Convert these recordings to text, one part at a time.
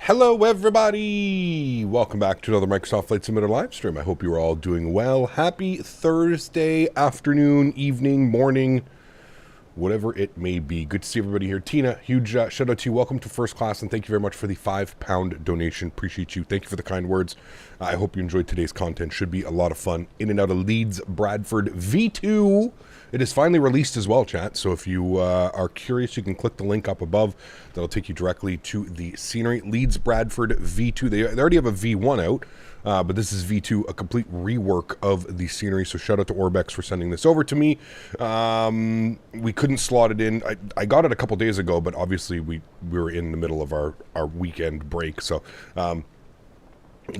Hello everybody! Welcome back to another Microsoft Flight Simulator live stream. I hope you are all doing well. Happy Thursday afternoon, evening, morning, whatever it may be. Good to see everybody here. Tina, huge shout out to you. Welcome to First Class, and thank you very much for the £5 donation. Appreciate you. Thank you for the kind words. I hope you enjoyed today's content. Should be a lot of fun. In and out of Leeds, Bradford V2. It is finally released as well, chat. So if you are curious, you can click the link up above. That'll take you directly to the scenery. Leeds, Bradford V2. They already have a V1 out. But this is V2, a complete rework of the scenery. So shout out to Orbx for sending this over to me. We couldn't slot it in. I got it a couple days ago, but obviously we were in the middle of our weekend break. So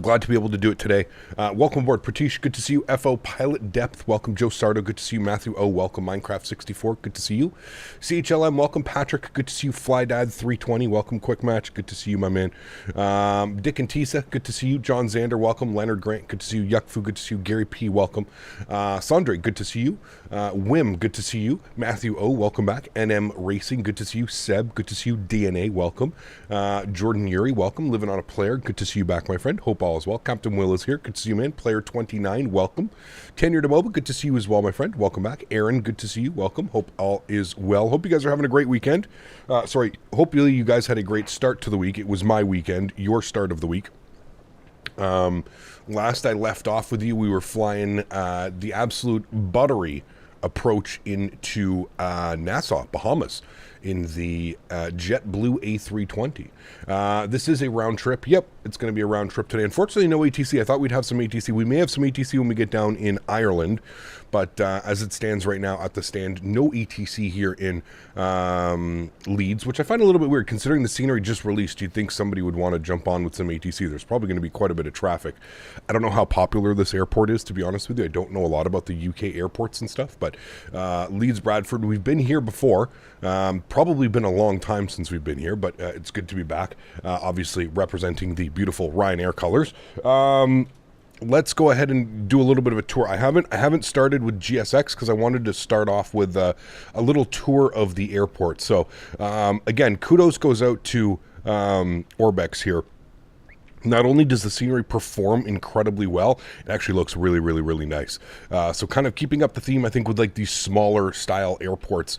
glad to be able to do it today. Welcome aboard, Pratish. Good to see you. FO Pilot Depth. Welcome, Joe Sardo. Good to see you. Matthew O. Welcome, Minecraft 64. Good to see you. CHLM. Welcome, Patrick. Good to see you. Flydad 320. Welcome, Quick Match. Good to see you, my man. Dick and Tisa. Good to see you. John Zander. Welcome. Leonard Grant. Good to see you. Yuckfu. Good to see you. Gary P. Welcome. Sandre. Good to see you. Wim. Good to see you. Matthew O. Welcome back. NM Racing. Good to see you. Seb. Good to see you. DNA. Welcome. Jordan Yuri. Welcome. Living on a Player. Good to see you back, my friend. Hope all as well. Captain Will is here. Good to see you, man. Player 29, welcome. Tenure to Moba, good to see you as well, my friend. Welcome back. Erin, good to see you. Welcome. Hope all is well. Hope you guys are having a great weekend. Hopefully you guys had a great start to the week. It was my weekend, your start of the week. Last I left off with you, we were flying the absolute buttery approach into Nassau, Bahamas, in the JetBlue A320. This is a round trip. Yep, it's going to be a round trip today. Unfortunately, no ATC. I thought we'd have some ATC. We may have some ATC when we get down in Ireland, but as it stands right now at the stand, no ATC here in Leeds, which I find a little bit weird considering the scenery just released. You'd think somebody would want to jump on with some ATC. There's probably going to be quite a bit of traffic. I don't know how popular this airport is, to be honest with you. I don't know a lot about the UK airports and stuff, but Leeds, Bradford, we've been here before. Probably been a long time since we've been here, but it's good to be back. Obviously representing the beautiful Ryanair colors. Let's go ahead and do a little bit of a tour. I haven't started with GSX because I wanted to start off with a little tour of the airport. So again, kudos goes out to Orbx here. Not only does the scenery perform incredibly well, it actually looks really, really, really nice. So kind of keeping up the theme, I think, with like these smaller style airports.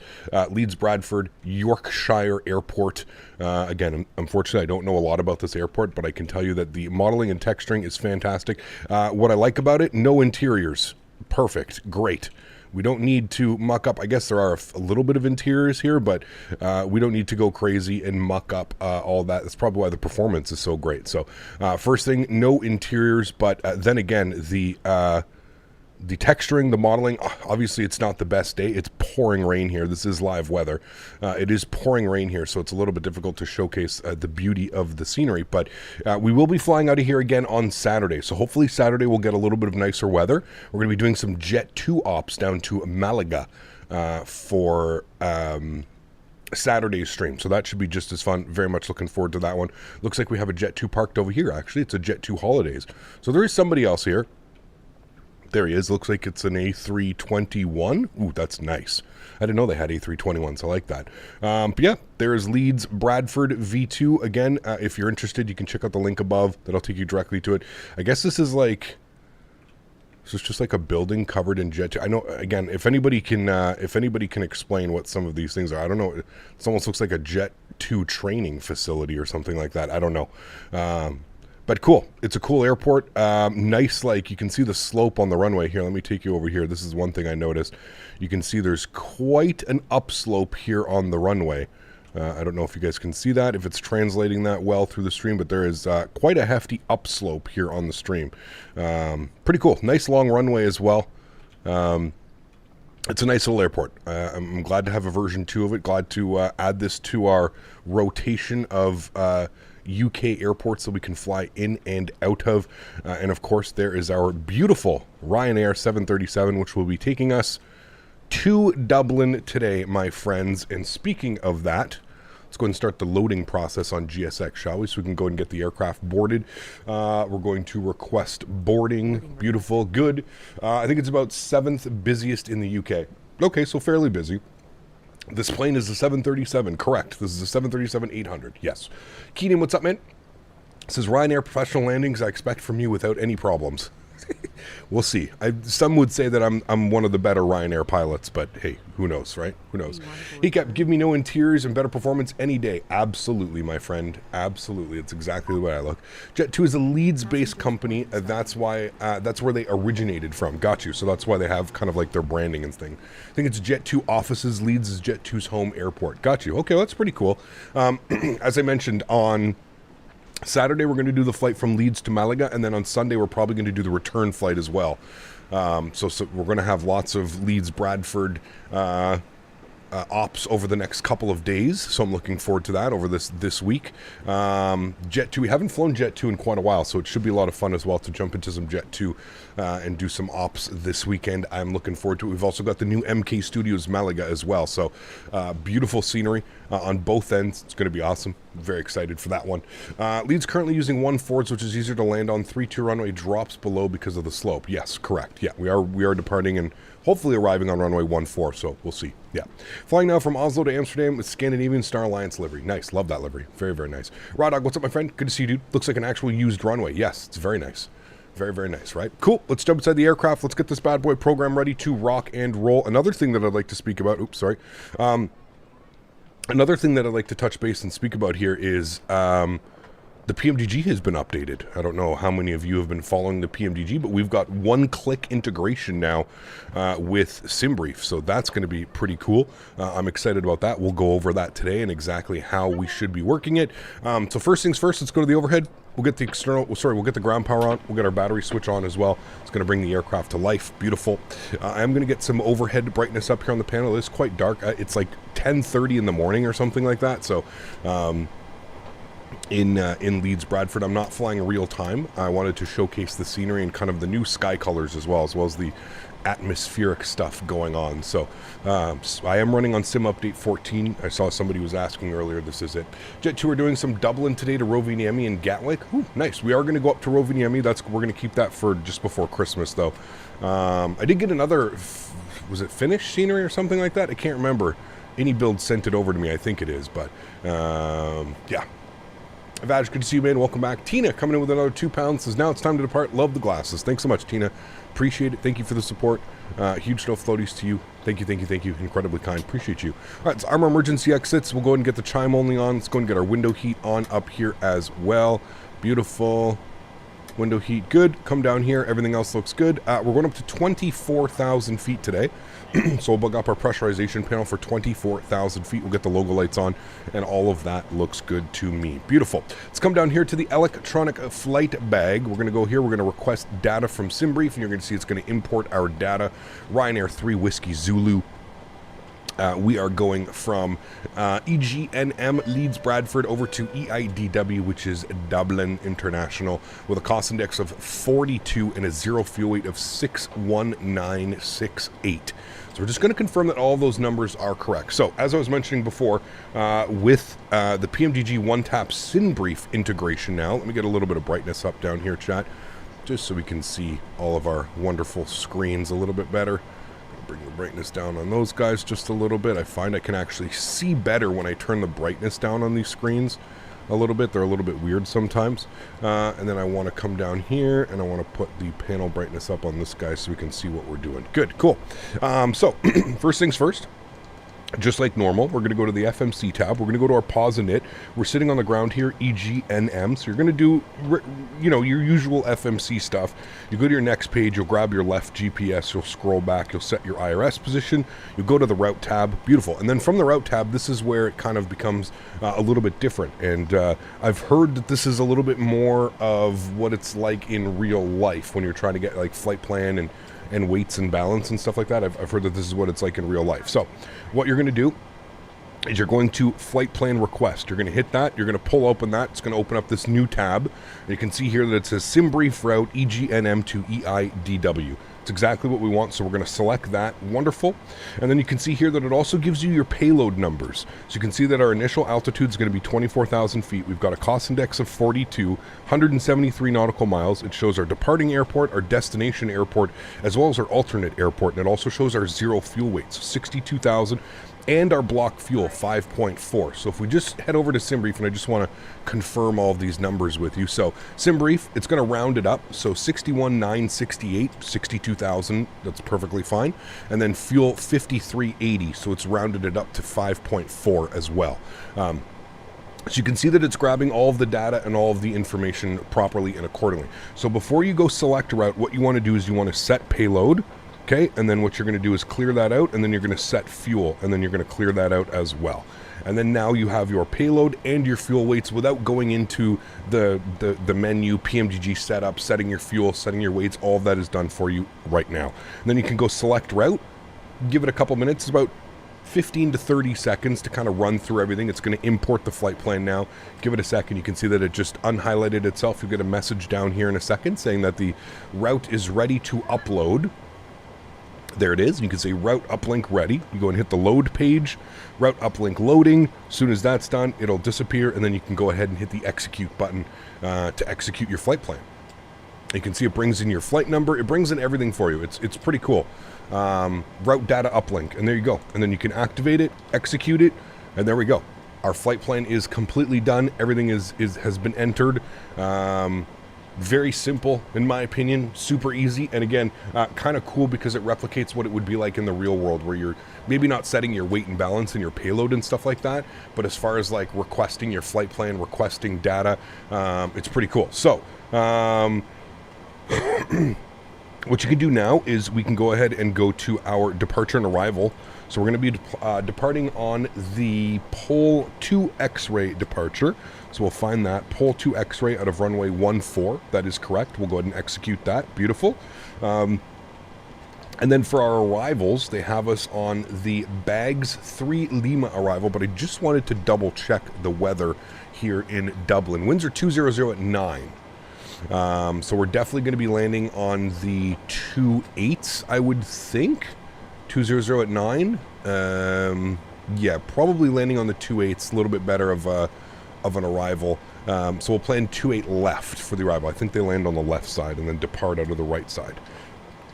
Leeds, Bradford, Yorkshire Airport. Again, unfortunately, I don't know a lot about this airport, but I can tell you that the modeling and texturing is fantastic. What I like about it, no interiors. Perfect. Great. We don't need to muck up. I guess there are a little bit of interiors here, but we don't need to go crazy and muck up all that. That's probably why the performance is so great. So first thing, no interiors, but then again, the texturing, the modeling, obviously it's not the best day. It's pouring rain here. This is live weather. It is pouring rain here, so it's a little bit difficult to showcase the beauty of the scenery. But we will be flying out of here again on Saturday. So hopefully Saturday we'll get a little bit of nicer weather. We're going to be doing some Jet 2 ops down to Malaga for Saturday's stream. So that should be just as fun. Very much looking forward to that one. Looks like we have a Jet 2 parked over here, actually. It's a Jet 2 Holidays. So there is somebody else here. There he is. Looks like it's an A321. Ooh, that's nice. I didn't know they had A321s. I like that. But yeah, there is Leeds Bradford V2. Again, if you're interested, you can check out the link above. That'll take you directly to it. I guess this is like... This is just like a building covered in jet. I know, again, if anybody can explain what some of these things are, I don't know. It almost looks like a Jet 2 training facility or something like that. I don't know. But cool. It's a cool airport. Nice, like, you can see the slope on the runway here. Let me take you over here. This is one thing I noticed. You can see there's quite an upslope here on the runway. I don't know if you guys can see that, if it's translating that well through the stream, but there is quite a hefty upslope here on the stream. Pretty cool. Nice long runway as well. It's a nice little airport. I'm glad to have a version 2 of it. Glad to add this to our rotation of UK airports that we can fly in and out of. And of course, there is our beautiful Ryanair 737, which will be taking us to Dublin today, my friends. And speaking of that, let's go ahead and start the loading process on GSX, shall we? So we can go and get the aircraft boarded. We're going to request boarding. Beautiful. Good. I think it's about 7th busiest in the UK. Okay, so fairly busy. This plane is the 737, correct. This is the 737-800, yes. Keenan, what's up, man? It says, Ryanair professional landings I expect from you without any problems. We'll see. Some would say that I'm one of the better Ryanair pilots, but hey, who knows, right? Who knows? He kept, give me no interiors and better performance any day. Absolutely, my friend. Absolutely. It's exactly the way I look. Jet2 is a Leeds-based company. That's why. That's where they originated from. Got you. So that's why they have kind of like their branding and thing. I think it's Jet2 offices. Leeds is Jet2's home airport. Got you. Okay, well, that's pretty cool. As I mentioned on Saturday, we're going to do the flight from Leeds to Malaga, and then on Sunday, we're probably going to do the return flight as well. So we're going to have lots of Leeds, Bradford ops over the next couple of days, so I'm looking forward to that over this week. Jet2, we haven't flown Jet2 in quite a while, so it should be a lot of fun as well to jump into some Jet2 and do some ops this weekend. I'm looking forward to it. We've also got the new MK Studios Malaga as well, so beautiful scenery on both ends. It's going to be awesome. Very excited for that one. Leeds currently using 1-4s, which is easier to land on. 3-2 runway drops below because of the slope. Yes, correct. Yeah, we are departing and hopefully arriving on runway 14, so we'll see. Yeah. Flying now from Oslo to Amsterdam with Scandinavian Star Alliance livery. Nice. Love that livery. Very, very nice. Rodog, what's up, my friend? Good to see you, dude. Looks like an actual used runway. Yes, it's very nice. Very, very nice, right? Cool. Let's jump inside the aircraft. Let's get this bad boy program ready to rock and roll. Another thing that I'd like to speak about, oops, sorry. Another thing that I'd like to touch base and speak about here is the PMDG has been updated. I don't know how many of you have been following the PMDG, but we've got one-click integration now with SimBrief, so that's going to be pretty cool. I'm excited about that. We'll go over that today and exactly how we should be working it. So first things first, let's go to the overhead. We'll get the external, we'll get the ground power on. We'll get our battery switch on as well. It's going to bring the aircraft to life. Beautiful. I'm going to get some overhead brightness up here on the panel. It's quite dark. It's like 10:30 in the morning or something like that. So in Leeds, Bradford, I'm not flying real time. I wanted to showcase the scenery and kind of the new sky colors as well as the atmospheric stuff going on. So I am running on Sim Update 14. I saw somebody was asking earlier. This is it. Jet2 are doing some Dublin today to Rovaniemi and Gatwick. Ooh, nice. We are going to go up to Rovaniemi. We're going to keep that for just before Christmas, though. I did get another, was it Finnish scenery or something like that? I can't remember. Any build sent it over to me. I think it is, but yeah. Vaj, good to see you, man. Welcome back. Tina coming in with another £2. Says, now it's time to depart. Love the glasses. Thanks so much, Tina. Appreciate it. Thank you for the support. Huge snow floaties to you. Thank you, thank you, thank you. Incredibly kind. Appreciate you. All right, so our emergency exits. We'll go ahead and get the chime only on. Let's go and get our window heat on up here as well. Beautiful. Window heat, good. Come down here. Everything else looks good. We're going up to 24,000 feet today. So we'll bug up our pressurization panel for 24,000 feet. We'll get the logo lights on, and all of that looks good to me. Beautiful. Let's come down here to the electronic flight bag. We're going to go here. We're going to request data from SimBrief, and you're going to see it's going to import our data. Ryanair 3 Whiskey Zulu. We are going from EGNM Leeds Bradford over to EIDW, which is Dublin International, with a cost index of 42 and a zero fuel weight of 61968. So we're just going to confirm that all those numbers are correct. So as I was mentioning before, with the PMDG one-tap SimBrief integration now, let me get a little bit of brightness up down here, chat, just so we can see all of our wonderful screens a little bit better. Bring the brightness down on those guys just a little bit. I find I can actually see better when I turn the brightness down on these screens a little bit. They're a little bit weird sometimes. And then I want to come down here and I want to put the panel brightness up on this guy so we can see what we're doing. Good, cool. So first things first. Just like normal, we're going to go to the FMC tab. We're going to go to our pause init. We're sitting on the ground here, EGNM. So you're going to do, your usual FMC stuff. You go to your next page, you'll grab your left GPS, you'll scroll back, you'll set your IRS position, you'll go to the route tab. Beautiful. And then from the route tab, this is where it kind of becomes a little bit different. And I've heard that this is a little bit more of what it's like in real life when you're trying to get like flight plan and weights and balance and stuff like that. I've heard that this is what it's like in real life. So what you're going to do is you're going to flight plan request. You're going to hit that. You're going to pull open that. It's going to open up this new tab. You can see here that it says SimBrief route EGNM to EIDW. It's exactly what we want, so we're going to select that. Wonderful. And then you can see here that it also gives you your payload numbers. So you can see that our initial altitude is going to be 24,000 feet. We've got a cost index of 42, 173 nautical miles. It shows our departing airport, our destination airport, as well as our alternate airport. And it also shows our zero fuel weight, so 62,000. and our block fuel 5.4. So if we just head over to SimBrief, and I just want to confirm all of these numbers with you. So SimBrief, it's going to round it up. So 61,968, 62,000, that's perfectly fine. And then fuel 5380, so it's rounded it up to 5.4 as well. So you can see that it's grabbing all of the data and all of the information properly and accordingly. So before you go select a route, what you want to do is you want to set payload, okay? And then what you're going to do is clear that out, and then you're going to set fuel, and then you're going to clear that out as well. And then now you have your payload and your fuel weights without going into the menu, PMGG setup, setting your fuel, setting your weights. All of that is done for you right now. And then you can go select route, give it a couple minutes. It's about 15 to 30 seconds to kind of run through everything. It's going to import the flight plan now. Give it a second. You can see that it just unhighlighted itself. You'll get a message down here in a second saying that the route is ready to upload. There it is. You can say route uplink ready. You go and hit the load page, route uplink loading. As soon as that's done, it'll disappear, and then you can go ahead and hit the execute button to execute your flight plan. You can see it brings in your flight number. It brings in everything for you. It's pretty cool. Route data uplink, and there you go. And then you can activate it, execute it, and there we go. Our flight plan is completely done. Everything has been entered. Very simple, in my opinion, super easy, and again, kind of cool because it replicates what it would be like in the real world, where you're maybe not setting your weight and balance and your payload and stuff like that, but as far as like requesting your flight plan, requesting data, it's pretty cool. So, what you can do now is we can go ahead and go to our departure and arrival. So we're going to be departing on the Pole 2 X-ray departure. So we'll find that Pole 2 X-ray out of runway 14. That is correct. We'll go ahead and execute that. Beautiful. And then for our arrivals, they have us on the Bags 3 Lima arrival, but I just wanted to double check the weather here in Dublin. Winds are 200 at 9. So we're definitely going to be landing on the 2.8s, I would think. 200 at 9. Yeah, probably landing on the 2.8s, a little bit better of an arrival. So we'll plan 2.8 left for the arrival. I think they land on the left side and then depart out of the right side.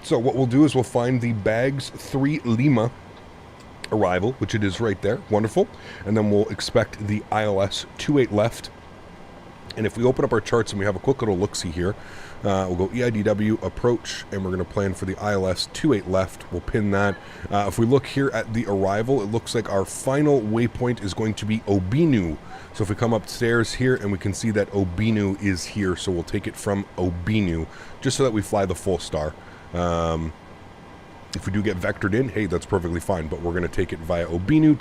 So what we'll do is we'll find the Bags 3 Lima arrival, which it is right there. Wonderful. And then we'll expect the ILS 2.8 left. And if we open up our charts and we have a quick little look-see here, we'll go EIDW, approach, and we're going to plan for the ILS 2.8 left. We'll pin that. If we look here at the arrival, it looks like our final waypoint is going to be Obinu. So if we come upstairs here and we can see that Obinu is here, so we'll take it from Obinu, just so that we fly the full star. If we do get vectored in, hey, that's perfectly fine, but we're going to take it via Obinu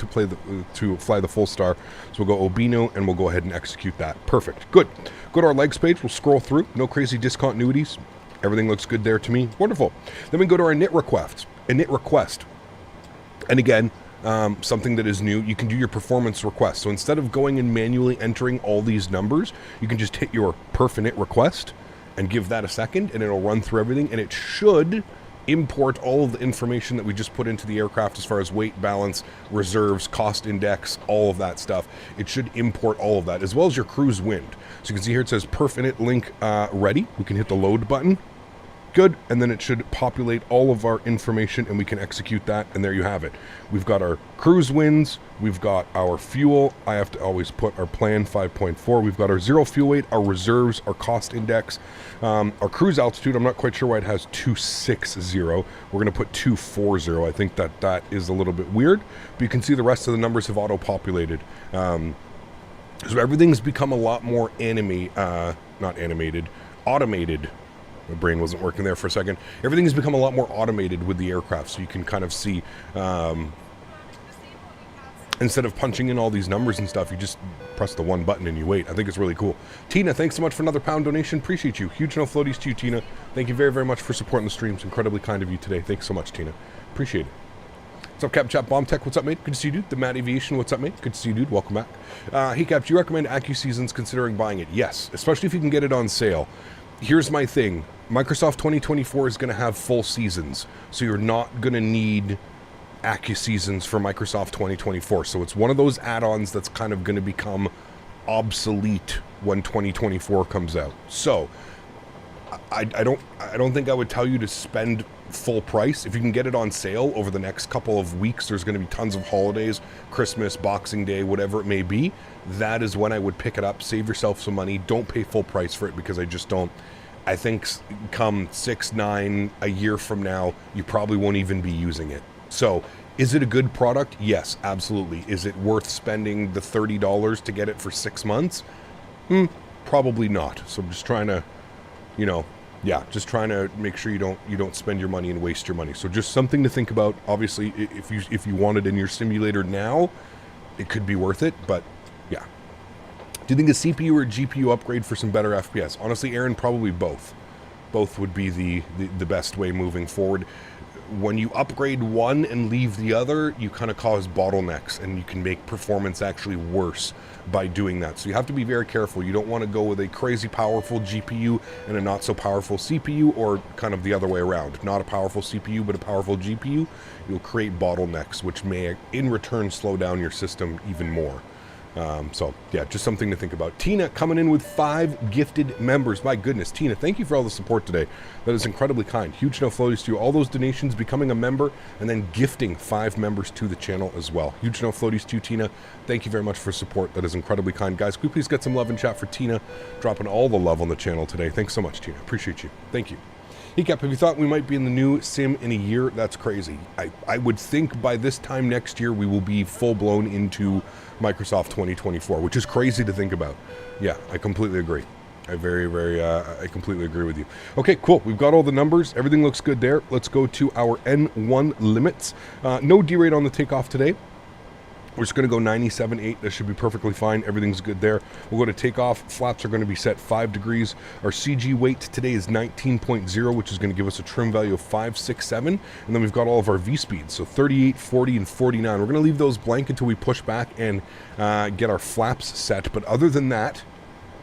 to fly the full star. So we'll go Obinu, and we'll go ahead and execute that. Perfect. Good. Go to our legs page. We'll scroll through. No crazy discontinuities. Everything looks good there to me. Wonderful. Then we go to our init request. And again, something that is new, you can do your performance request. So instead of going and manually entering all these numbers, you can just hit your perf init request and give that a second, and it'll run through everything, and it should import all of the information that we just put into the aircraft as far as weight, balance, reserves, cost index, all of that stuff. It should import all of that, as well as your cruise wind. So you can see here it says perf init link ready. We can hit the load button. Good, and then it should populate all of our information, and we can execute that, and there you have it. We've got our cruise winds, we've got our fuel. I have to always put our plan 5.4. We've got our zero fuel weight, our reserves, our cost index, our cruise altitude. I'm not quite sure why it has 260. We're going to put 240. I think that is a little bit weird, but you can see the rest of the numbers have auto-populated. So everything's become a lot more automated. My brain wasn't working there for a second. Everything has become a lot more automated with the aircraft, so you can kind of see, instead of punching in all these numbers and stuff, you just press the one button and you wait. I think it's really cool. Tina, thanks so much for another £1 donation. Appreciate you. Huge no floaties to you, Tina. Thank you very, very much for supporting the streams. Incredibly kind of you today. Thanks so much, Tina. Appreciate it. What's up, Cap Chat Bomb Tech? What's up, mate? Good to see you, dude. The Matt Aviation, what's up, mate? Good to see you, dude. Welcome back. Hey, Cap, do you recommend AccuSeasons considering buying it? Yes, especially if you can get it on sale. Here's my thing. Microsoft 2024 is going to have full seasons, so you're not going to need AccuSeasons for Microsoft 2024. So it's one of those add-ons that's kind of going to become obsolete when 2024 comes out. So I don't think I would tell you to spend full price. If you can get it on sale over the next couple of weeks, there's going to be tons of holidays, Christmas, Boxing Day, whatever it may be. That is when I would pick it up. Save yourself some money. Don't pay full price for it, because I just don't. I think come 6, 9, a year from now, you probably won't even be using it. So is it a good product? Yes, absolutely. Is it worth spending the $30 to get it for 6 months? Probably not. So I'm just trying to, you know, just trying to make sure you don't spend your money and waste your money. So just something to think about. Obviously, if you want it in your simulator now, it could be worth it. But yeah. Do you think a CPU or a GPU upgrade for some better FPS? Honestly, Erin, probably both. Both would be the best way moving forward. When you upgrade one and leave the other, you kind of cause bottlenecks, and you can make performance actually worse by doing that. So you have to be very careful. You don't want to go with a crazy powerful GPU and a not so powerful CPU, or kind of the other way around. Not a powerful CPU, but a powerful GPU. You'll create bottlenecks, which may in return slow down your system even more. So yeah, just something to think about. Tina coming in with 5 gifted members. My goodness, Tina, thank you for all the support today. That is incredibly kind. Huge no floaties to you. All those donations, becoming a member, and then gifting 5 members to the channel as well. Huge no floaties to you, Tina. Thank you very much for support. That is incredibly kind. Guys, could we please get some love in chat for Tina, dropping all the love on the channel today. Thanks so much, Tina. Appreciate you. Thank you. Hey Cap, have you thought we might be in the new sim in a year? That's crazy. I would think by this time next year we will be full blown into Microsoft 2024, which is crazy to think about. Yeah, I completely agree. I I completely agree with you. Okay, cool. We've got all the numbers. Everything looks good there. Let's go to our N1 limits. No D-rate on the takeoff today. We're just going to go 97.8. That should be perfectly fine. Everything's good there. We'll go to takeoff. Flaps are going to be set 5 degrees. Our CG weight today is 19.0, which is going to give us a trim value of 567. And then we've got all of our V speeds, so 38, 40, and 49. We're going to leave those blank until we push back and get our flaps set. But other than that,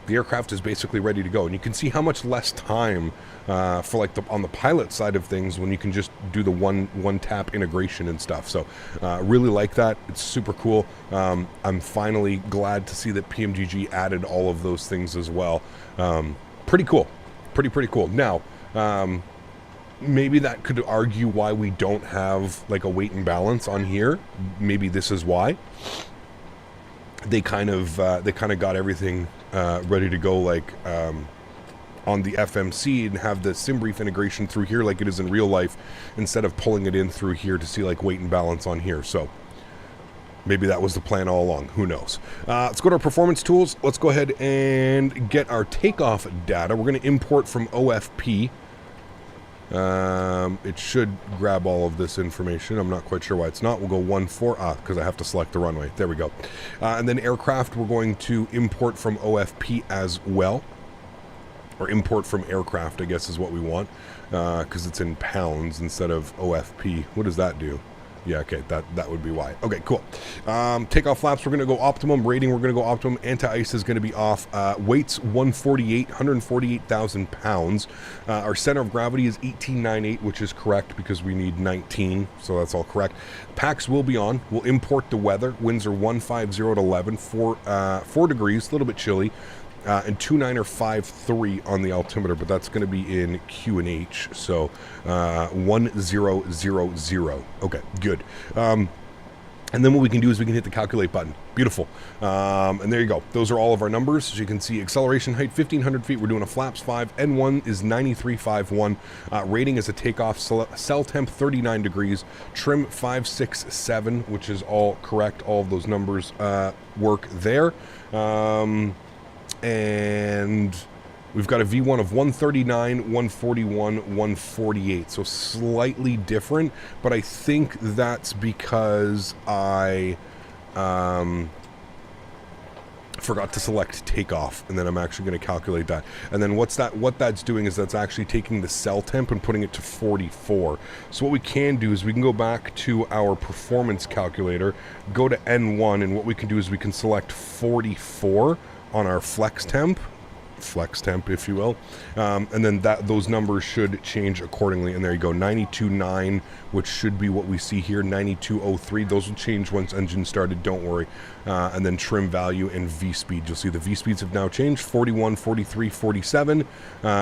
the aircraft is basically ready to go. And you can see how much less time for like on the pilot side of things when you can just do the one tap integration and stuff. So really like that. It's super cool. I'm finally glad to see that PMGG added all of those things as well. Pretty cool. Pretty cool. Now, maybe that could argue why we don't have like a weight and balance on here. Maybe this is why. They kind of got everything ready to go, like on the FMC, and have the SimBrief integration through here like it is in real life, instead of pulling it in through here to see like weight and balance on here. So maybe that was the plan all along. Who knows? Let's go to our performance tools. Let's go ahead and get our takeoff data. We're going to import from OFP. It should grab all of this information. I'm not quite sure why it's not. We'll go 1-4, because I have to select the runway. There we go. And then aircraft, we're going to import from OFP as well. Or import from aircraft, I guess is what we want, because it's in pounds instead of OFP. What does that do? Yeah, okay, that would be why. Okay, cool. Takeoff flaps, we're going to go optimum. Rating, we're going to go optimum. Anti-ice is going to be off. Weights, 148,000 pounds. Our center of gravity is 1898, which is correct because we need 19, so that's all correct. Packs will be on. We'll import the weather. Winds are 150 to 11, 4 degrees, a little bit chilly. And 29 or 5.3 on the altimeter, but that's going to be in QNH, so 1000. Okay, good. And then what we can do is we can hit the calculate button. Beautiful. And there you go. Those are all of our numbers. As you can see, acceleration height 1,500 feet. We're doing a flaps 5. N1 is 9351. Rating is a takeoff. Cell temp 39 degrees. Trim 567, which is all correct. All of those numbers work there. And we've got a V1 of 139, 141, 148. So slightly different, but I think that's because I forgot to select takeoff, and then I'm actually going to calculate that. And then what that's doing is that's actually taking the cell temp and putting it to 44. So what we can do is we can go back to our performance calculator, go to N1, and what we can do is we can select 44 on our flex temp, flex temp, if you will. And then those numbers should change accordingly. And there you go, 92.9, which should be what we see here, 92.03. Those will change once engine started, don't worry. And then trim value and V-speed. You'll see the V-speeds have now changed, 41, 43, 47,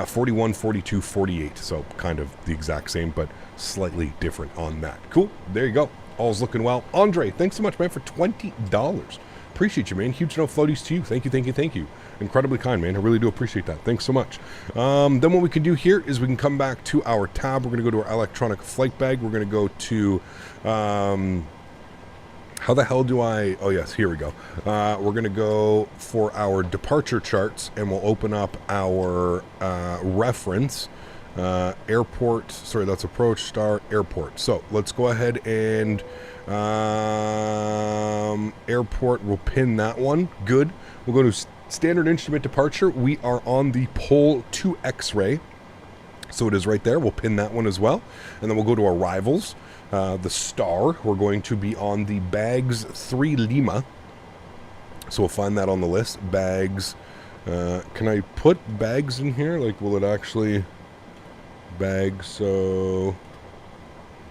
41, 42, 48. So kind of the exact same, but slightly different on that. Cool, there you go. All's looking well. Andre, thanks so much, man, for $20. Appreciate you, man. Huge no floaties to you. Thank you, thank you, thank you. Incredibly kind, man. I really do appreciate that. Thanks so much. Then what we can do here is we can come back to our tab. We're going to go to our electronic flight bag. We're going to go to... how the hell do I... Oh, yes, here we go. We're going to go for our departure charts, and we'll open up our reference. Airport. Sorry, that's approach, star, airport. So let's go ahead and... airport, we'll pin that one. Good. We'll go to standard instrument departure. We are on the pole to X-ray, so it is right there. We'll pin that one as well, and then we'll go to arrivals. The star, we're going to be on the bags 3 Lima, so we'll find that on the list. Bags, can I put bags in here? Like, will it actually bag? So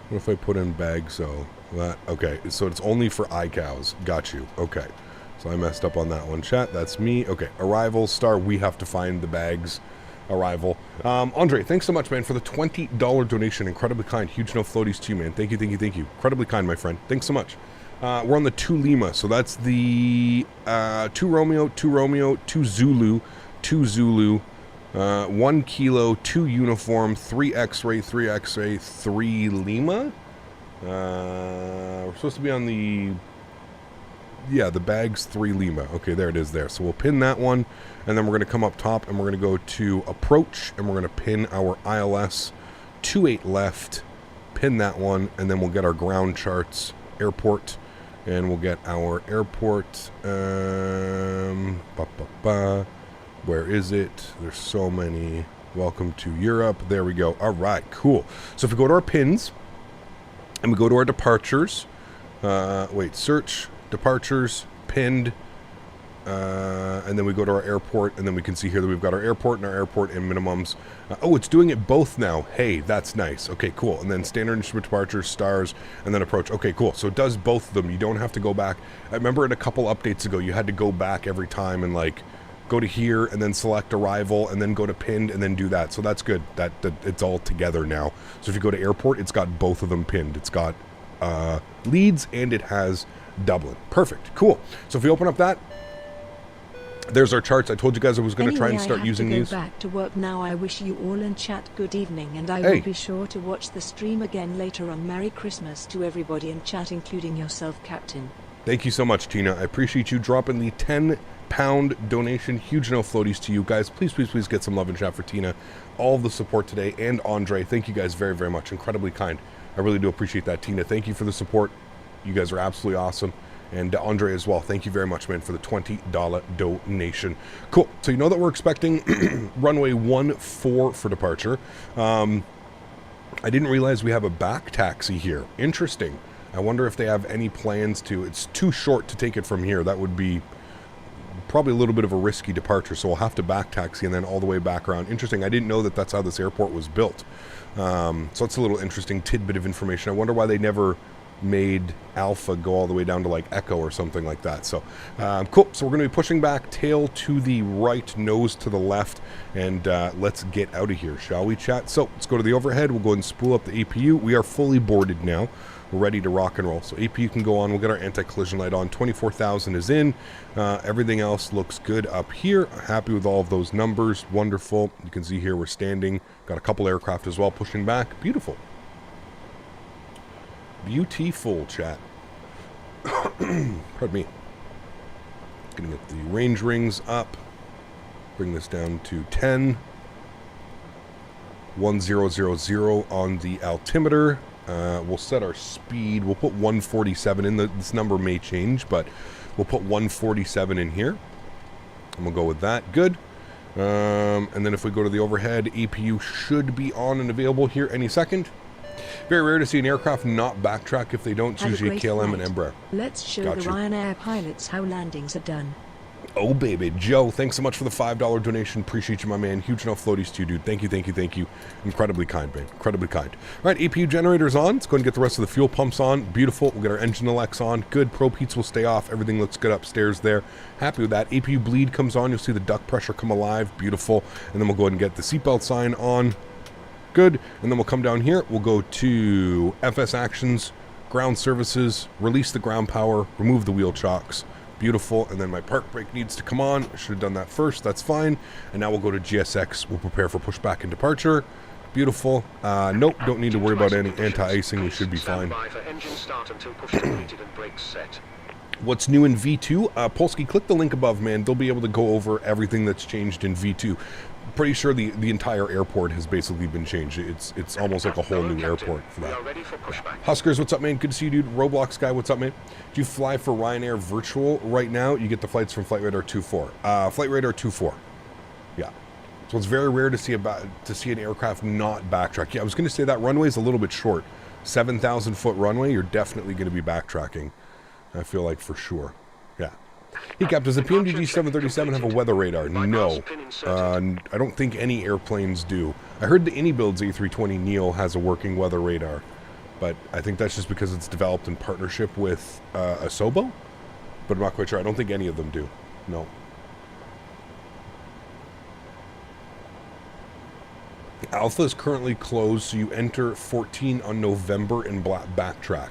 what if I put in bag? So that, okay, so it's only for iCows. Got you. Okay, so I messed up on that one, chat. That's me. Okay, arrival star, we have to find the bags. Arrival. Andre, thanks so much, man, for the $20 donation. Incredibly kind. Huge no floaties to you, man. Thank you, thank you, thank you. Incredibly kind, my friend. Thanks so much. We're on the 2 Lima, so that's the 2 Romeo, 2 Romeo, 2 Zulu, 2 Zulu, 1 Kilo, 2 Uniform, 3 X-ray, 3 X-ray, 3 Lima. We're supposed to be on the... Yeah, the bags 3 Lima. Okay, there it is there. So we'll pin that one, and then we're going to come up top, and we're going to go to approach, and we're going to pin our ILS 28 left, pin that one, and then we'll get our ground charts, airport, and we'll get our airport. Where is it? There's so many. Welcome to Europe. There we go. All right, cool. So if we go to our pins, and we go to our departures, search, departures, pinned, and then we go to our airport, and then we can see here that we've got our airport and minimums. Oh, it's doing it both now. Hey, that's nice. Okay, cool. And then standard instrument departures, stars, and then approach. Okay, cool. So it does both of them. You don't have to go back. I remember in a couple updates ago, you had to go back every time and like go to here and then select arrival and then go to pinned and then do that. So that's good. That it's all together now. So if you go to airport, it's got both of them pinned. It's got Leeds and it has Dublin. Perfect. Cool. So if we open up that, there's our charts. I told you guys I was going to try and start using these. I have to go back to work now. I wish you all in chat good evening, and I will be sure to watch the stream again later on. Merry Christmas to everybody in chat, including yourself, Captain. Thank you so much, Tina. I appreciate you dropping the £10 donation. Huge no floaties to you guys. Please, please, please get some love in chat for Tina. All of the support today, and Andre. Thank you guys very, very much. Incredibly kind. I really do appreciate that, Tina. Thank you for the support. You guys are absolutely awesome. And Andre as well. Thank you very much, man, for the $20 donation. Cool. So you know that we're expecting runway 14 for departure. I didn't realize we have a back taxi here. Interesting. I wonder if they have any plans to... It's too short to take it from here. That would be probably a little bit of a risky departure. So we'll have to back taxi and then all the way back around. Interesting. I didn't know that that's how this airport was built. So it's a little interesting tidbit of information. I wonder why they never made Alpha go all the way down to like Echo or something like that. So cool. So we're going to be pushing back, tail to the right, nose to the left, and let's get out of here, shall we, chat? So let's go to the overhead. We'll go ahead and spool up the APU. We are fully boarded now. We're ready to rock and roll. So APU can go on. We'll get our anti-collision light on. 24,000 is in. Everything else looks good up here. Happy with all of those numbers. Wonderful. You can see here we're standing. Got a couple aircraft as well pushing back. Beautiful. Beautiful, chat. Pardon me. Gonna get the range rings up. Bring this down to 10. 1000 on the altimeter. We'll set our speed. We'll put 147 in. This number may change, but we'll put 147 in here. And we'll go with that. Good. And then if we go to the overhead, APU should be on and available here any second. Very rare to see an aircraft not backtrack if they don't. It's usually KLM and Embraer. Let's show the Ryanair pilots how landings are done. Oh, baby. Joe, thanks so much for the $5 donation. Appreciate you, my man. Huge enough floaties to you, dude. Thank you, thank you, thank you. Incredibly kind, man. Incredibly kind. All right, APU generator's on. Let's go and get the rest of the fuel pumps on. Beautiful. We'll get our engine elects on. Good. Probe heats will stay off. Everything looks good upstairs there. Happy with that. APU bleed comes on. You'll see the duct pressure come alive. Beautiful. And then we'll go ahead and get the seatbelt sign on. Good. And then we'll come down here. We'll go to FS actions, ground services, release the ground power, remove the wheel chocks. Beautiful. And then my park brake needs to come on. I should have done that first. That's fine. And now we'll go to GSX. We'll prepare for pushback and departure. Beautiful. Nope, don't need to worry about any anti-icing. We should be fine. What's new in V2? Polsky, click the link above, man. They'll be able to go over everything that's changed in V2. Pretty sure the entire airport has basically been changed. It's almost like a whole new airport for that. Huskers, what's up, man? Good to see you, dude. Roblox guy, what's up, man? Do you fly for Ryanair virtual right now? You get the flights from Flight Radar 24. Flight Radar 24. Yeah. So it's very rare to see an aircraft not backtrack. Yeah, I was going to say that runway is a little bit short. 7,000 foot runway, you're definitely going to be backtracking. I feel like for sure. Yeah. Hey, Cap, does the PMDG 737 have a weather radar? No. I don't think any airplanes do. I heard the Anybuilds A320neo has a working weather radar, but I think that's just because it's developed in partnership with Asobo, but I'm not quite sure. I don't think any of them do. No. Alpha is currently closed, so you enter 14 on November and backtrack.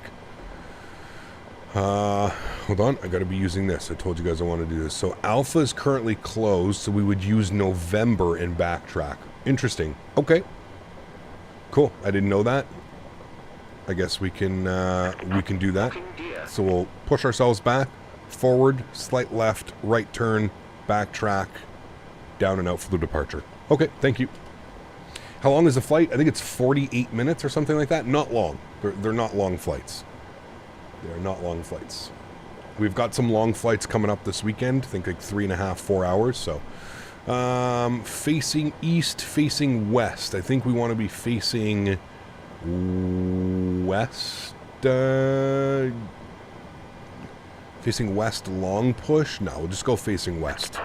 Hold on, I gotta be using this. I told you guys I want to do this. So Alpha is currently closed, so we would use November and backtrack. Interesting. Okay. Cool. I didn't know that. I guess we can do that. So we'll push ourselves back, forward, slight left, right turn, backtrack, down and out for the departure. Okay, thank you. How long is the flight? I think it's 48 minutes or something like that. Not long. They're not long flights. They're not long flights. We've got some long flights coming up this weekend. I think like 3.5, 4 hours. So, facing east, facing west. I think we want to be facing west. Facing west, long push. No, we'll just go facing west.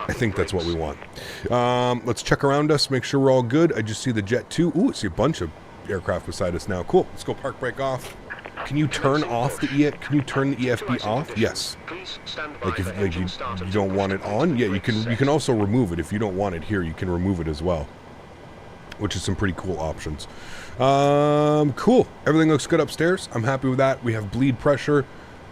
I think that's what we want. Let's check around us, make sure we're all good. I just see the Jet 2. Ooh, I see a bunch of aircraft beside us now. Cool. Let's go park brake off. Can you turn off the Can you turn the EFB off? Yes. Like if you don't want it on, yeah, you can also remove it. If you don't want it here, you can remove it as well, which is some pretty cool options. Cool. Everything looks good upstairs. I'm happy with that. We have bleed pressure,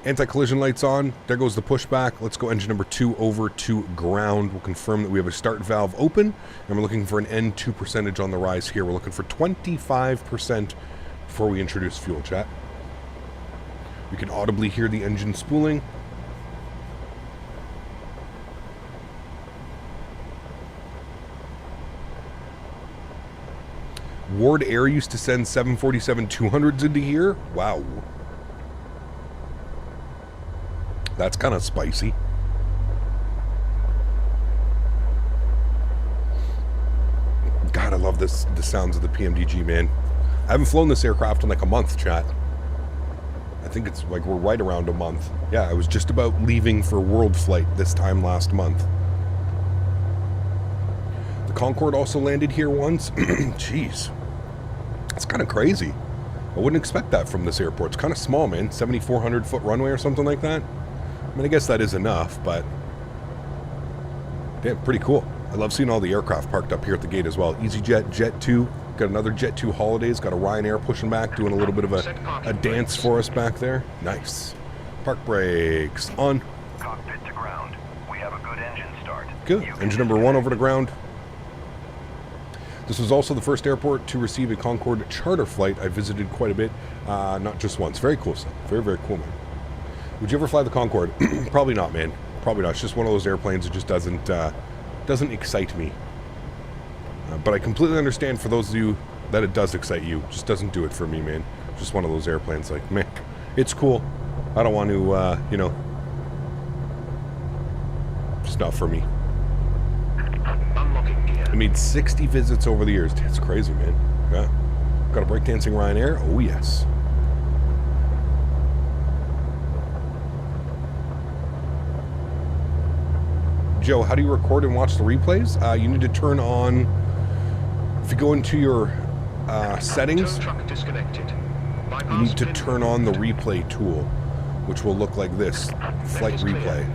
anti-collision lights on. There goes the pushback. Let's go engine number 2 over to ground. We'll confirm that we have a start valve open, and we're looking for an N2 percentage on the rise here. We're looking for 25% before we introduce fuel, chat. We can audibly hear the engine spooling. Ward Air used to send 747-200s into here. Wow. That's kind of spicy. God, I love the sounds of the PMDG, man. I haven't flown this aircraft in like a month, chat. I think it's like we're right around a month. Yeah, I was just about leaving for World Flight this time last month. The Concorde also landed here once. Jeez. That's kind of crazy. I wouldn't expect that from this airport. It's kind of small, man. 7,400 foot runway or something like that. I mean, I guess that is enough, but damn, pretty cool. I love seeing all the aircraft parked up here at the gate as well. EasyJet, Jet 2. Got another Jet 2 Holidays. Got a Ryanair pushing back, doing a little bit of a dance for us back there. Nice. Park brakes on. Cockpit to ground. We have a good engine start. Good. Engine number 1 over to ground. This was also the first airport to receive a Concorde charter flight. I visited quite a bit, not just once. Very cool stuff. Very, very cool, man. Would you ever fly the Concorde? Probably not, man. Probably not. It's just one of those airplanes that just doesn't excite me. But I completely understand for those of you that it does excite you. Just doesn't do it for me, man. Just one of those airplanes like, meh, it's cool. I don't want to, you know, just not for me. I made 60 visits over the years. It's crazy, man. Yeah. Got a breakdancing Ryanair? Oh, yes. Joe, how do you record and watch the replays? You need to turn on, if you go into your settings, you need to turn on the replay tool, which will look like this, flight replay.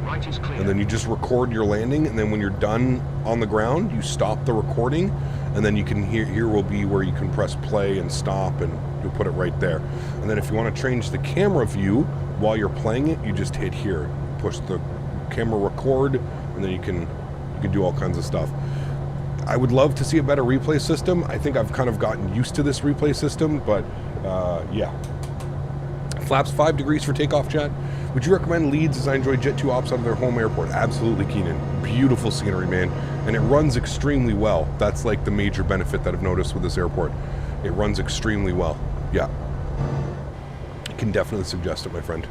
And then you just record your landing, and then when you're done on the ground, you stop the recording, and then you can here will be where you can press play and stop, and you'll put it right there. And then if you want to change the camera view while you're playing it, you just hit here, push the camera record, and then you can do all kinds of stuff. I would love to see a better replay system. I think I've kind of gotten used to this replay system, but yeah. Flaps 5 degrees for takeoff, chat. Would you recommend Leeds as I enjoy Jet 2 ops out of their home airport? Absolutely, Keenan. Beautiful scenery, man. And it runs extremely well. That's like the major benefit that I've noticed with this airport. It runs extremely well. Yeah. I can definitely suggest it, my friend.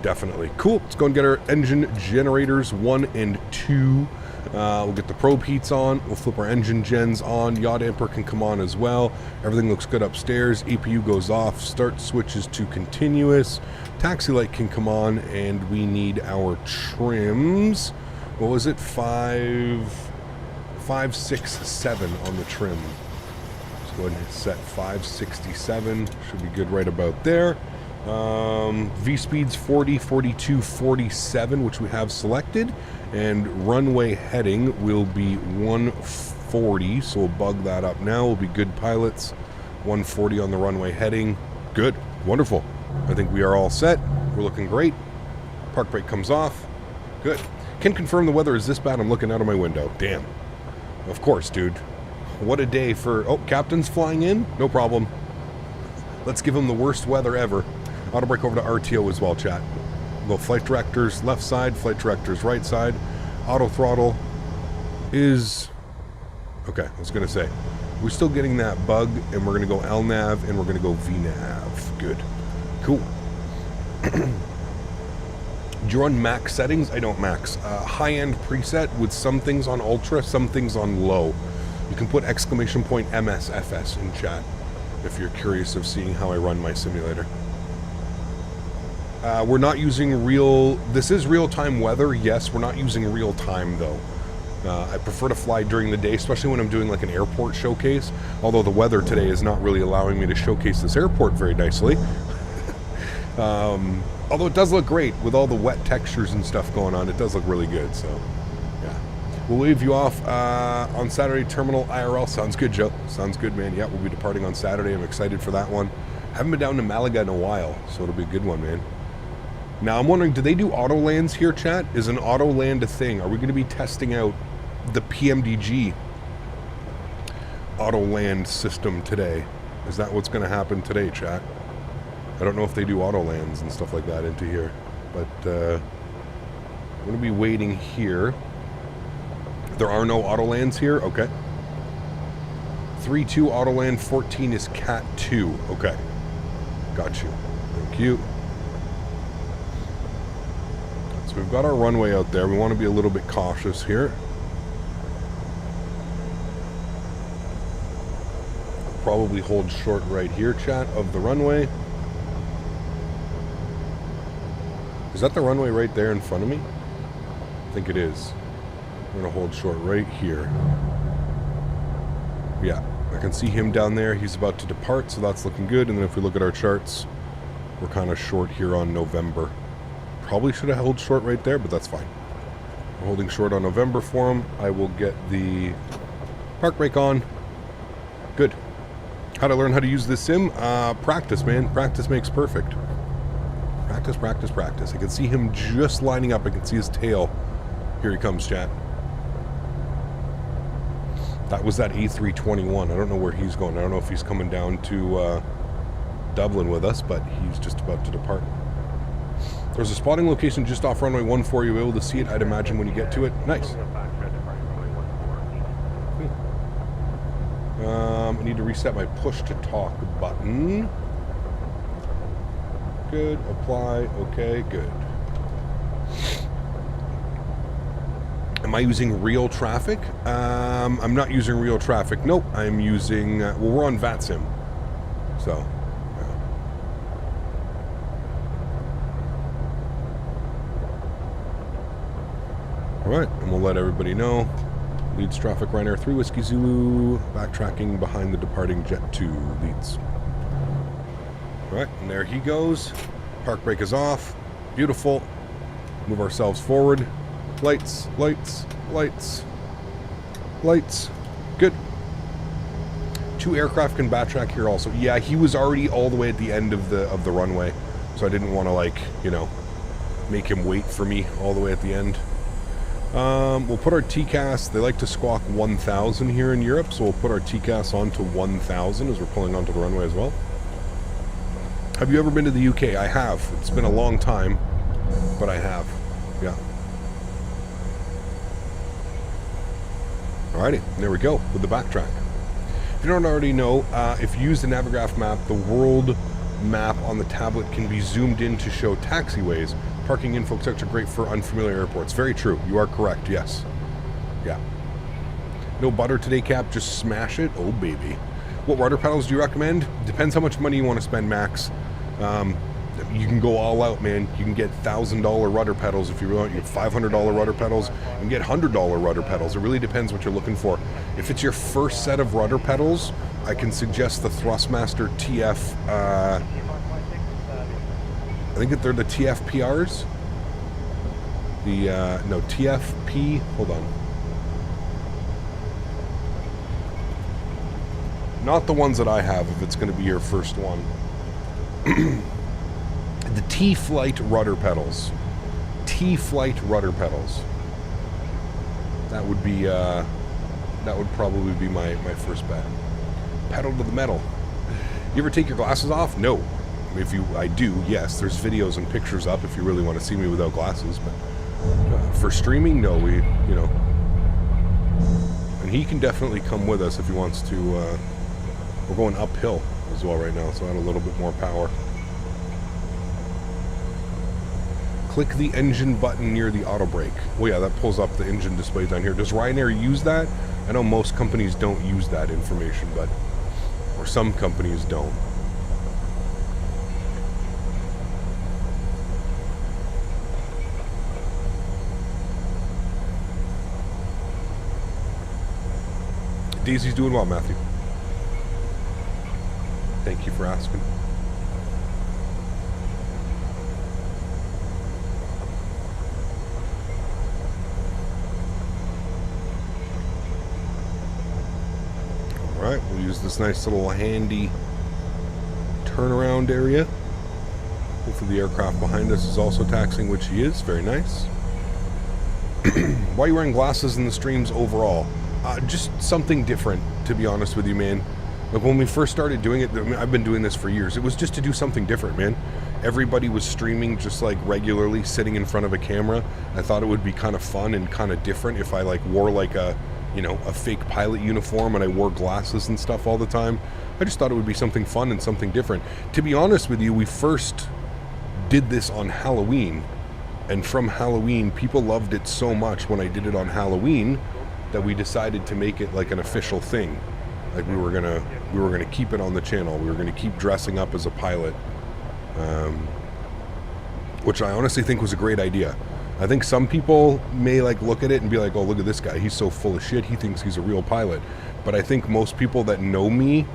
Definitely. Cool. Let's go and get our engine generators 1 and 2. We'll get the probe heats on. We'll flip our engine gens on. Yaw damper can come on as well. Everything looks good upstairs. APU goes off. Start switches to continuous. Taxi light can come on, and we need our trims. What was it? 5, 6, 7 on the trim. Let's go ahead and set 567. Should be good right about there. V speeds 40, 42, 47, which we have selected, and runway heading will be 140, so we'll bug that up now. We'll be good pilots. 140 on the runway heading. Good. Wonderful. I think we are all set. We're looking great. Park brake comes off. Good. Can confirm the weather is this bad. I'm looking out of my window. Damn. Of course, dude. What a day for... Oh, captain's flying in? No problem. Let's give him the worst weather ever. Auto brake over to RTO as well, chat. We'll go flight directors left side, flight directors right side. Auto throttle is... Okay, I was going to say. We're still getting that bug, and we're going to go LNAV, and we're going to go VNAV. Good. Cool. Do you run max settings? I don't max. High-end preset with some things on ultra, some things on low. You can put exclamation point MSFS in chat if you're curious of seeing how I run my simulator. We're not using real... This is real-time weather, yes. We're not using real-time, though. I prefer to fly during the day, especially when I'm doing like an airport showcase. Although the weather today is not really allowing me to showcase this airport very nicely. Although it does look great with all the wet textures and stuff going on. It does look really good, so yeah. We'll leave you off on Saturday terminal IRL. Sounds good, Joe. Sounds good, man. Yeah, we'll be departing on Saturday. I'm excited for that one. Haven't been down to Malaga in a while, so it'll be a good one, man. Now, I'm wondering, do they do auto lands here, chat? Is an auto land a thing? Are we going to be testing out the PMDG auto land system today? Is that what's going to happen today, chat? I don't know if they do auto lands and stuff like that into here, but I'm going to be waiting here. There are no auto lands here? Okay. 3-2 auto land, 14 is Cat 2. Okay. Got you. Thank you. So we've got our runway out there. We want to be a little bit cautious here. Probably hold short right here, chat, of the runway. Is that the runway right there in front of me? I think it is. I'm going to hold short right here. Yeah, I can see him down there. He's about to depart, so that's looking good. And then if we look at our charts, we're kind of short here on November. Probably should have held short right there, but that's fine. I'm holding short on November for him. I will get the park brake on. Good. How to learn how to use this sim? Practice, man. Practice makes perfect. Practice, practice, practice. I can see him just lining up. I can see his tail. Here he comes, chat. That was that A321. I don't know where he's going. I don't know if he's coming down to Dublin with us, but he's just about to depart. There's a spotting location just off runway 14. You'll be able to see it, I'd imagine, when you get to it. Nice. I need to reset my push to talk button. Good. Apply. Okay, good. Am I using real traffic? I'm not using real traffic. Nope. I'm using... well, we're on VATSIM. So... Alright, and we'll let everybody know. Leeds traffic, Ryanair 3 Whiskey Zulu, backtracking behind the departing jet to Leeds. Alright, and there he goes. Park brake is off. Beautiful. Move ourselves forward. Lights, lights, lights, lights. Good. 2 aircraft can backtrack here also. Yeah, he was already all the way at the end of the runway, so I didn't want to, like, you know, make him wait for me all the way at the end. We'll put our TCAS, they like to squawk 1,000 here in Europe, so we'll put our TCAS on to 1,000 as we're pulling onto the runway as well. Have you ever been to the UK? I have. It's been a long time, but I have. Yeah. Alrighty, there we go with the backtrack. If you don't already know, if you use the Navigraph map, the world map on the tablet can be zoomed in to show taxiways, parking info, etc. Great for unfamiliar airports. Very true. You are correct. Yes. Yeah. No butter today, Cap. Just smash it. Oh, baby. What rudder pedals do you recommend? Depends how much money you want to spend, Max. You can go all out, man. You can get $1,000 rudder pedals if you really want. You get $500 rudder pedals. You can get $100 rudder pedals. It really depends what you're looking for. If it's your first set of rudder pedals, I can suggest the Thrustmaster TF. I think that they're the TFPRs. No, TFP. Hold on. Not the ones that I have, if it's going to be your first one. The T-Flite rudder pedals. T-Flite rudder pedals. That would be, that would probably be my first bet. Pedal to the metal. You ever take your glasses off? No. If you, I do, yes. There's videos and pictures up if you really want to see me without glasses. But for streaming, no. We, you know. And he can definitely come with us if he wants to. We're going uphill as well right now, so add a little bit more power. Click the engine button near the auto brake. Well, yeah, that pulls up the engine display down here. Does Ryanair use that? I know most companies don't use that information, but or some companies don't. Daisy's doing well, Matthew. Thank you for asking. Alright, we'll use this nice little handy turnaround area. Hopefully the aircraft behind us is also taxiing, which he is. Very nice. Why are you wearing glasses in the streams overall? Just something different, to be honest with you, man. Like when we first started doing it, I mean, I've been doing this for years. It was just to do something different, man. Everybody was streaming just like regularly, sitting in front of a camera. I thought it would be kind of fun and kind of different if I like wore like a, you know, a fake pilot uniform and I wore glasses and stuff all the time. I just thought it would be something fun and something different. To be honest with you, we first did this on Halloween, and from Halloween, people loved it so much when I did it on Halloween that we decided to make it like an official thing. Like we were gonna keep it on the channel. We were gonna keep dressing up as a pilot, which I honestly think was a great idea. I think some people may like look at it and be like, "Oh, look at this guy. He's so full of shit. He thinks he's a real pilot." But I think most people that know me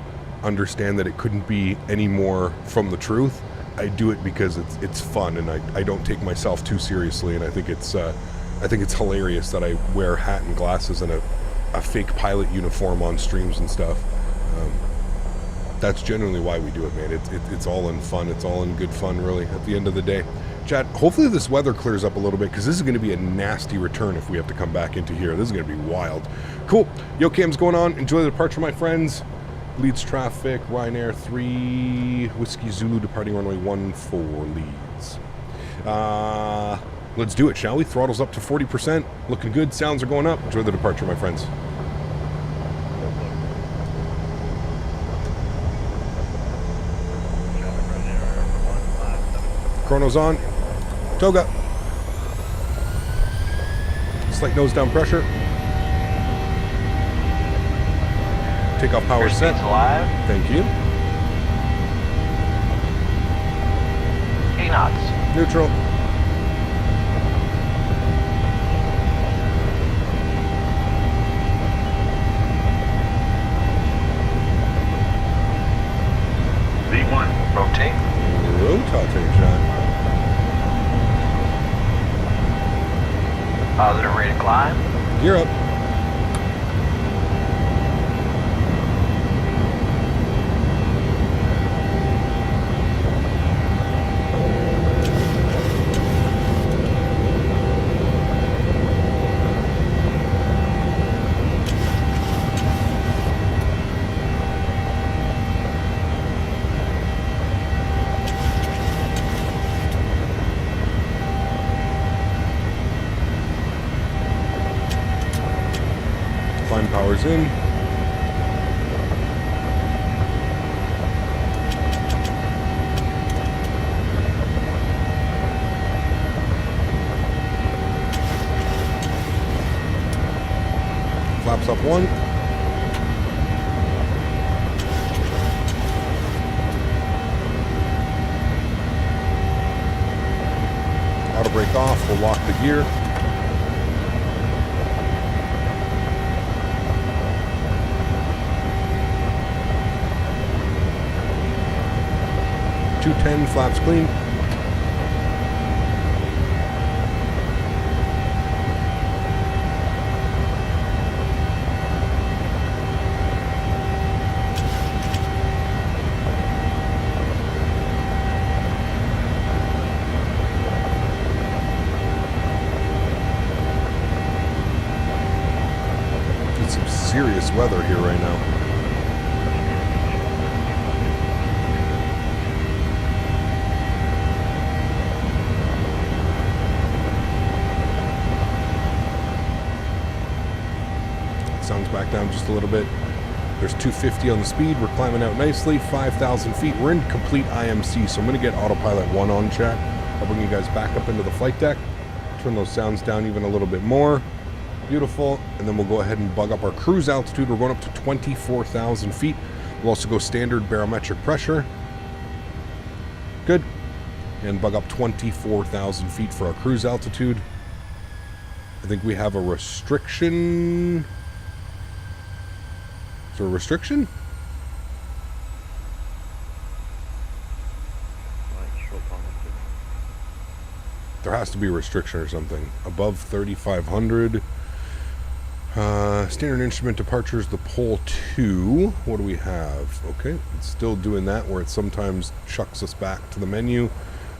understand that it couldn't be any more from the truth. I do it because it's fun, and I don't take myself too seriously, and I think it's hilarious that I wear a hat and glasses and a fake pilot uniform on streams and stuff. That's generally why we do it, man. It's all in fun. It's all in good fun, really, at the end of the day. Chat, hopefully this weather clears up a little bit, because this is going to be a nasty return if we have to come back into here. This is going to be wild. Cool. Yo, cam's going on. Enjoy the departure, my friends. Leeds traffic, Ryanair 3, Whiskey Zulu, departing runway 14 Leeds. Let's do it, shall we? Throttles up to 40%. Looking good. Sounds are going up. Enjoy the departure, my friends. Chrono's on. Toga. Slight nose down pressure. Takeoff power set. Alive. Thank you. 8 knots. Neutral. Positive, ready to climb. Gear up. Power's in. Flaps up one. Auto brake off, we'll lock the gear. .210, flaps clean. It's some serious weather here right now. Sounds back down just a little bit. There's 250 on the speed. We're climbing out nicely. 5,000 feet. We're in complete IMC, so I'm going to get autopilot 1 on, chat. I'll bring you guys back up into the flight deck. Turn those sounds down even a little bit more. Beautiful. And then we'll go ahead and bug up our cruise altitude. We're going up to 24,000 feet. We'll also go standard barometric pressure. Good. And bug up 24,000 feet for our cruise altitude. I think we have a restriction. Is there a restriction? There has to be a restriction or something. Above 3,500. Standard instrument departures, the pole 2. What do we have? Okay, it's still doing that where it sometimes chucks us back to the menu.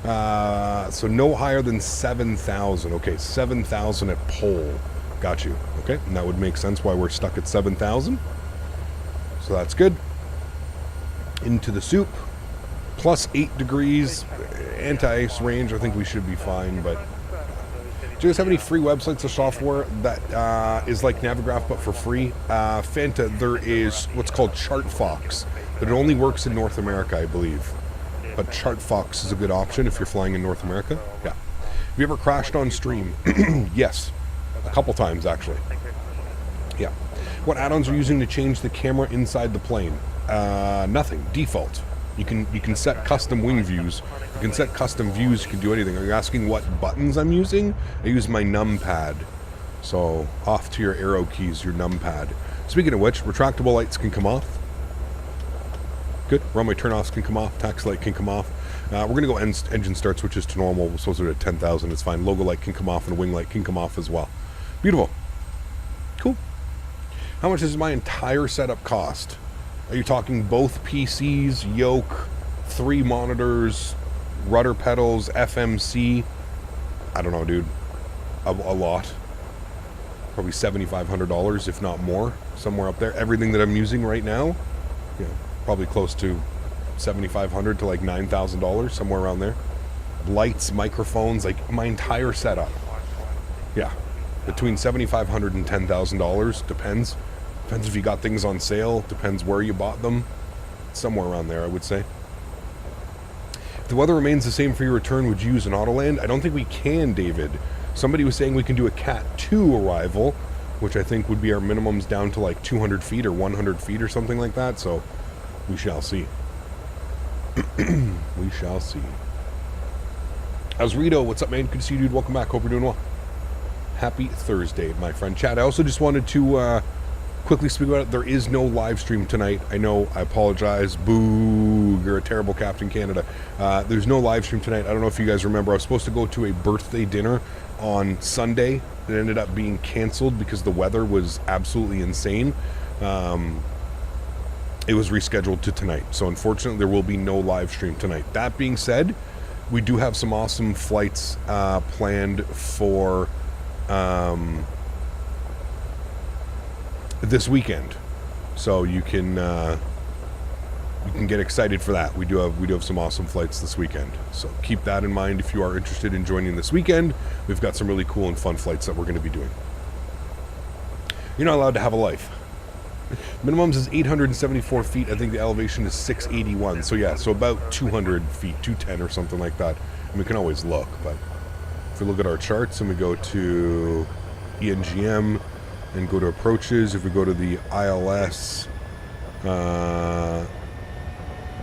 So no higher than 7,000. Okay, 7,000 at pole. Got you. Okay, and that would make sense why we're stuck at 7,000. So that's good. Into the soup. Plus 8 degrees. Anti-ice range. I think we should be fine, but... Do you guys have any free websites or software that is like Navigraph but for free? Fanta, there is what's called ChartFox, but it only works in North America, I believe. But ChartFox is a good option if you're flying in North America. Yeah. Have you ever crashed on stream? Yes. A couple times, actually. Yeah. What add-ons are you using to change the camera inside the plane? Nothing. Default. You can set custom wing views. You can set custom views. You can do anything. Are you asking what buttons I'm using? I use my numpad. So off to your arrow keys, your numpad. Speaking of which, retractable lights can come off. Good. Runway turn-offs can come off. Taxi light can come off. We're going to go engine start switches to normal. We're supposed to do it at 10,000. It's fine. Logo light can come off and wing light can come off as well. Beautiful. Cool. How much does my entire setup cost? Are you talking both PCs, yoke, 3 monitors, rudder pedals, FMC? I don't know, dude. A lot. Probably $7,500, if not more, somewhere up there. Everything that I'm using right now, you know, probably close to $7,500 to like $9,000, somewhere around there. Lights, microphones, like my entire setup. Yeah, between $7,500 and $10,000, depends. Depends if you got things on sale. Depends where you bought them. Somewhere around there, I would say. If the weather remains the same for your return, would you use an AutoLand? I don't think we can, David. Somebody was saying we can do a Cat 2 arrival, which I think would be our minimums down to like 200 feet or 100 feet or something like that. So we shall see. We shall see. How's Rito? What's up, man? Good to see you, dude. Welcome back. Hope you're doing well. Happy Thursday, my friend. Chad, I also just wanted to... quickly speak about it. There is no live stream tonight. I know. I apologize. Boo. You're a terrible Captain Canada. There's no live stream tonight. I don't know if you guys remember. I was supposed to go to a birthday dinner on Sunday It ended up being canceled because the weather was absolutely insane. It was rescheduled to tonight. So unfortunately, there will be no live stream tonight. That being said, we do have some awesome flights planned for this weekend. So you can get excited for that. We do have some awesome flights this weekend. So keep that in mind if you are interested in joining this weekend. We've got some really cool and fun flights that we're going to be doing. You're not allowed to have a life. Minimums is 874 feet. I think the elevation is 681. So yeah, so about 200 feet, 210 or something like that. And we can always look, but if we look at our charts and we go to EGNM and go to approaches, if we go to the ILS, you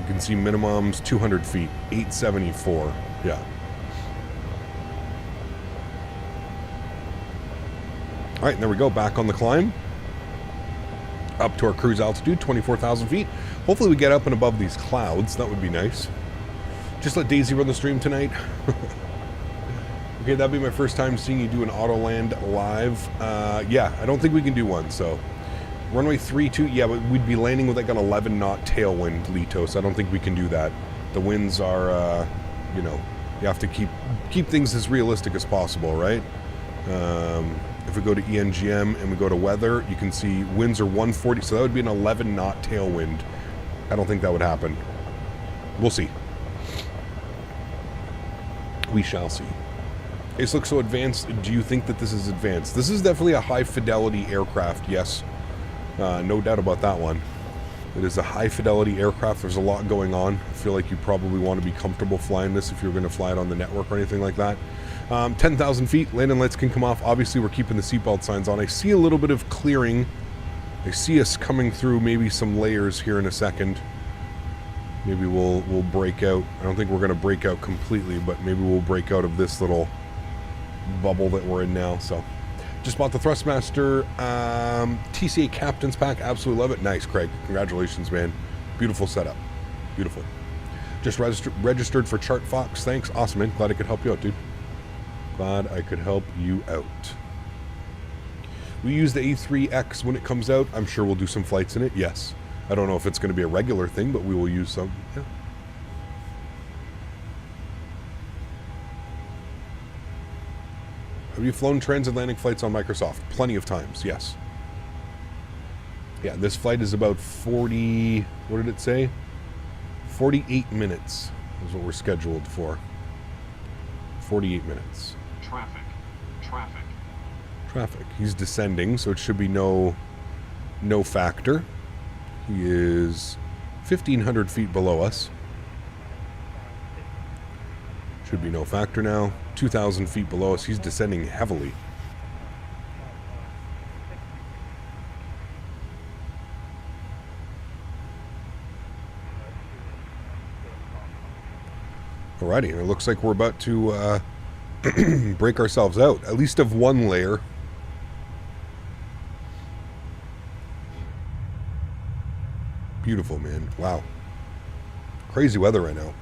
can see minimums 200 feet, 874. Yeah. All right, and there we go, back on the climb. Up to our cruise altitude, 24,000 feet. Hopefully we get up and above these clouds. That would be nice. Just let Daisy run the stream tonight. Okay, that'd be my first time seeing you do an AutoLand live. Yeah, I don't think we can do one, so. Runway 32, yeah, but we'd be landing with like an 11 knot tailwind, Litos. I don't think we can do that. The winds are, you know, you have to keep things as realistic as possible, right? If we go to EGNM and we go to weather, you can see winds are 140, so that would be an 11 knot tailwind. I don't think that would happen. We'll see. We shall see. This looks so advanced. Do you think that this is advanced? This is definitely a high fidelity aircraft, yes. No doubt about that one. It is a high fidelity aircraft. There's a lot going on. I feel like you probably want to be comfortable flying this if you're going to fly it on the network or anything like that. 10,000 feet, landing lights can come off. Obviously, we're keeping the seatbelt signs on. I see a little bit of clearing. I see us coming through maybe some layers here in a second. Maybe we'll break out. I don't think we're going to break out completely, but maybe we'll break out of this little bubble that we're in now. So, just bought the Thrustmaster TCA Captain's Pack. Absolutely love it. Nice, Craig. Congratulations, man. Beautiful setup. Beautiful. Just registered for Chart Fox. Thanks. Awesome, man. Glad I could help you out, dude. Glad I could help you out. We use the A3X when it comes out. I'm sure we'll do some flights in it. Yes. I don't know if it's going to be a regular thing, but we will use some. Yeah. Have you flown transatlantic flights on Microsoft? Plenty of times, yes. Yeah, this flight is about 40, what did it say? 48 minutes is what we're scheduled for. 48 minutes. Traffic. He's descending, so it should be no factor. He is 1,500 feet below us. Should be no factor now. 2,000 feet below us. He's descending heavily. Alrighty, and it looks like we're about to break ourselves out, at least of one layer. Beautiful, man. Wow. Crazy weather right now.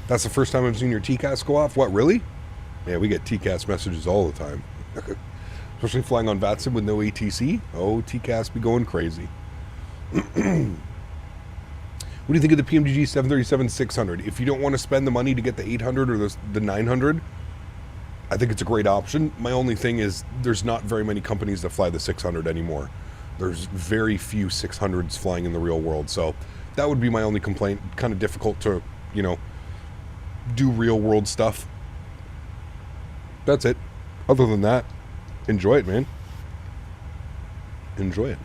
That's the first time I've seen your TCAS go off? What, really? Yeah, we get TCAS messages all the time. Especially flying on VATSIM with no ATC. Oh, TCAS be going crazy. What do you think of the PMDG 737-600? If you don't want to spend the money to get the 800 or the 900, I think it's a great option. My only thing is there's not very many companies that fly the 600 anymore. There's very few 600s flying in the real world. So that would be my only complaint. Kind of difficult to, you know, do real world stuff. That's it. Other than that, enjoy it, man. Enjoy it.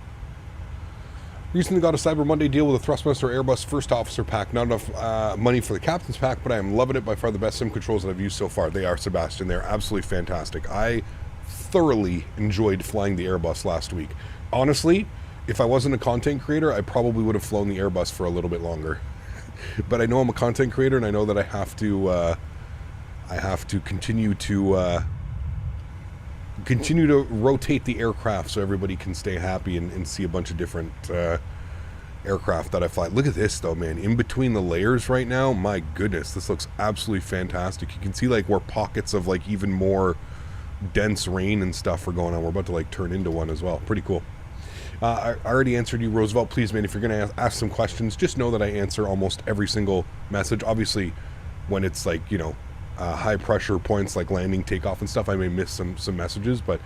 Recently got a Cyber Monday deal with a Thrustmaster Airbus First Officer Pack. Not enough money for the Captain's Pack, but I am loving it. By far the best sim controls that I've used so far. They are, Sebastian. They're absolutely fantastic. I thoroughly enjoyed flying the Airbus last week. Honestly, if I wasn't a content creator, I probably would have flown the Airbus for a little bit longer. But I know I'm a content creator, and I know that I have to continue to rotate the aircraft so everybody can stay happy and see a bunch of different aircraft that I fly. Look at this though, man. In between the layers right now, my goodness, this looks absolutely fantastic. You can see like where pockets of like even more dense rain and stuff are going on. We're about to like turn into one as well. Pretty cool. I already answered you, Roosevelt. Please, man, if you're going to ask some questions, just know that I answer almost every single message. Obviously, when it's like, you know, high pressure points like landing, takeoff and stuff, I may miss some messages, but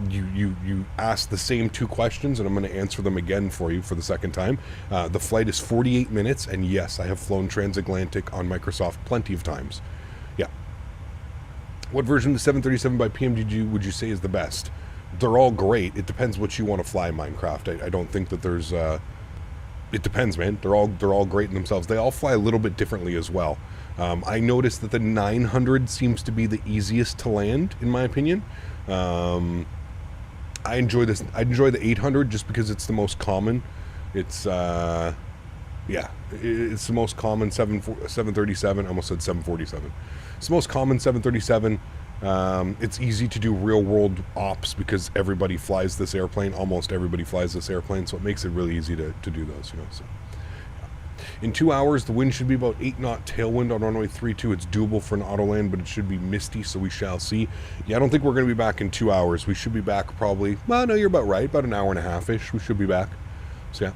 you asked the same 2 questions and I'm going to answer them again for you for the second time. The flight is 48 minutes, and yes, I have flown transatlantic on Microsoft plenty of times. Yeah. What version of the 737 by PMDG would you say is the best? They're all great. It depends what you want to fly, Minecraft. I don't think that there's it depends, man. They're all great in themselves. They all fly a little bit differently as well. I noticed that the 900 seems to be the easiest to land, in my opinion. I enjoy this. I enjoy the 800 just because it's the most common. It's yeah, it's the most common 737. I almost said 747. It's the most common 737. It's easy to do real world ops because everybody flies this airplane. Almost everybody flies this airplane, so it makes it really easy to do those, you know. So in 2 hours, the wind should be about 8 knot tailwind on runway 32. It's doable for an auto land, but it should be misty, so we shall see. Yeah, I don't think we're going to be back in 2 hours. We should be back probably, well, no, you're about right, about an hour and a half-ish. We should be back. So yeah.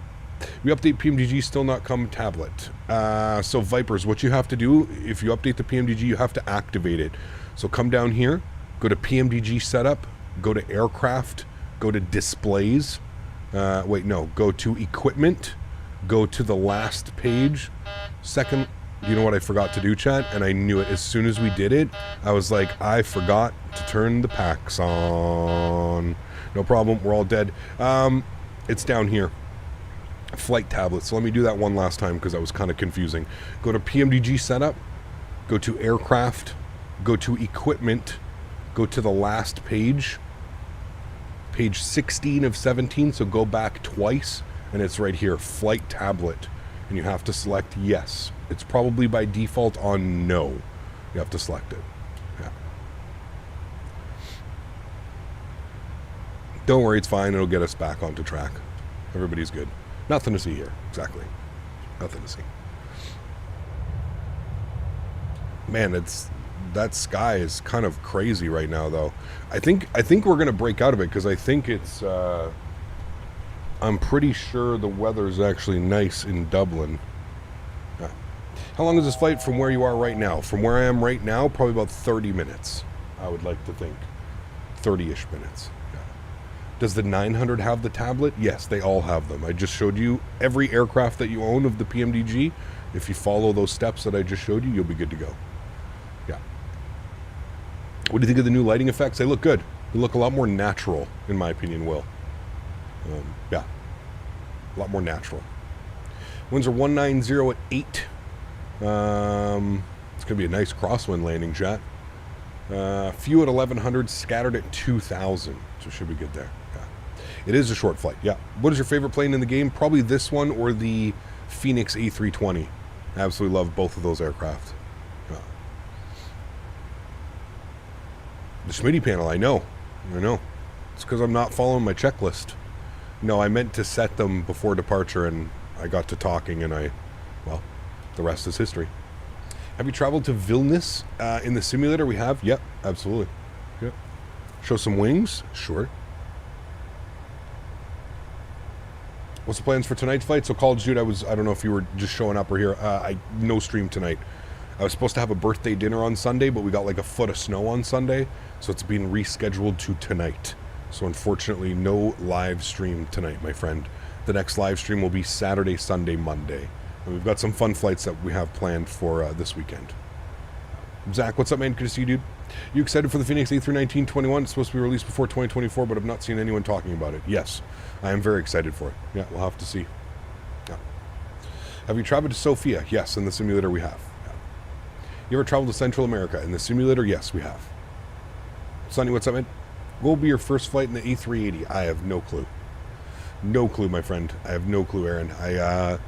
We update PMDG, still not come tablet. So Vipers, what you have to do, if you update the PMDG, you have to activate it. So come down here, go to PMDG setup, go to aircraft, go to displays. Wait, no, go to equipment, go to the last page. Second, you know what I forgot to do, chat? And I knew it as soon as we did it. I was like, I forgot to turn the packs on. No problem, we're all dead. It's down here. Flight tablets. So let me do that one last time because that was kind of confusing. Go to PMDG setup, go to aircraft, go to equipment, go to the last page, page 16 of 17, so go back twice, and it's right here, flight tablet, and you have to select yes. It's probably by default on no. You have to select it. Yeah. Don't worry, it's fine. It'll get us back onto track. Everybody's good. Nothing to see here. Exactly. Nothing to see. Man, that sky is kind of crazy right now, though. I think we're gonna break out of it because I think it's. I'm pretty sure the weather's actually nice in Dublin. How long is this flight from where you are right now? From where I am right now, probably about 30 minutes. I would like to think, 30-ish minutes. Does the 900 have the tablet? Yes, they all have them. I just showed you every aircraft that you own of the PMDG. If you follow those steps that I just showed you, you'll be good to go. Yeah. What do you think of the new lighting effects? They look good. They look a lot more natural, in my opinion, Will. Yeah. A lot more natural. Winds are 190 at 8. It's going to be a nice crosswind landing, chat. Few at 1100, scattered at 2000. So it should be good there. Yeah. It is a short flight. Yeah. What is your favorite plane in the game? Probably this one or the Phoenix A320. I absolutely love both of those aircraft. Yeah. The Smitty panel, I know. It's because I'm not following my checklist. No, I meant to set them before departure, and I got to talking, and well, the rest is history. Have you traveled to Vilnius in the simulator? We have. Yep, absolutely. Yep. Show some wings? Sure. What's the plans for tonight's flight? So College Dude, I don't know if you were just showing up or here. No stream tonight. I was supposed to have a birthday dinner on Sunday, but we got like a foot of snow on Sunday, so it's being rescheduled to tonight. So unfortunately, no live stream tonight, my friend. The next live stream will be Saturday, Sunday, Monday. And we've got some fun flights that we have planned for this weekend. Zach, what's up, man? Good to see you, dude. You excited for the Phoenix A319-21? It's supposed to be released before 2024, but I've not seen anyone talking about it. Yes, I am very excited for it. Yeah, we'll have to see. Yeah. Have you traveled to Sofia? Yes, in the simulator we have. Yeah. You ever traveled to Central America? In the simulator, yes, we have. Sonny, what's up, man? What will be your first flight in the A380? I have no clue. No clue, my friend. I have no clue, Erin.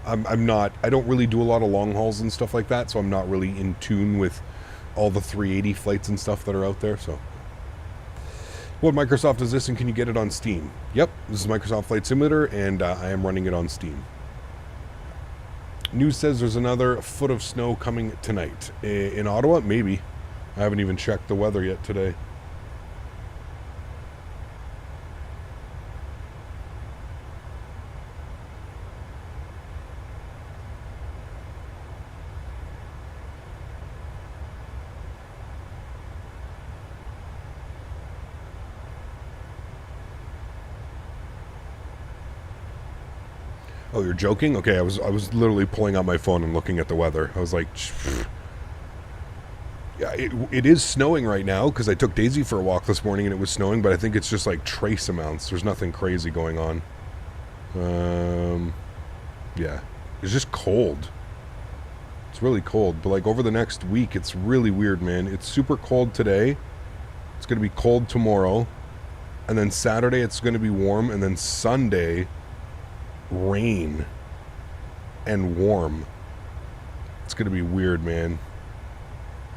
I'm not. I don't really do a lot of long hauls and stuff like that, so I'm not really in tune with all the 380 flights and stuff that are out there. So, what Microsoft is this, and can you get it on Steam? Yep, this is Microsoft Flight Simulator, and I am running it on Steam. News says there's another foot of snow coming tonight in Ottawa. Maybe. I haven't even checked the weather yet today. Oh, you're joking? Okay, I was literally pulling out my phone and looking at the weather. I was like, yeah, it is snowing right now because I took Daisy for a walk this morning and it was snowing, but I think it's just like trace amounts. There's nothing crazy going on. Yeah, it's just cold. It's really cold, but like over the next week, it's really weird, man. It's super cold today. It's going to be cold tomorrow. And then Saturday, it's going to be warm. And then Sunday, rain and warm. It's going to be weird, man.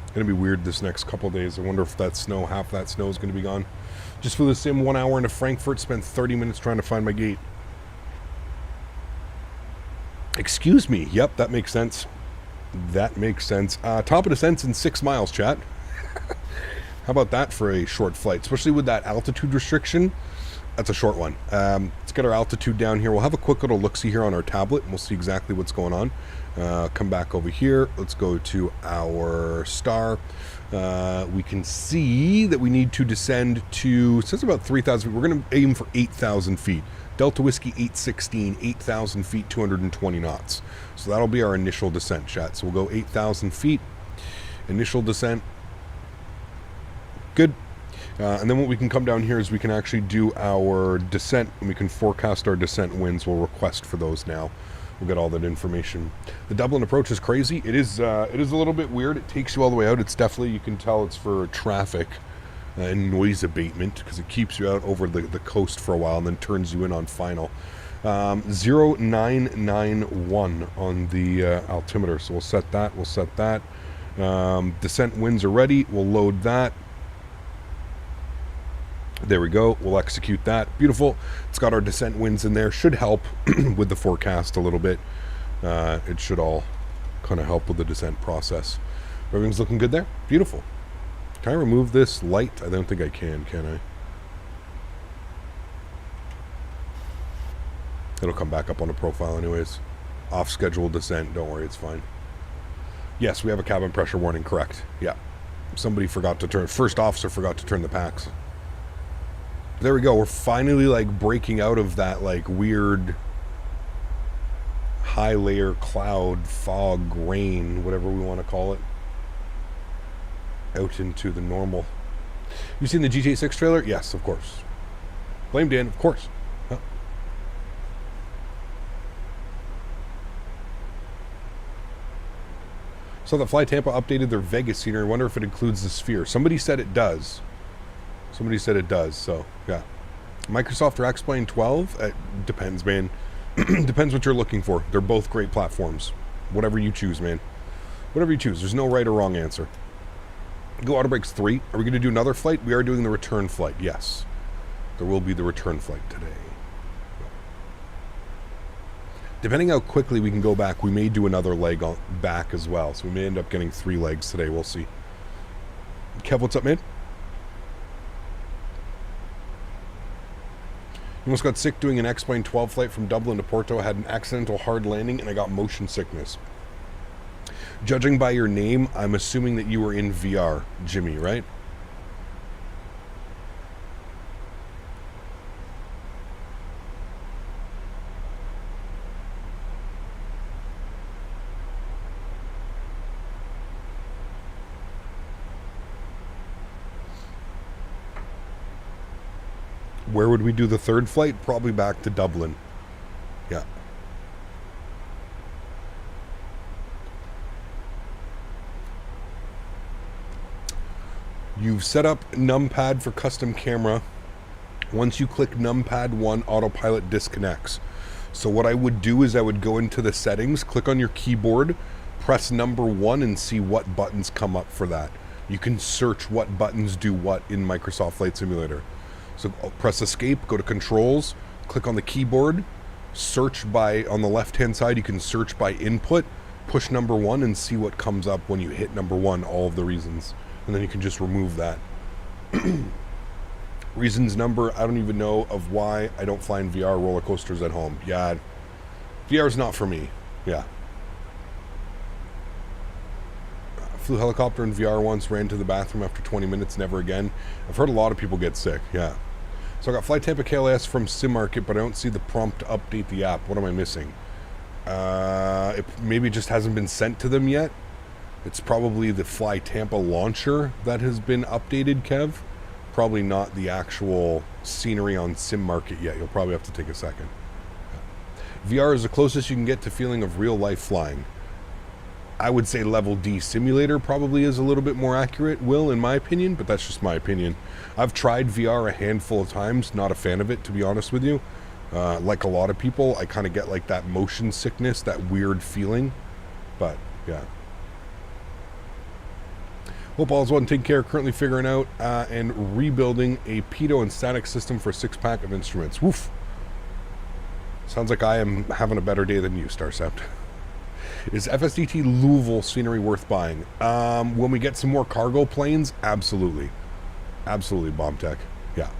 It's going to be weird this next couple of days. I wonder if that snow, half that snow is going to be gone. Just flew the sim 1 hour into Frankfurt. Spent 30 minutes trying to find my gate. Excuse me. Yep, that makes sense. That makes sense. Top of descent's in 6 miles, chat. How about that for a short flight? Especially with that altitude restriction. That's a short one. Let's get our altitude down here. We'll have a quick little look-see here on our tablet, and we'll see exactly what's going on. Come back over here. Let's go to our star. We can see that we need to descend to, it says about 3,000 feet. We're going to aim for 8,000 feet. Delta Whiskey 816, 8,000 feet, 220 knots. So that'll be our initial descent, chat. So we'll go 8,000 feet. Initial descent. Good. And then what we can come down here is we can actually do our descent, and we can forecast our descent winds. We'll request for those now. We'll get all that information. The Dublin approach is crazy. It is a little bit weird. It takes you all the way out. It's definitely, you can tell it's for traffic and noise abatement because it keeps you out over the coast for a while and then turns you in on final. 0991 on the altimeter. So we'll set that. We'll set that. Descent winds are ready. We'll load that. There we go. We'll execute that. Beautiful. It's got our descent winds in there. Should help with the forecast a little bit. It should all kind of help with the descent process. Everything's looking good there. Beautiful. Can I remove this light? I don't think I can I? It'll come back up on the profile anyways. Off schedule descent. Don't worry, it's fine. Yes, we have a cabin pressure warning. Correct. Yeah. Somebody forgot to turn, first officer forgot to turn the packs. There we go. We're finally like breaking out of that like weird high layer cloud, fog, rain, whatever we want to call it. Out into the normal. You seen the GTA 6 trailer? Yes, of course. Blame Dan, of course. Huh. So the Fly Tampa updated their Vegas scenery. I wonder if it includes the sphere. Somebody said it does. Somebody said it does, so yeah. Microsoft or X-Plane 12? It depends, man. Depends what you're looking for. They're both great platforms. Whatever you choose, man. Whatever you choose. There's no right or wrong answer. Go Autobrakes 3. Are we going to do another flight? We are doing the return flight, yes. There will be the return flight today. Depending how quickly we can go back, we may do another leg back as well. So we may end up getting 3 legs today. We'll see. Kev, what's up, man? I almost got sick doing an X-Plane 12 flight from Dublin to Porto. I had an accidental hard landing and I got motion sickness. Judging by your name, I'm assuming that you were in VR, Jimmy, right? Where would we do the third flight? Probably back to Dublin. Yeah. You've set up numpad for custom camera. Once you click numpad 1, autopilot disconnects. So what I would do is I would go into the settings, click on your keyboard, press number 1 and see what buttons come up for that. You can search what buttons do what in Microsoft Flight Simulator. So press escape, go to controls, click on the keyboard, search by, on the left hand side you can search by input, push number 1 and see what comes up when you hit number 1, all of the reasons. And then you can just remove that. Reasons number, I don't even know of why I don't find VR roller coasters at home. Yeah, VR is not for me. Yeah. Flew helicopter in VR once, ran to the bathroom after 20 minutes, never again. I've heard a lot of people get sick, yeah. So I got Flight Tampa KLS from SimMarket, but I don't see the prompt to update the app. What am I missing? It maybe just hasn't been sent to them yet. It's probably the Fly Tampa launcher that has been updated, Kev. Probably not the actual scenery on Sim Market yet. You'll probably have to take a second. VR is the closest you can get to feeling of real life flying. I would say Level D Simulator probably is a little bit more accurate, Will, in my opinion, but that's just my opinion. I've tried VR a handful of times, not a fan of it, to be honest with you. Like a lot of people, I kind of get like that motion sickness, that weird feeling, but yeah. Hope all's well and take care. Currently figuring out and rebuilding a pitot and static system for a 6-pack of instruments. Woof. Sounds like I am having a better day than you, Starcept. Is FSDT Louisville scenery worth buying? When we get some more cargo planes, absolutely. Absolutely, Bomb Tech. Yeah.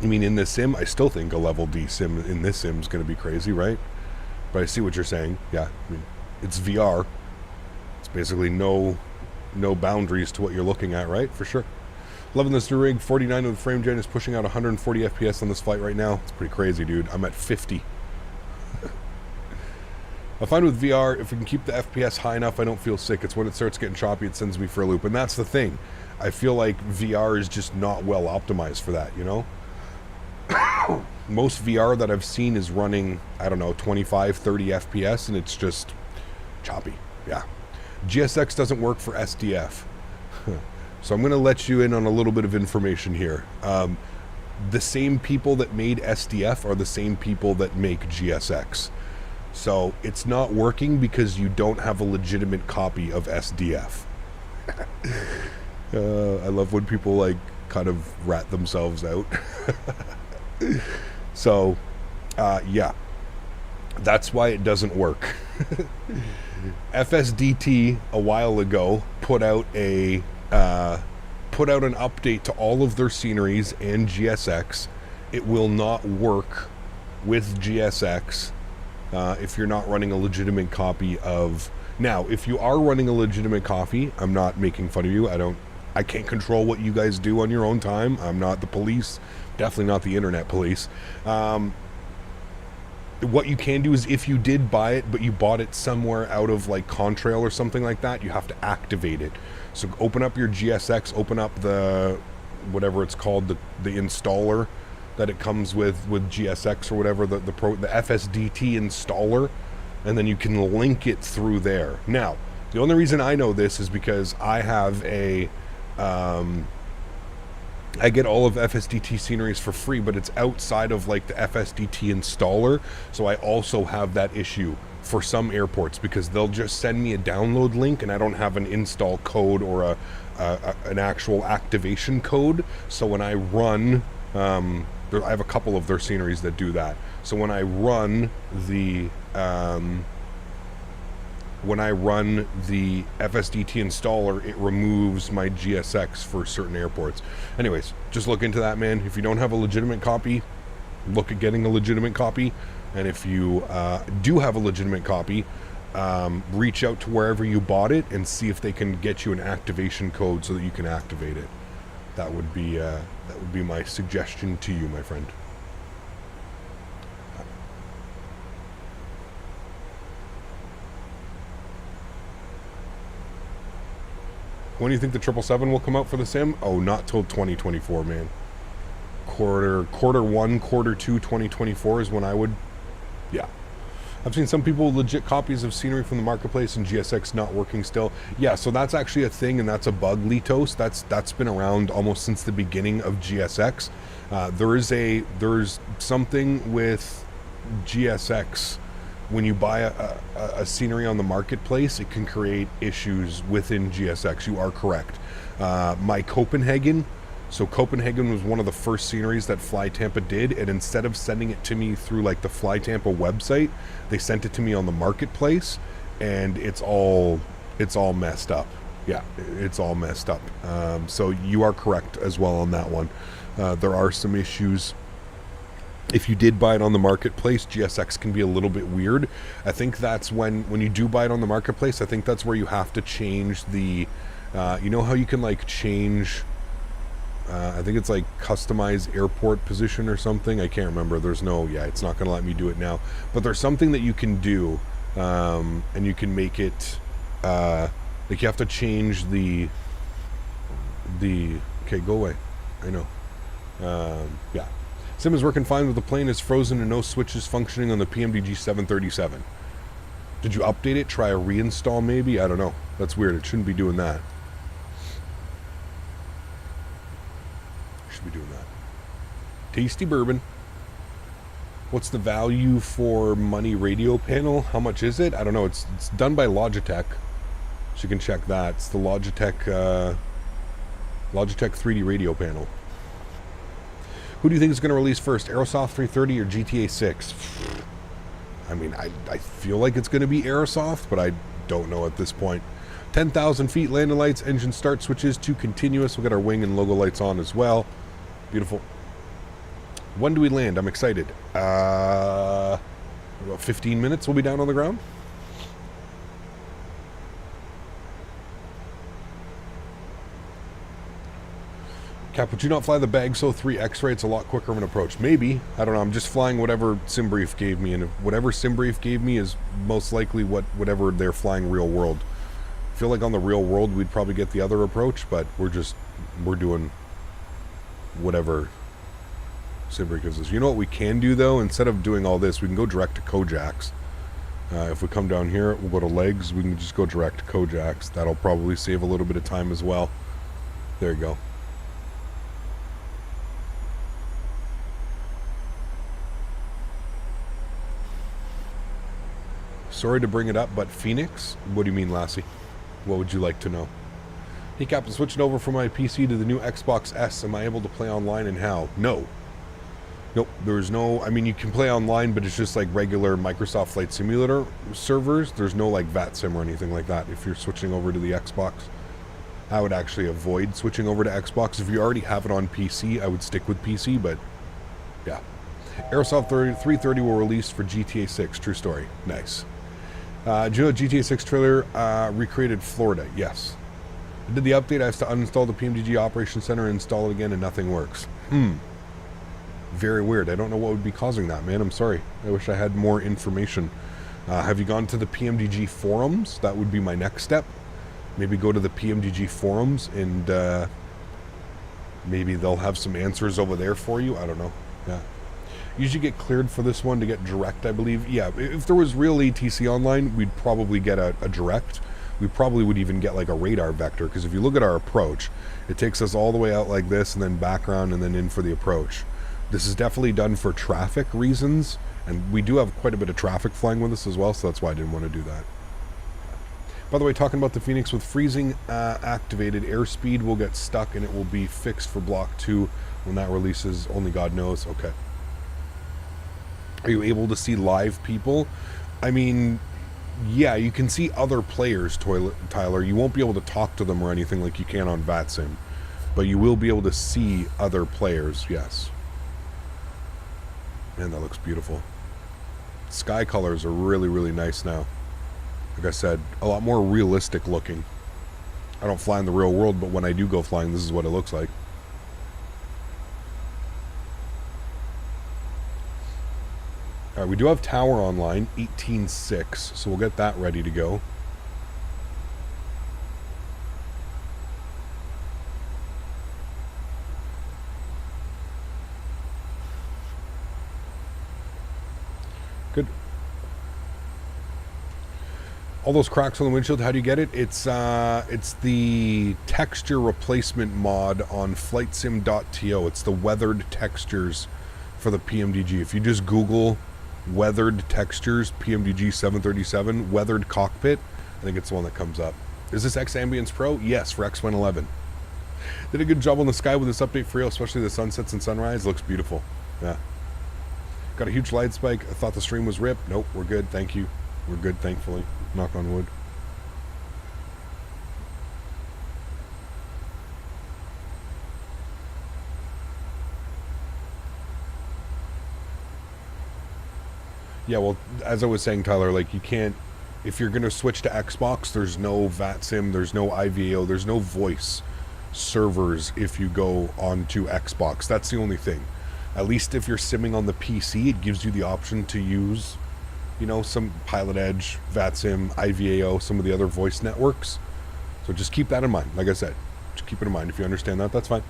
I mean, in this sim, I still think a level D sim in this sim is going to be crazy, right? But I see what you're saying. Yeah, I mean, it's VR. It's basically no boundaries to what you're looking at, right? For sure. Loving this new rig. 49 of the frame gen is pushing out 140 FPS on this flight right now. It's pretty crazy, dude. I'm at 50. I find with VR, if we can keep the FPS high enough, I don't feel sick. It's when it starts getting choppy, it sends me for a loop. And that's the thing. I feel like VR is just not well optimized for that, you know? Most VR that I've seen is running, I don't know, 25, 30 FPS, and it's just choppy. Yeah. GSX doesn't work for SDF. So I'm going to let you in on a little bit of information here. The same people that made SDF are the same people that make GSX. So it's not working because you don't have a legitimate copy of SDF. I love when people like kind of rat themselves out. So, yeah, that's why it doesn't work. FSDT a while ago put out an update to all of their sceneries and GSX. It will not work with GSX if you're not running a legitimate copy of. Now, if you are running a legitimate copy, I'm not making fun of you. I can't control what you guys do on your own time. I'm not the police. Definitely not the internet police. What you can do is if you did buy it, but you bought it somewhere out of like Contrail or something like that, you have to activate it. So open up your GSX, open up the, whatever it's called, the installer that it comes with GSX or whatever, the FSDT installer, and then you can link it through there. Now, the only reason I know this is because I have a, I get all of FSDT sceneries for free, but it's outside of like the FSDT installer. So I also have that issue for some airports because they'll just send me a download link and I don't have an install code or an actual activation code. So when I run, I have a couple of their sceneries that do that. So when I run the FSDT installer, it removes my GSX for certain airports. Anyways, just look into that, man. If you don't have a legitimate copy, look at getting a legitimate copy. And if you do have a legitimate copy, reach out to wherever you bought it and see if they can get you an activation code so that you can activate it. That would be my suggestion to you, my friend. When do you think the 777 will come out for the sim? Oh, not till 2024, man. Quarter 1, quarter 2, 2024 is when I would. Yeah. I've seen some people with legit copies of scenery from the marketplace and GSX not working still. Yeah, so that's actually a thing, and that's a bug, Litos. That's been around almost since the beginning of GSX. There's something with GSX. When you buy a scenery on the marketplace, it can create issues within GSX. You are correct. My Copenhagen, so Copenhagen was one of the first sceneries that Fly Tampa did, and instead of sending it to me through like the Fly Tampa website, they sent it to me on the marketplace, and it's all messed up. Yeah, it's all messed up. So you are correct as well on that one. There are some issues. If you did buy it on the marketplace, GSX can be a little bit weird. I think that's when you do buy it on the marketplace, I think that's where you have to change the, you know how you can like change I think it's like customize airport position or something. I can't remember. There's no, yeah, it's not going to let me do it now. But there's something that you can do, and you can make it, like you have to change the, okay, go away. I know. Yeah. Sim is working fine with the plane is frozen and no switches functioning on the PMDG 737. Did you update it? Try a reinstall maybe? I don't know. That's weird. It shouldn't be doing that. Should be doing that. Tasty bourbon. What's the value for money radio panel? How much is it? I don't know. It's done by Logitech. So you can check that. It's the Logitech 3D radio panel. Who do you think is going to release first? Aerosoft 330 or GTA 6? I mean, I feel like it's going to be Aerosoft, but I don't know at this point. 10,000 feet, landing lights, engine start switches, 2 continuous. We'll get our wing and logo lights on as well. Beautiful. When do we land? I'm excited. About 15 minutes we'll be down on the ground. Cap, would you not fly the Bagso 3 X-ray? It's a lot quicker of an approach. Maybe. I don't know. I'm just flying whatever SimBrief gave me, and whatever SimBrief gave me is most likely whatever they're flying real world. I feel like on the real world we'd probably get the other approach, but we're doing whatever SimBrief gives us. You know what we can do though? Instead of doing all this, we can go direct to Kojaks. If we come down here, we'll go to legs. We can just go direct to Kojaks. That'll probably save a little bit of time as well. There you go. Sorry to bring it up, but Phoenix? What do you mean, Lassie? What would you like to know? Hey, Captain, switching over from my PC to the new Xbox S. Am I able to play online and how? No. Nope, there's no... I mean, you can play online, but it's just like regular Microsoft Flight Simulator servers. There's no like VATSIM or anything like that if you're switching over to the Xbox. I would actually avoid switching over to Xbox. If you already have it on PC, I would stick with PC, but yeah. Aerosoft 330 will release for GTA 6. True story. Nice. Do you know GTA 6 trailer recreated Florida? Yes. I did the update. I have to uninstall the PMDG Operations Center and install it again, and nothing works. Very weird. I don't know what would be causing that, man. I'm sorry. I wish I had more information. Have you gone to the PMDG forums? That would be my next step. Maybe go to the PMDG forums, and maybe they'll have some answers over there for you. I don't know. Yeah. Usually get cleared for this one to get direct, I believe. Yeah, if there was real ATC online, we'd probably get a direct. We probably would even get like a radar vector, because if you look at our approach, it takes us all the way out like this, and then back around, and then in for the approach. This is definitely done for traffic reasons, and we do have quite a bit of traffic flying with us as well, so that's why I didn't want to do that. By the way, talking about the Phoenix, with freezing activated, airspeed will get stuck, and it will be fixed for Block 2 when that releases. Only God knows. Okay. Are you able to see live people? I mean, yeah, you can see other players, Tyler. You won't be able to talk to them or anything like you can on VATSIM, but you will be able to see other players, yes. Man, that looks beautiful. Sky colors are really, really nice now. Like I said, a lot more realistic looking. I don't fly in the real world, but when I do go flying, this is what it looks like. Alright, we do have tower online, 18.6, so we'll get that ready to go. Good. All those cracks on the windshield, how do you get it? It's the texture replacement mod on flightsim.to. It's the weathered textures for the PMDG. If you just Google weathered textures, PMDG 737, weathered cockpit, I think it's the one that comes up. Is this X Ambience Pro? Yes, for X111. Did a good job on the sky with this update for real, especially the sunsets and sunrise. Looks beautiful. Yeah. Got a huge light spike. I thought the stream was ripped. Nope, we're good. Thank you. We're good, thankfully. Knock on wood. Yeah, well, as I was saying, Tyler, like, you can't, if you're going to switch to Xbox, there's no VATSIM, there's no IVAO, there's no voice servers if you go onto Xbox. That's the only thing. At least if you're simming on the PC, it gives you the option to use, you know, some Pilot Edge, VATSIM, IVAO, some of the other voice networks. So just keep that in mind. Like I said, just keep it in mind. If you understand that, that's fine.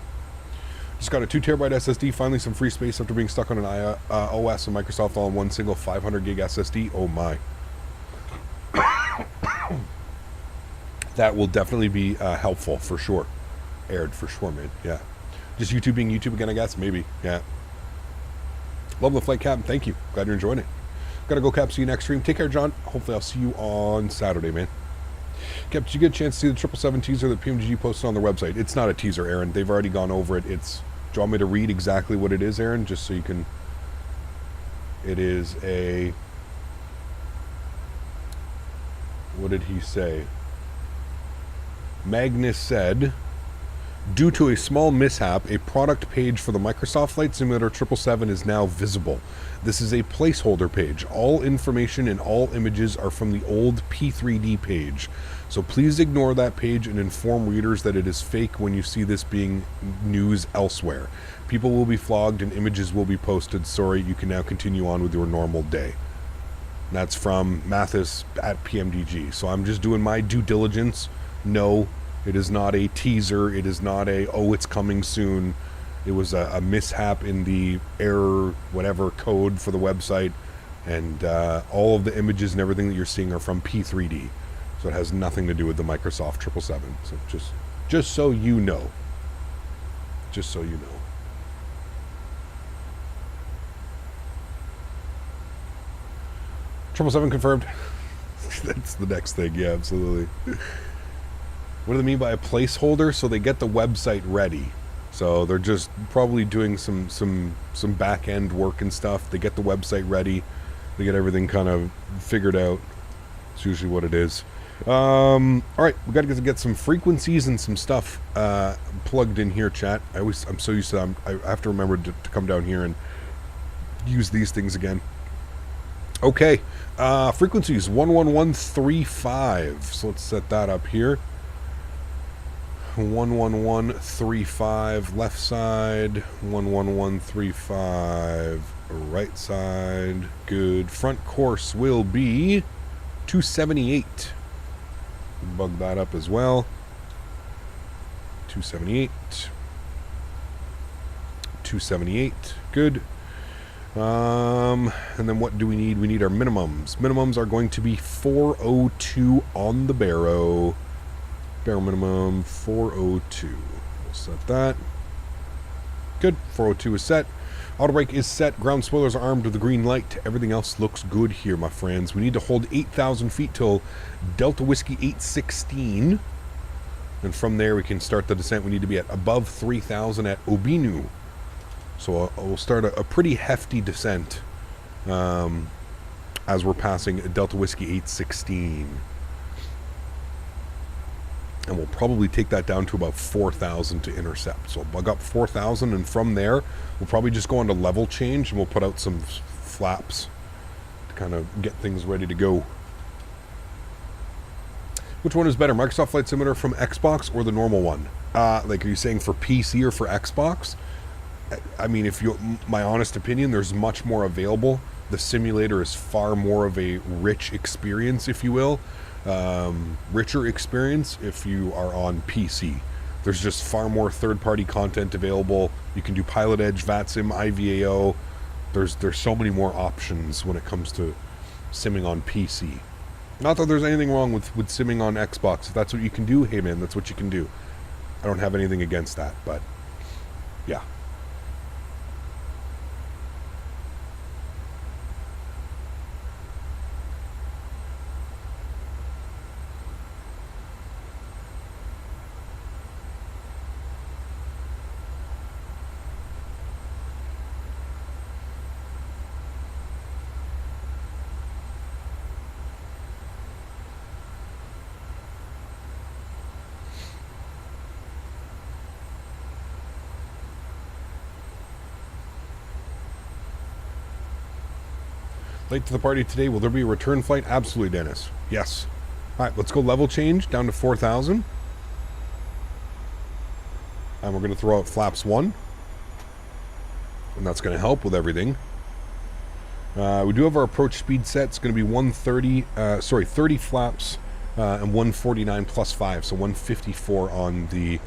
Just got a 2 terabyte SSD, finally some free space after being stuck on an OS and Microsoft all in one single 500 gig SSD. Oh my. That will definitely be helpful for sure. Aired for sure, man. Yeah. Just YouTube being YouTube again, I guess. Maybe. Yeah. Love the flight, Cap. Thank you. Glad you're enjoying it. Gotta go, Cap. See you next stream. Take care, John. Hopefully I'll see you on Saturday, man. Cap, did you get a chance to see the 777 teaser that PMGG posted on their website? It's not a teaser, Aaron. They've already gone over it. It's... Do you want me to read exactly what it is, Aaron? Just so you can... It is a... What did he say? Magnus said, due to a small mishap, a product page for the Microsoft Flight Simulator 777 is now visible. This is a placeholder page. All information and all images are from the old P3D page. So please ignore that page and inform readers that it is fake when you see this being news elsewhere. People will be flogged and images will be posted. Sorry, you can now continue on with your normal day. And that's from Mathis at PMDG. So I'm just doing my due diligence. No, it is not a teaser. It is not a, oh, it's coming soon. It was a mishap in the error, whatever, code for the website. And all of the images and everything that you're seeing are from P3D. So it has nothing to do with the Microsoft 777. So just so you know. Just so you know. Triple seven confirmed. That's the next thing. Yeah, absolutely. What do they mean by a placeholder? So they get the website ready. So they're just probably doing some back end work and stuff. They get the website ready. They get everything kind of figured out. It's usually what it is. All right, we got to get some frequencies and some stuff plugged in here, chat. I'm so used to I have to remember to come down here and use these things again. Okay, frequencies 11135. So let's set that up here. 11135 left side, 11135 right side. Good. Front course will be 278. Bug that up as well. 278. 278. Good. And then what do we need? We need our minimums. Minimums are going to be 402 on the barrow. Barrel minimum 402. We'll set that. Good. 402 is set. Auto brake is set. Ground spoilers are armed with the green light. Everything else looks good here, my friends. We need to hold 8,000 feet till Delta Whiskey 816. And from there we can start the descent. We need to be at above 3,000 at Obinu. So we'll start a pretty hefty descent as we're passing Delta Whiskey 816. And we'll probably take that down to about 4,000 to intercept. So bug up 4,000, and from there, we'll probably just go on to level change, and we'll put out some flaps to kind of get things ready to go. Which one is better, Microsoft Flight Simulator from Xbox or the normal one? Like, are you saying for PC or for Xbox? I mean, if you, my honest opinion, there's much more available. The simulator is far more of a rich experience, if you will. Richer experience if you are on PC. There's just far more third-party content available. You can do Pilot Edge, VATSIM, IVAO. There's so many more options when it comes to simming on PC. Not that there's anything wrong with simming on Xbox. If that's what you can do, hey man, that's what you can do. I don't have anything against that, but yeah. Late to the party today. Will there be a return flight? Absolutely, Dennis. Yes. All right, let's go level change down to 4,000. And we're going to throw out flaps 1. And that's going to help with everything. We do have our approach speed set. It's going to be 30 flaps and 149 plus 5. So 154 on the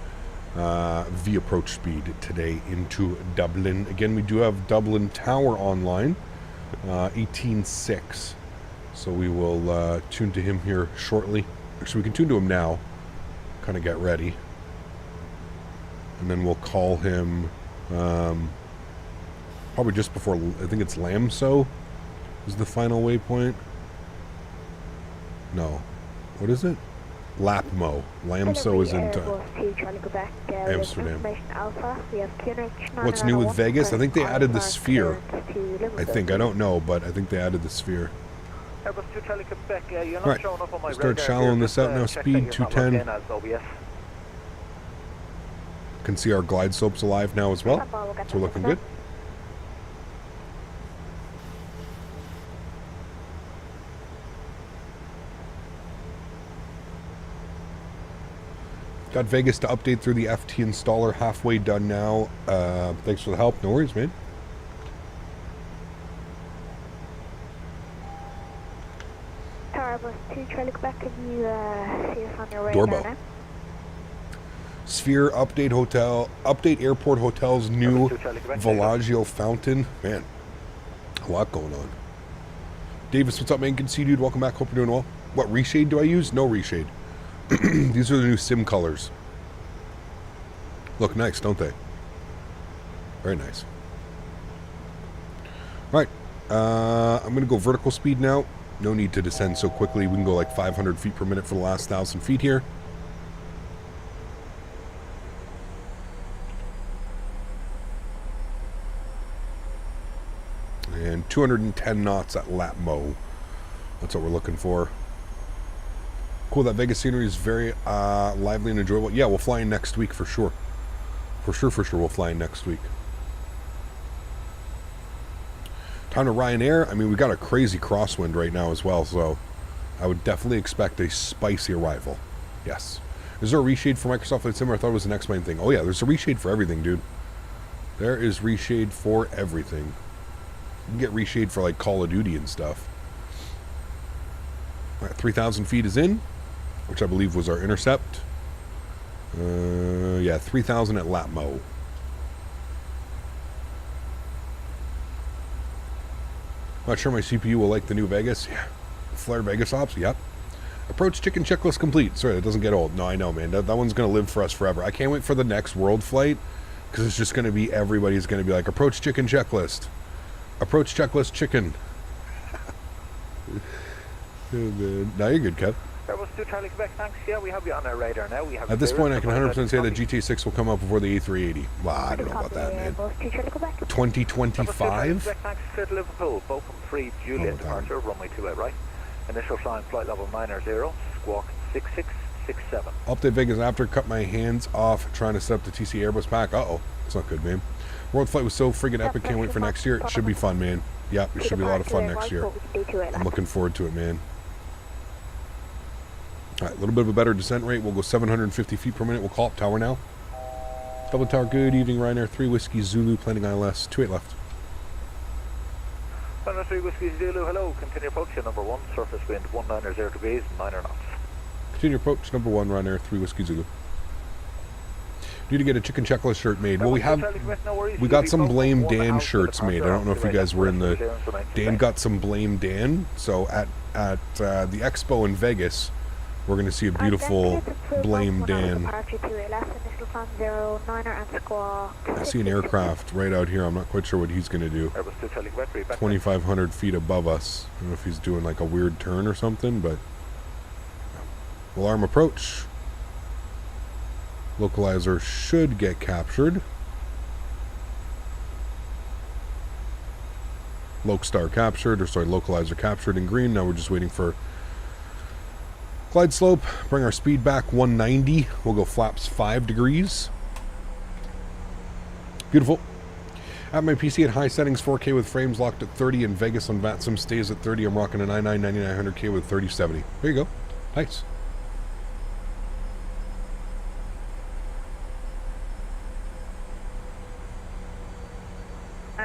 V approach speed today into Dublin. Again, we do have Dublin Tower online, 18.6. So we will tune to him here shortly. Actually, we can tune to him now. Kind of get ready. And then we'll call him probably just before, I think it's Lamso is the final waypoint. No. What is it? Lapmo. Lamso is in Amsterdam. What's new with Vegas? I think they added the sphere. I don't know, but I think they added the sphere. Alright, start shallowing this out now. Speed 210. Can see our glide slopes alive now as well. So we're looking good. Got Vegas to update through the FT installer. Halfway done now. Thanks for the help. No worries, man. Tower bus 2, Charlie Quebec, can you see us on your radar Doorbell. now? Sphere, update hotel, update airport hotels, new Villaggio fountain. Man, a lot going on. Davis, what's up, man? Good to see you, dude. Welcome back. Hope you're doing well. What reshade do I use? No reshade. These are the new sim colors. Look nice, don't they? Very nice. Alright. I'm going to go vertical speed now. No need to descend so quickly. We can go like 500 feet per minute for the last 1,000 feet here. And 210 knots at Lapmo. That's what we're looking for. Cool, that Vegas scenery is very lively and enjoyable. Yeah, we'll fly in next week for sure. For sure we'll fly in next week. Time to Ryanair. I mean, we got a crazy crosswind right now as well, so I would definitely expect a spicy arrival. Yes. Is there a reshade for Microsoft Flight Sim? I thought it was an X-Plane thing. Oh yeah, there's a reshade for everything, dude. There is reshade for everything. You can get reshade for like Call of Duty and stuff. Alright, 3,000 feet is in, which I believe was our intercept. Yeah, 3,000 at Lapmo. Not sure my CPU will like the new Vegas. Yeah. Flare Vegas ops, yep. Approach chicken checklist complete. Sorry, that doesn't get old. No, I know, man. That one's going to live for us forever. I can't wait for the next world flight, because it's just going to be, everybody's going to be like, approach chicken checklist. Approach checklist chicken. Now you're good, Kev. Thanks. Yeah, we have you on our radar now. We have At this point, I can 100% say that GTA 6 will come out before the A380. Well, I don't know about that, man. 2025? Thanks to Liverpool. Bochum 3, Juliet departure, runway 28 right. Initial flying flight level 900, squawk 6667. Update Vegas after cut my hands off trying to set up the TC Airbus pack. Uh-oh. It's not good, man. World flight was so friggin' epic. Can't wait for next year. It should be fun, man. Yeah, it should be a lot of fun next year. I'm looking forward to it, man. Alright, a little bit of a better descent rate. We'll go 750 feet per minute. We'll call up tower now. Dublin Tower, good evening, Ryanair. 3 Whiskey Zulu, planning ILS. 28 left. Runway 3 Whiskey Zulu, hello. Continue approach, number 1. Surface wind 190 degrees, 9 knots. Continue approach, number 1, Ryanair. 3 Whiskey Zulu. Need to get a chicken checklist shirt made. Well, we got some Blame Dan shirts made. I don't know if you guys were in the... Dan got some Blame Dan. So at the expo in Vegas, we're going to see a beautiful Blame Dan. I see an aircraft right out here. I'm not quite sure what he's going to do. 2,500 feet above us. I don't know if he's doing like a weird turn or something, but... Alarm approach. Localizer should get captured. Lokestar captured, or sorry, localizer captured in green. Now we're just waiting for glide slope. Bring our speed back 190. We'll go flaps 5 degrees. Beautiful. At my PC at high settings, 4K with frames locked at 30, and Vegas on VATSIM stays at 30. I'm rocking a 99-9900K with 3070. There you go. Nice.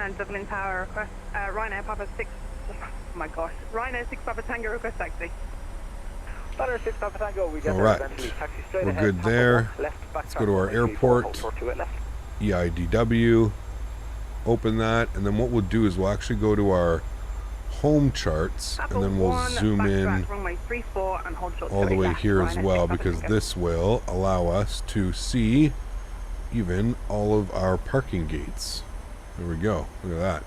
and Dublin Tower request, Ryanair Papa 6, oh my gosh, Ryanair 6 Papa Tango request taxi. Ryanair 6 Papa Tango, we get All there right. eventually. Taxi straight We're ahead, good Papa there. 1, left, back Let's go to our runway 34, airport. hold short to it, left. EIDW. Open that, and then what we'll do is we'll actually go to our home charts, Papa and then we'll 1, zoom in backtrack, runway 34 and hold short all to the it, way left, here as Ryanair well, 6 Papa because Tango. this will allow us to see even all of our parking gates. There we go. Look at that.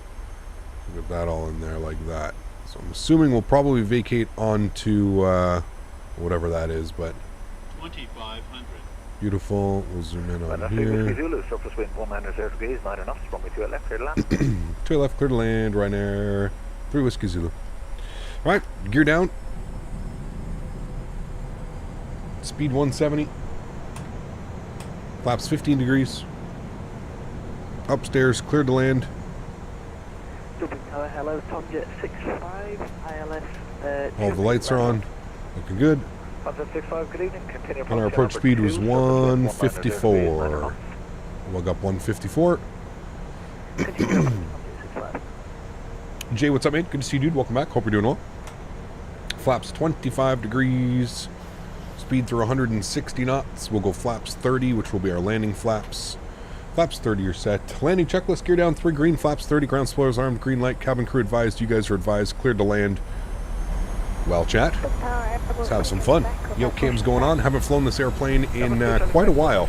Look at that all in there like that. So I'm assuming we'll probably vacate onto whatever that is, but 2,500. beautiful. We'll zoom in on Ryanair 3 Whiskey here. Zulu, surface wind 190 degrees, 9 knots, runway 2 at left, clear to land. To your left, clear to land. Ryanair 3 Whiskey Zulu. All right, gear down. Speed 170. Flaps 15 degrees. Upstairs, cleared to land. Dublin Tower, hello, Tomjet 65, ILS. All the lights are on. Looking good. Tomjet 65, good evening. Continue And our approach speed was 154. Log up 154. Jay, what's up, mate? Good to see you, dude. Welcome back. Hope you're doing well. Flaps 25 degrees. Speed through 160 knots. We'll go flaps 30, which will be our landing flaps. Flaps 30 are set. Landing checklist, gear down 3 green, flaps 30, ground spoilers armed, green light, cabin crew advised. You guys are advised, cleared to land. Well, chat, let's have some fun. Yo, Cam's going on. Haven't flown this airplane in quite a while.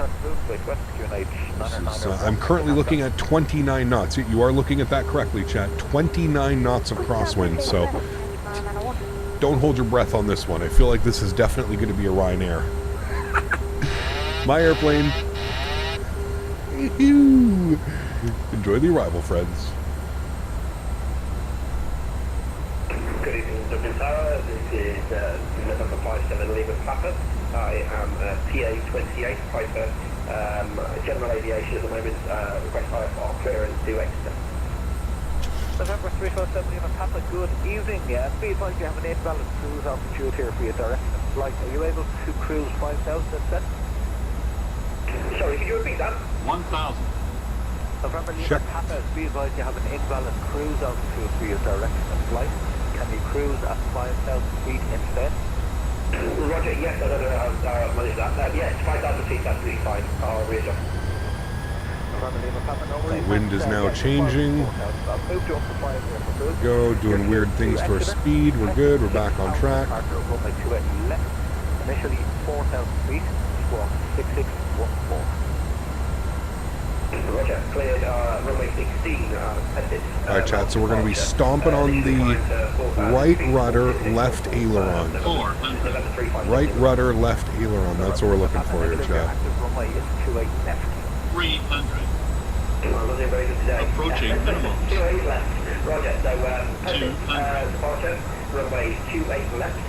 I'm currently looking at 29 knots. You are looking at that correctly, chat. 29 knots of crosswind, so don't hold your breath on this one. I feel like this is definitely going to be a Ryanair. My airplane. Enjoy the arrival, friends. Good evening, Dublin Tower. This is November 57 Lima Papa. I am PA28 Piper. General aviation at the moment. Request IFR clearance to Exeter. November 347 Lima Papa, good evening. Be advised you have an invalid cruise altitude here for your direction of flight. Are you able to cruise 5,000 at set? Sorry, could you repeat that? 1,000. November Lima Sure. Papa, be advised you have an invalid cruise altitude for your direction of flight. Can you cruise at 5,000 feet instead? Roger, yes, I don't know how to manage that. Yes, 5,000 feet, absolutely fine. I'll readjust. November Lima Papa, no worries. The wind is now changing. I've moved you up to 5 here for cruise. Go, doing weird things to our speed. We're good. We're back on track. Runway 2 at left. Initially 4,000 feet. Squawk 6614. Roger, cleared runway 16. Alright, chat, so we're going to be stomping on the right rudder, left aileron. 400. Right rudder, left aileron. That's what we're looking for here, chat. Active runway is 28 left. 300. Very good today. Approaching minimum. 28 left. Roger, so 200. departure, runway 28 left.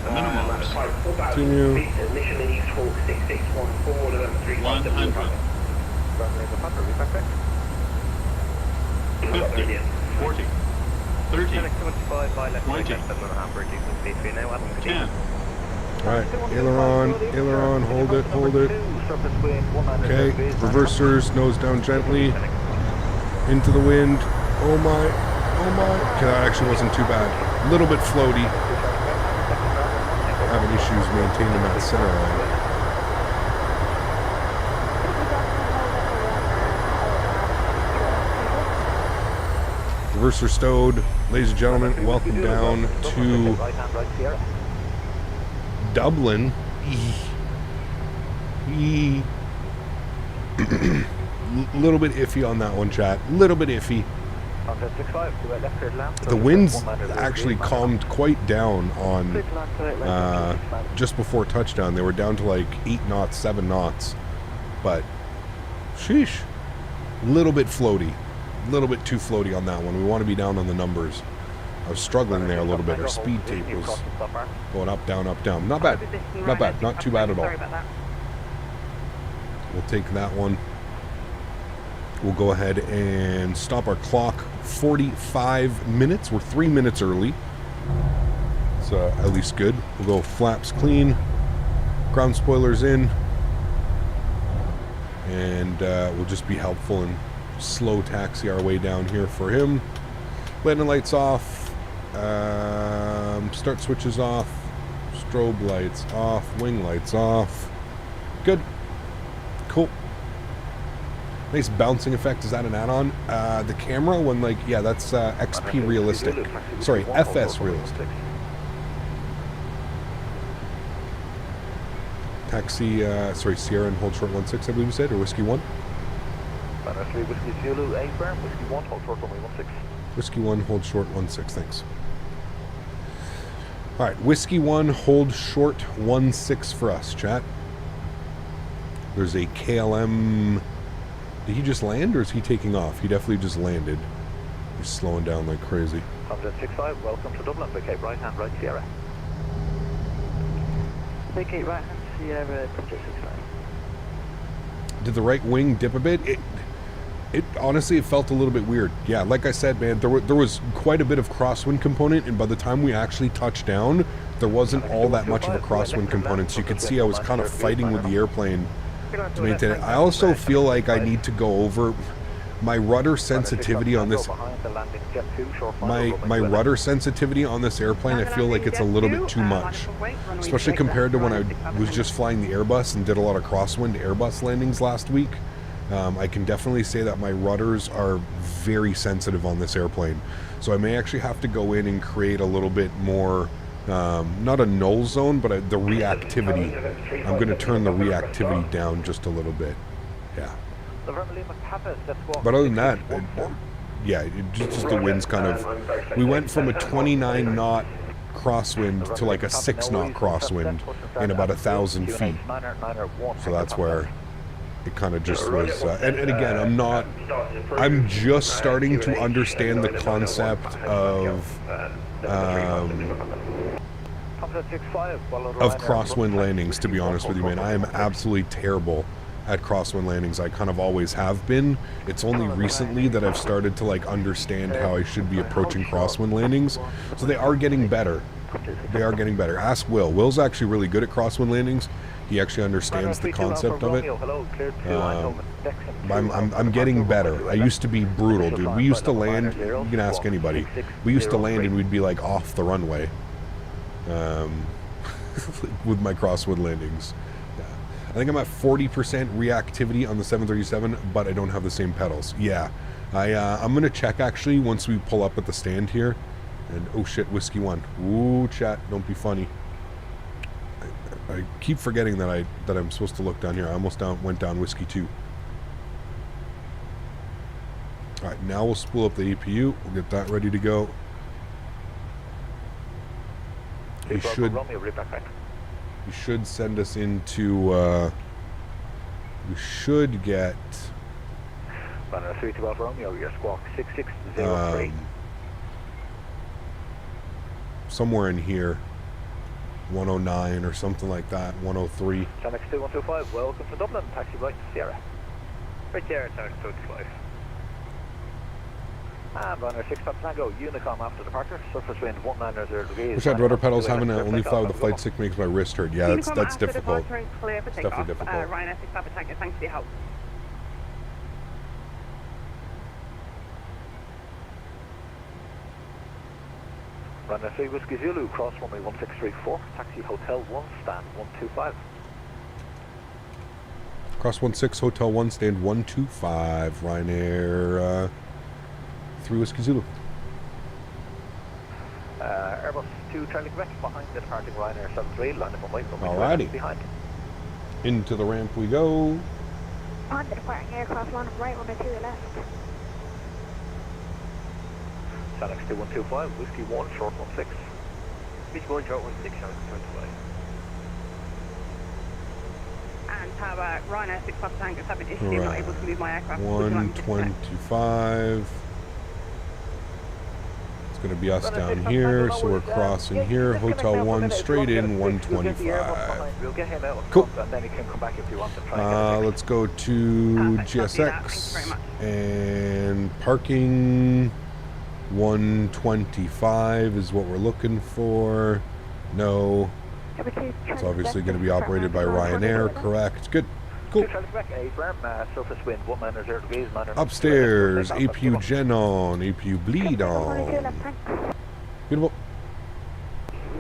Minimums. continue. Feet, initially needs for 6614, November 357. 100. November Lima Papa, reback back. 50. 40. 30. 25 by left. 20. 7.5 reducing speed for you now. Adam, good evening. 10. Alright, aileron, hold it, hold it. Okay, reversers, nose down gently. Into the wind. Oh my, oh my. Okay, that actually wasn't too bad. A little bit floaty. Having issues maintaining that center line. Reverser stowed. Ladies and gentlemen, welcome down to Dublin. Little bit iffy on that one, chat. Little bit iffy. The winds actually calmed quite down on just before touchdown. They were down to like 8 knots, 7 knots. But, sheesh. Little bit floaty. Little bit too floaty on that one. We want to be down on the numbers. I was struggling there a little bit. Our speed tape was going up, down, up, down. Not bad. Not bad. Not too bad at all. We'll take that one. We'll go ahead and stop our clock 45 minutes. We're 3 minutes early. So at least good. We'll go flaps clean. Ground spoilers in. And we'll just be helpful and slow taxi our way down here for him. Landing lights off. Start switches off. Strobe lights off. Wing lights off. Good. Cool. Nice bouncing effect. Is that an add-on? The camera, when like, yeah, that's XP realistic. Sorry, FS realistic. Taxi, sorry, Sierra and hold short 16, I believe you said, or Whiskey 1? Runner 3 Whiskey Zulu, A firm, Whiskey 1, hold short runway 16. Whiskey 1, hold short 16, thanks. Alright, Whiskey 1, hold short 16 for us, chat. There's a KLM. Did he just land, or is he taking off? He definitely just landed. He's slowing down like crazy. 165, welcome to Dublin, vacate right hand, right Sierra. Vacate right hand, Sierra, 165. Did the right wing dip a bit? It honestly, it felt a little bit weird. Yeah, like I said, man, there was quite a bit of crosswind component, and by the time we actually touched down, there wasn't all that much of a crosswind component, so you could see I was kind of fighting with the airplane to maintain it. I also feel like I need to go over my rudder sensitivity on this. My rudder sensitivity on this airplane, I feel like it's a little bit too much, especially compared to when I was just flying the Airbus and did a lot of crosswind Airbus landings last week. I can definitely say that my rudders are very sensitive on this airplane, so I may actually have to go in and create a little bit more, not a null zone, but the reactivity. I'm going to turn the reactivity down just a little bit. Yeah. But other than that, yeah, just the wind's kind of. We went from a 29 knot crosswind to like a 6 knot crosswind in about 1,000 feet. So that's where it kind of just was. And again, I'm just starting to understand the concept of crosswind landings, to be honest with you, man. I am absolutely terrible at crosswind landings. I kind of always have been. It's only recently that I've started to like understand how I should be approaching crosswind landings. So they are getting better. They are getting better. Ask Will. Will's actually really good at crosswind landings. He actually understands the concept of it. I'm getting better. I used to be brutal, dude. We used to land, you can ask anybody, we used to land and we'd be like off the runway with my crosswind landings. I think I'm at 40% reactivity on the 737, but I don't have the same pedals. Yeah, I'm going to check actually once we pull up at the stand here. And oh shit, Whiskey 1. Ooh, chat, don't be funny. I keep forgetting that I'm supposed to look down here. I almost went down Whiskey 2. Alright, now we'll spool up the APU. We'll get that ready to go. He should send us into, we should get Runner 312 Romeo, your squawk 6603. somewhere in here, 109 or something like that, 103. Channel 2125, welcome to Dublin, taxi right to Sierra. Right Sierra, Channel 25. And runner 6 Tango, Unicom after departure, surface wind 190 degrees. Wish I had rudder pedals, having to only fly with the flight stick makes my wrist hurt. Yeah, that's difficult. It's definitely difficult. Ryanair 6 Papa Tango, thanks for your help. Runner 3 Whiskey Zulu, cross runway 1634, taxi Hotel 1, stand 125. Cross 16, Hotel 1, stand 125, Ryanair 3 Whiskey Zulu. Airbus 2 Charlie Quebec behind the departing Ryanair 73, line up on white, alrighty. Behind. Into the ramp we go. On the departing aircraft, line up right, 102 left. Alex 2125, Whiskey 1, short 16. Whiskey 1, short 16, Alex 25. And how Ryanair 6 Papa Tango is having issues not able to move my aircraft. 125. It's going to be us down here, so we're crossing here. Hotel 1 straight in 125. Cool. Let's go to GSX and parking 125 is what we're looking for. No. It's obviously going to be operated by Ryanair, correct. Good. Cool. Cool. Quebec, a firm, surface wind, 190 degrees, Upstairs, APU gen on, APU bleed on. Beautiful.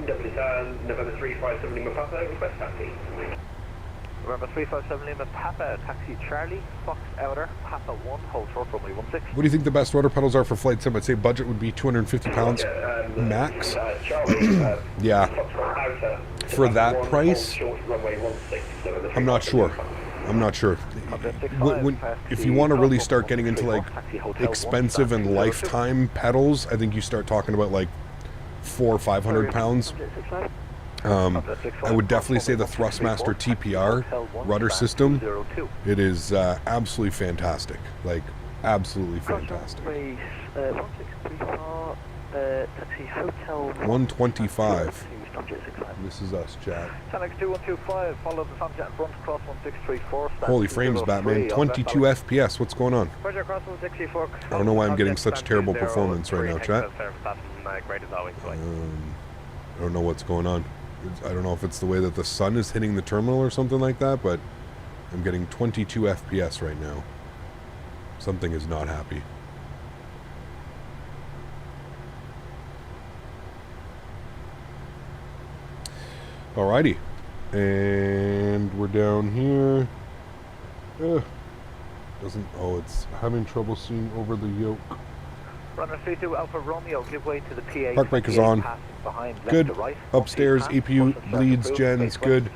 November 357 Lima Papa, request taxi. November 357 Lima Papa, taxi Charlie, Fox Outer, Papa 1, hold short runway 16. What do you think the best rudder pedals are for flight sim? I'd say budget would be 250 pounds max. Charlie, Yeah. Fox Outer, For that one, price, hold short runway 16. So I'm not sure. I'm not sure. If you want to really start getting into like expensive and lifetime pedals, I think you start talking about like 400 or 500 pounds. I would definitely say the Thrustmaster TPR rudder system. It is absolutely fantastic. Like, absolutely fantastic. 125. This is us, Jack. Follow the Sunjet front, cross 1634. Holy frames, Batman. 22 FPS. What's going on? I don't know why I'm getting such terrible performance right now, chat. I don't know what's going on. I don't know if it's the way that the sun is hitting the terminal or something like that, but I'm getting 22 FPS right now. Something is not happy. Alrighty. And we're down here. It's having trouble seeing over the yoke. Runner 32 Alpha Romeo, give way to the PA. Park brake is on. Good. Upstairs, APU bleeds, gens, good.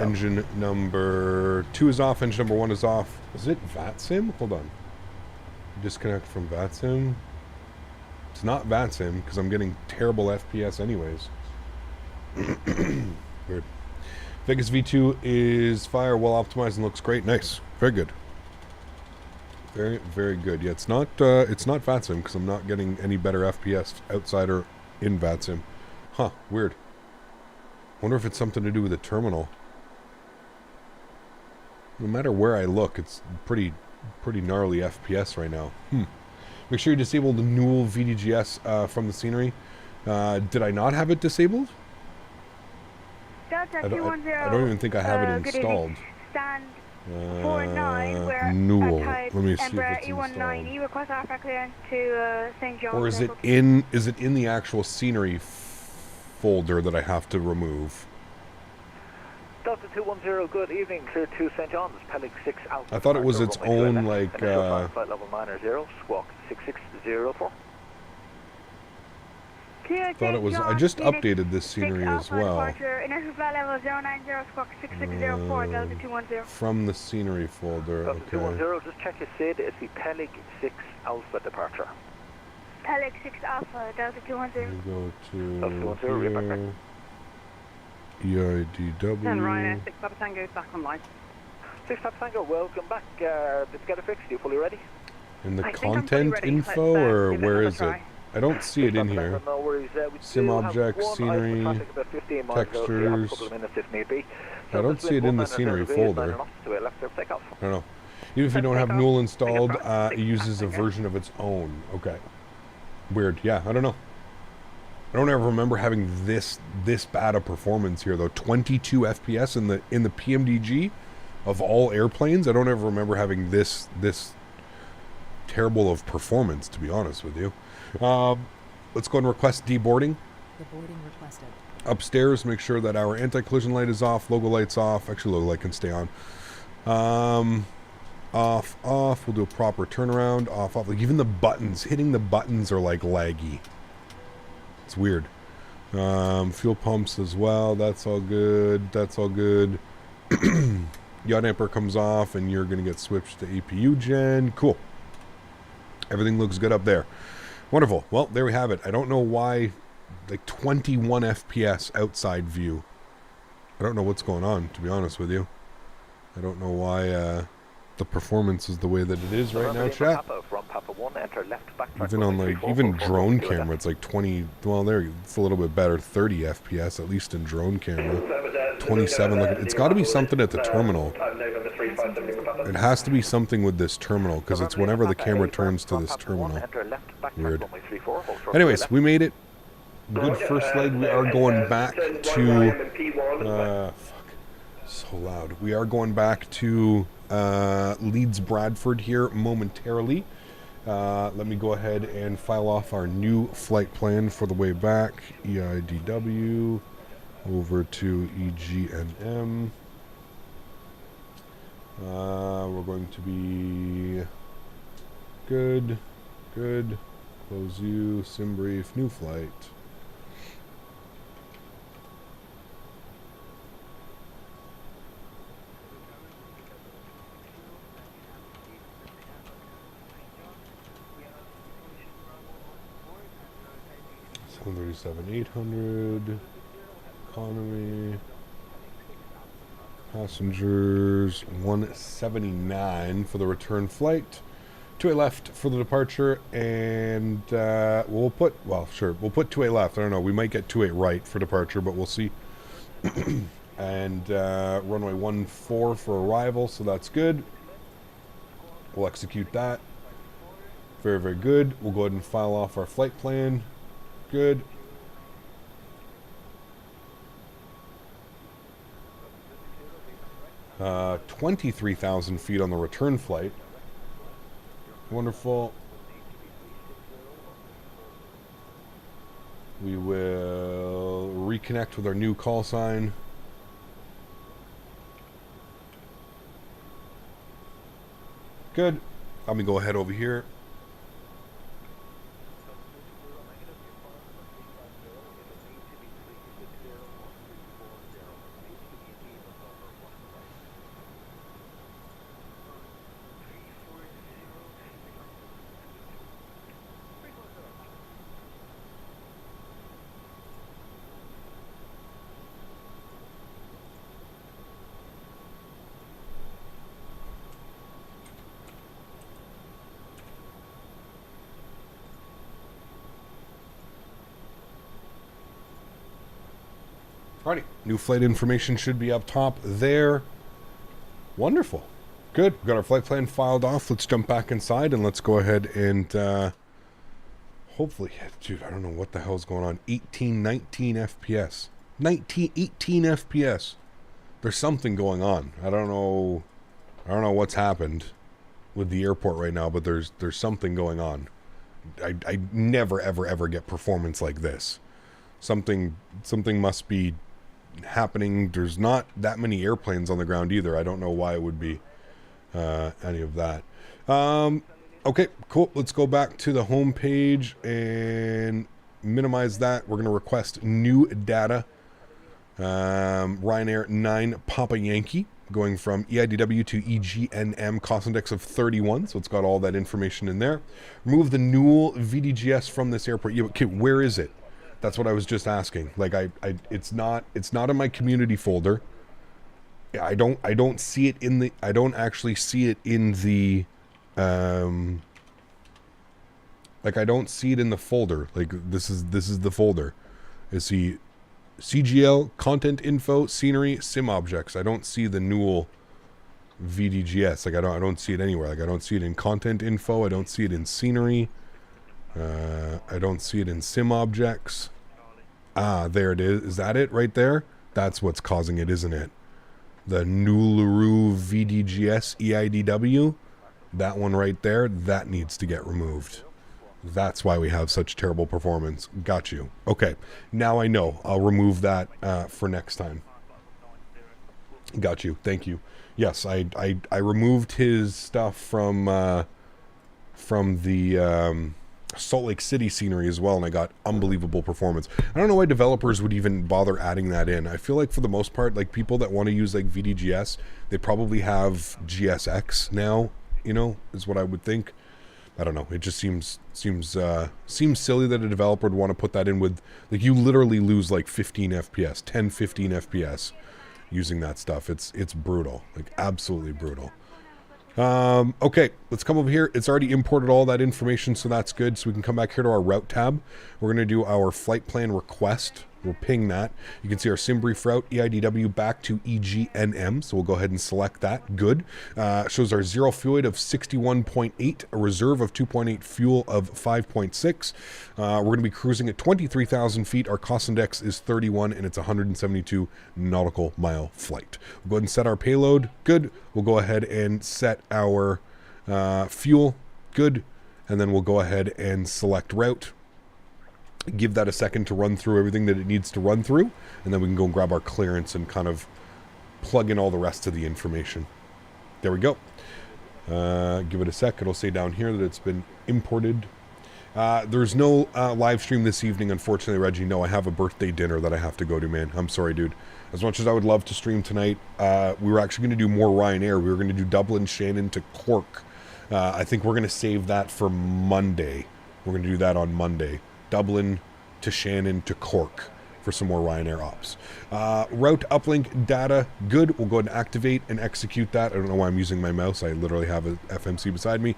Engine number 2 is off, engine number 1 is off. Is it VATSIM? Hold on. Disconnect from VATSIM. It's not VATSIM because I'm getting terrible FPS anyways. Weird. Vegas V2 is fire, well optimized and looks great. Nice. Very good. Very, very good. Yeah, it's not VATSIM because I'm not getting any better FPS outside or in VATSIM. Huh, weird. Wonder if it's something to do with the terminal. No matter where I look, it's pretty gnarly FPS right now. Make sure you disable the Newell VDGS from the scenery. Did I not have it disabled? I don't even think I have it installed. Stand 49, we're Newell. at Let me see if Embraer it's E19. installed. You request alpha clearance to St. John's. Or is it in the actual scenery folder that I have to remove? Delta 210, good evening, clear to St. John's, Pelic 6 Alpha. I thought it was its own like flight level 90, squawk 6604. Clear thought it was. St. I just John's, updated this scenery as well. Initial flight level 090, squawk 6604, Delta 210. From the scenery folder. Delta Okay. 210, just check your SID, it's the Pelic 6 Alpha departure. Pelic 6 Alpha, Delta 210. We go Delta to 210, here. And Ryanair EIDW. 6 Papa Tango is back online. 6 Papa Tango, welcome back. Did get a fix? Are you fully ready? In the I think I'm content fully ready. info, Let's, or give it where another is it? try. I don't see it in here. No worries. We Sim do have objects, one scenery, item traffic about 15 miles ago, so you have a textures. couple of minutes if need be. I don't see it in the scenery folder. I don't know. Even if you don't have Newell installed, it uses a version of its own. Okay. Weird. Yeah, I don't know. I don't ever remember having this bad a performance here though. 22 FPS in the PMDG of all airplanes. I don't ever remember having this terrible of performance, to be honest with you. Let's go and request deboarding. Deboarding requested. Upstairs, make sure that our anti-collision light is off, logo light's off. Actually, logo light can stay on. Off. We'll do a proper turnaround. Off. Like even the buttons, hitting the buttons are like laggy. It's weird. Fuel pumps as well. That's all good. Yacht amper comes off, and you're going to get switched to APU gen. Cool. Everything looks good up there. Wonderful. Well, there we have it. I don't know why, like 21 FPS outside view. I don't know what's going on, to be honest with you. I don't know why the performance is the way that it is right now, chat. Even on like, even drone camera, it's like 20, well there, it's a little bit better, 30 FPS, at least in drone camera. 27, look, it's got to be something at the terminal. It has to be something with this terminal, because it's whenever the camera turns to this terminal. Weird. Anyways, we made it. Good first leg. We are going back to So loud. We are going back to Leeds, Bradford here momentarily. Let me go ahead and file off our new flight plan for the way back. EIDW over to EGNM. We're going to be good, close you, sim brief, new flight. $737-800 economy passengers 179 for the return flight, 2A left for the departure, and we'll put 2A left. I don't know, we might get 2A right for departure, but we'll see. And runway 14 for arrival, so that's good. We'll execute that. Very, very good. We'll go ahead and file off our flight plan. Good. Uh, 23,000 feet on the return flight. Wonderful. We will reconnect with our new call sign. Good. Let me go ahead over here. Alrighty, new flight information should be up top there. Wonderful. Good. We've got our flight plan filed off. Let's jump back inside and let's go ahead and hopefully, dude, I don't know what the hell's going on. 19 FPS. 18 FPS. There's something going on. I don't know what's happened with the airport right now, but there's something going on. I never ever get performance like this. Something must be happening. There's not that many airplanes on the ground either. I don't know why it would be any of that. Okay, cool. Let's go back to the home page and minimize that. We're going to request new data. Ryanair 9 Papa Yankee going from EIDW to EGNM, cost index of 31, so it's got all that information in there. Remove the Newell VDGS from this airport. Yeah, okay, where is it? That's what I was just asking. Like it's not in my community folder. I don't see it in the. I don't actually see it in the. Like I don't see it in the folder. Like this is the folder. Is the CGL content info scenery sim objects. I don't see the Newell VDGS. Like I don't see it anywhere. Like I don't see it in content info. I don't see it in scenery. I don't see it in sim objects. Ah, there it is. Is that it right there? That's what's causing it, isn't it? The Newell VDGS EIDW. That one right there, that needs to get removed. That's why we have such terrible performance. Got you. Okay, now I know. I'll remove that for next time. Got you. Thank you. Yes, I removed his stuff from the Salt Lake City scenery as well, and I got unbelievable performance. I don't know why developers would even bother adding that in. I feel like for the most part, like people that want to use like VDGS, they probably have GSX now, you know, is what I would think. I don't know. It just seems silly that a developer would want to put that in with, like, you literally lose like 15 FPS, 10, 15 FPS using that stuff. It's brutal, like absolutely brutal. Okay, let's come over here. It's already imported all that information, so that's good. So we can come back here to our route tab. We're going to do our flight plan request We'll ping that. You can see our sim brief route, EIDW back to EGNM. So we'll go ahead and select that. Good. Shows our zero fuel of 61.8, a reserve of 2.8, fuel of 5.6. We're going to be cruising at 23,000 feet. Our cost index is 31, and it's a 172 nautical mile flight. We'll go ahead and set our payload. Good. We'll go ahead and set our fuel. Good. And then we'll go ahead and select route. Give that a second to run through everything that it needs to run through, and then we can go and grab our clearance and kind of plug in all the rest of the information. There we go. Give it a sec. It'll say down here that it's been imported. There's no live stream this evening, unfortunately, Reggie. No, I have a birthday dinner that I have to go to, man. I'm sorry, dude. As much as I would love to stream tonight, we were actually going to do more Ryanair. We were going to do Dublin, Shannon to Cork. I think we're going to save that for Monday. We're going to do that on Monday. Dublin to Shannon to Cork for some more Ryanair ops. Route uplink data, good. We'll go ahead and activate and execute that. I don't know why I'm using my mouse. I literally have a FMC beside me.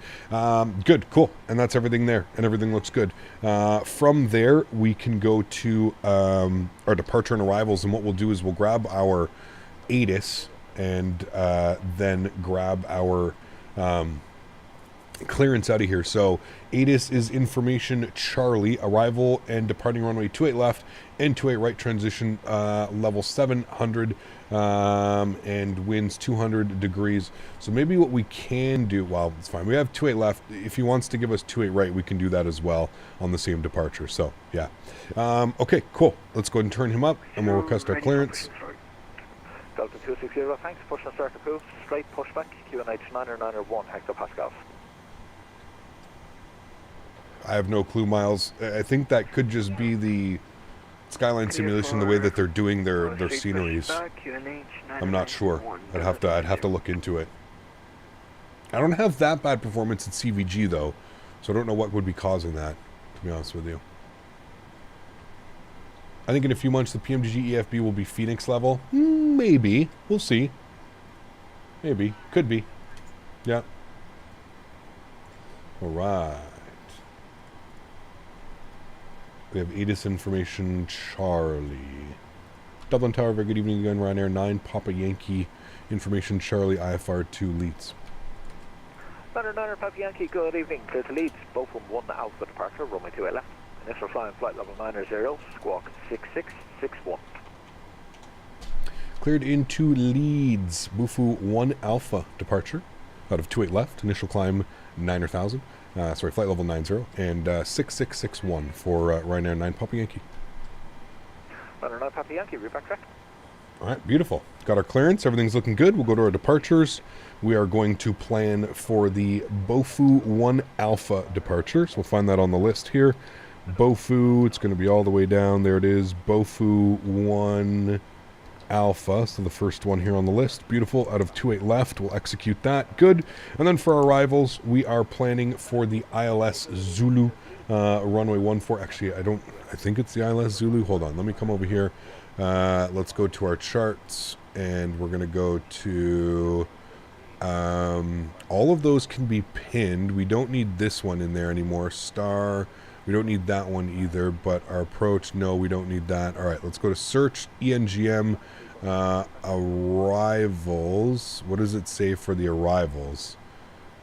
Good, cool. And that's everything there, and everything looks good. From there, we can go to our departure and arrivals, and what we'll do is we'll grab our ATIS and then grab our clearance out of here. So ATIS is information Charlie, arrival and departing runway 28 left and 28 right, transition level 700 and winds 200 degrees. So maybe what we can do, well, it's fine. We have 28 left. If he wants to give us 28 right, we can do that as well on the same departure. So yeah. Okay, cool. Let's go ahead and turn him up and we'll request our clearance. Delta 260, thanks. Push and start approved. Straight pushback. QNH 991 hectopascals. I have no clue, Miles. I think that could just be the skyline simulation, the way that they're doing their sceneries. I'm not sure. I'd have to look into it. I don't have that bad performance at CVG though, so I don't know what would be causing that, to be honest with you. I think in a few months the PMGG EFB will be Phoenix level. Maybe. We'll see. Maybe. Could be. Yeah. Alright. We have ATIS information, Charlie. Dublin Tower, very good evening again, Ryanair 9, Papa Yankee, information, Charlie, IFR 2, Leeds. Ryanair Papa Yankee, good evening, clear to Leeds, both from 1 Alpha departure, runway 28 left. Initial flying flight level 90, squawk 6661. Cleared into Leeds, Bufu 1 Alpha departure, out of 28 left, initial climb 9,000. Sorry, flight level 90 and 6661 for Ryanair 9 Papa Yankee. Ryanair 9 Papa Yankee, route back track. All right, beautiful. Got our clearance. Everything's looking good. We'll go to our departures. We are going to plan for the Bofu 1 Alpha departure. So we'll find that on the list here. Bofu, it's going to be all the way down. There it is. Bofu 1 Alpha, so the first one here on the list. Beautiful. Out of 28 left, we'll execute that. Good. And then for our arrivals, we are planning for the ILS Zulu runway 14. Actually, I think it's the ILS Zulu. Hold on, let me come over here. Let's go to our charts, and we're gonna go to all of those can be pinned. We don't need this one in there anymore. Star, we don't need that one either, but our approach, no, we don't need that. All right, let's go to search ENGM arrivals. What does it say for the arrivals?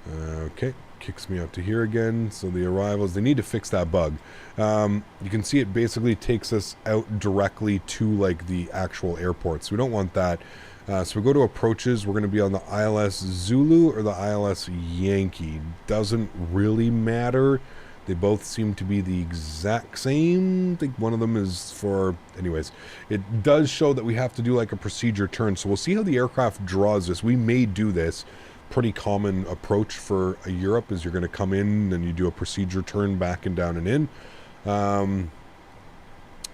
Okay, kicks me up to here again. So the arrivals, they need to fix that bug. You can see it basically takes us out directly to like the actual airport, so we don't want that. So we go to approaches. We're going to be on the ILS Zulu or the ILS Yankee. Doesn't really matter. They both seem to be the exact same. I think one of them is for... Anyways, it does show that we have to do like a procedure turn. So we'll see how the aircraft draws this. We may do this. Pretty common approach for Europe is you're going to come in and you do a procedure turn back and down and in.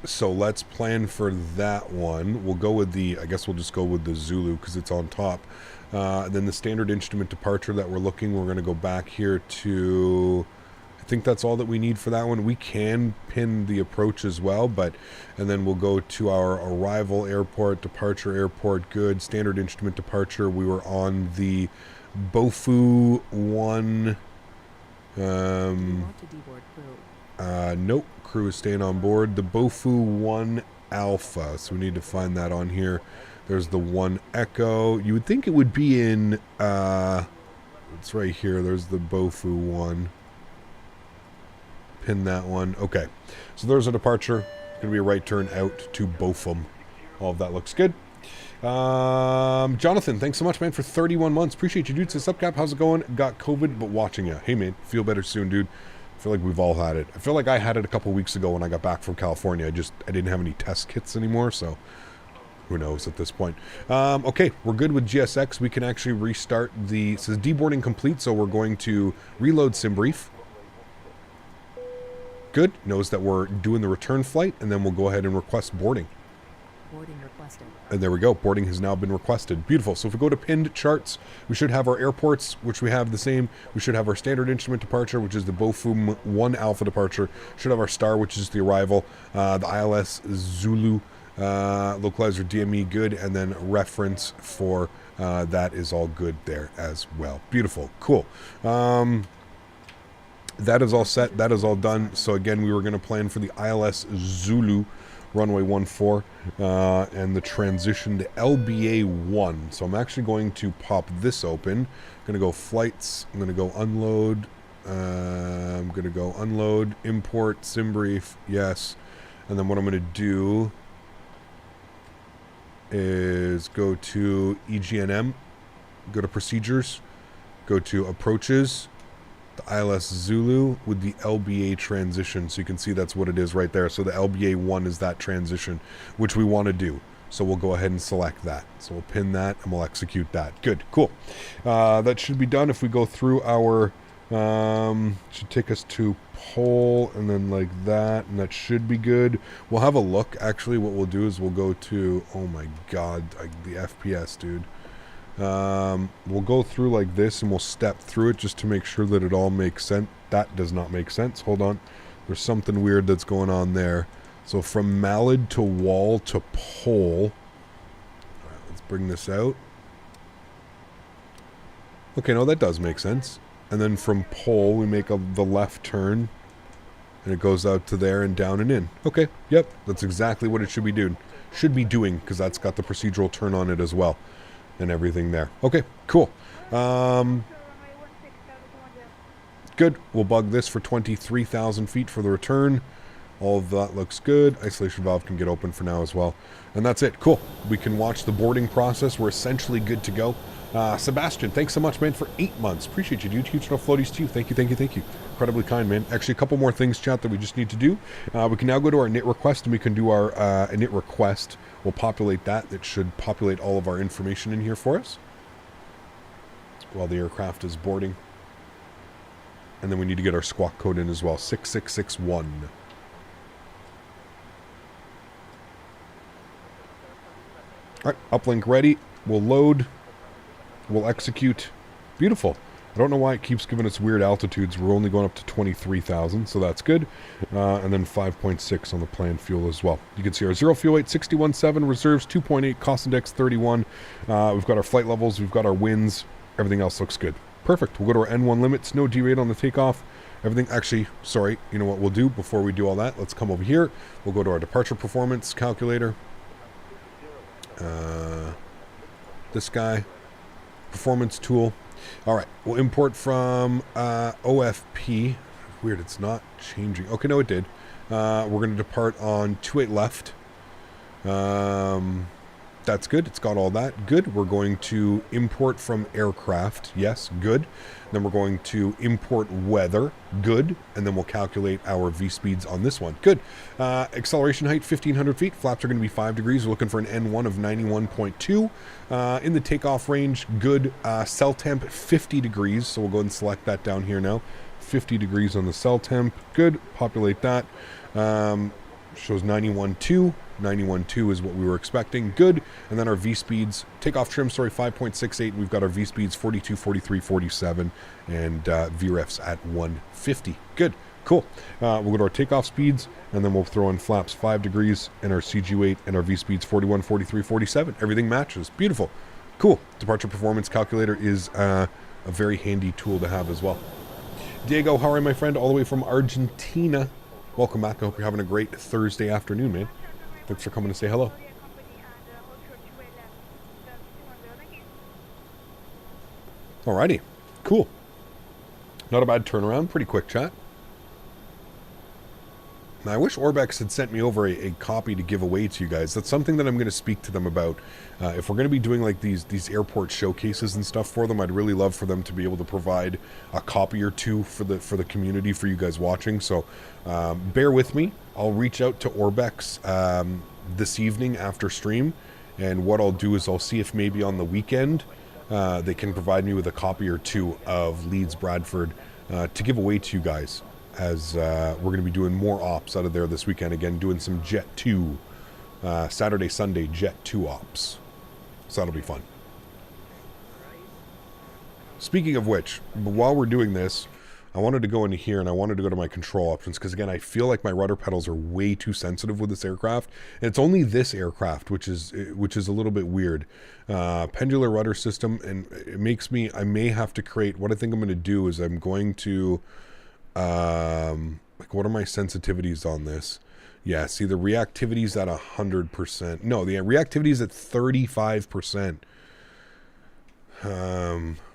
So let's plan for that one. We'll go with the... I guess we'll just go with the Zulu because it's on top. Then the standard instrument departure that we're looking, we're going to go back here to... I think that's all that we need for that one. We can pin the approach as well, but and then we'll go to our arrival airport, departure airport, good, standard instrument departure. We were on the Bofu 1. Nope, crew is staying on board. The Bofu 1 Alpha. So we need to find that on here. There's the 1 Echo. You would think it would be in, it's right here. There's the Bofu one. Pin that one. Okay. So there's a departure. It's going to be a right turn out to Bofum. All of that looks good. Jonathan, thanks so much, man, for 31 months. Appreciate you, dude. Says, sup, Cap? How's it going? Got COVID, but watching you. Hey, man. Feel better soon, dude. I feel like we've all had it. I feel like I had it a couple weeks ago when I got back from California. I didn't have any test kits anymore, so who knows at this point. Okay, we're good with GSX. We can actually restart it says deboarding complete, so we're going to reload SimBrief. Good. Knows that we're doing the return flight, and then we'll go ahead and request boarding. Boarding requested. And there we go. Boarding has now been requested. Beautiful. So if we go to pinned charts, we should have our airports, which we have the same. We should have our standard instrument departure, which is the Bofum 1 Alpha departure. Should have our star, which is the arrival. The ILS Zulu localizer DME good, and then reference for that is all good there as well. Beautiful. Cool. That is all set. That is all done. So again, we were going to plan for the ILS Zulu runway 14 and the transition to LBA 1. So I'm actually going to pop this open. I'm going to go flights. I'm going to go unload. I'm going to go unload, import, SimBrief, yes. And then what I'm going to do is go to EGNM, go to procedures, go to approaches, the ILS Zulu with the LBA transition. So you can see that's what it is right there. So the LBA 1 is that transition, which we want to do. So we'll go ahead and select that. So we'll pin that and we'll execute that. Good, cool. That should be done if we go through our, should take us to poll and then like that, and that should be good. We'll have a look. Actually, what we'll do is we'll go to, oh my God, the FPS, dude. We'll go through like this and we'll step through it just to make sure that it all makes sense. That does not make sense. Hold on. There's something weird that's going on there. So from Mallard to wall to pole. All right, let's bring this out. Okay, no, that does make sense. And then from pole, we make the left turn. And it goes out to there and down and in. Okay, yep, that's exactly what it should be doing. Should be doing, because that's got the procedural turn on it as well. And everything there. Okay, cool. Good. We'll bug this for 23,000 feet for the return. All of that looks good. Isolation valve can get open for now as well. And that's it. Cool. We can watch the boarding process. We're essentially good to go. Sebastian, thanks so much, man, for 8 months. Appreciate you, dude. Huge enough floaties to you. Thank you, thank you, thank you. Incredibly kind, man. Actually, a couple more things, chat, that we just need to do. We can now go to our init request, and we can do our init request. We'll populate that. It should populate all of our information in here for us while the aircraft is boarding. And then we need to get our squawk code in as well, 6661. All right, uplink ready. We'll load. We'll execute. Beautiful. I don't know why it keeps giving us weird altitudes. We're only going up to 23,000, so that's good. And then 5.6 on the planned fuel as well. You can see our 0 fuel weight, 61.7, reserves 2.8, cost index 31. We've got our flight levels, we've got our winds. Everything else looks good. Perfect. We'll go to our N1 limits, no derate on the takeoff. Everything, actually, sorry, you know what we'll do before we do all that? Let's come over here. We'll go to our departure performance calculator. This guy. Performance tool. All right, we'll import from OFP. Weird, it's not changing. Okay, no, it did. We're going to depart on 28 left. That's good. It's got all that. Good. We're going to import from aircraft. Yes, good. Then we're going to import weather. Good. And then we'll calculate our V-speeds on this one. Good. Acceleration height, 1,500 feet. Flaps are going to be 5 degrees. We're looking for an N1 of 91.2. In the takeoff range, good. Cell temp, 50 degrees. So we'll go ahead and select that down here now. 50 degrees on the cell temp. Good. Populate that. Shows 91.2. 91.2 is what we were expecting. Good. And then our V-speeds, takeoff trim, 5.68. We've got our V-speeds 42, 43, 47, and VREFs at 150. Good. Cool. We'll go to our takeoff speeds, and then we'll throw in flaps 5 degrees, and our CG weight, and our V-speeds 41, 43, 47. Everything matches. Beautiful. Cool. Departure performance calculator is a very handy tool to have as well. Diego, how are you, my friend? All the way from Argentina. Welcome back. I hope you're having a great Thursday afternoon, man. Thanks for coming to say hello. Alrighty, cool. Not a bad turnaround, pretty quick chat. Now, I wish Orbx had sent me over a copy to give away to you guys. That's something that I'm going to speak to them about. If we're going to be doing like these airport showcases and stuff for them, I'd really love for them to be able to provide a copy or two for the community, for you guys watching. So bear with me. I'll reach out to Orbx this evening after stream, and what I'll do is I'll see if maybe on the weekend they can provide me with a copy or two of Leeds Bradford to give away to you guys, as we're going to be doing more ops out of there this weekend. Again, doing some Jet 2, Saturday, Sunday Jet 2 ops. So that'll be fun. Speaking of which, while we're doing this, I wanted to go into here and I wanted to go to my control options, because again, I feel like my rudder pedals are way too sensitive with this aircraft. And it's only this aircraft, which is a little bit weird. Pendular rudder system, and it makes me, I may have to create, what I think I'm going to do is I'm going to, like, what are my sensitivities on this? Yeah, see, the reactivity's at 100%. No, the reactivity's at 35%.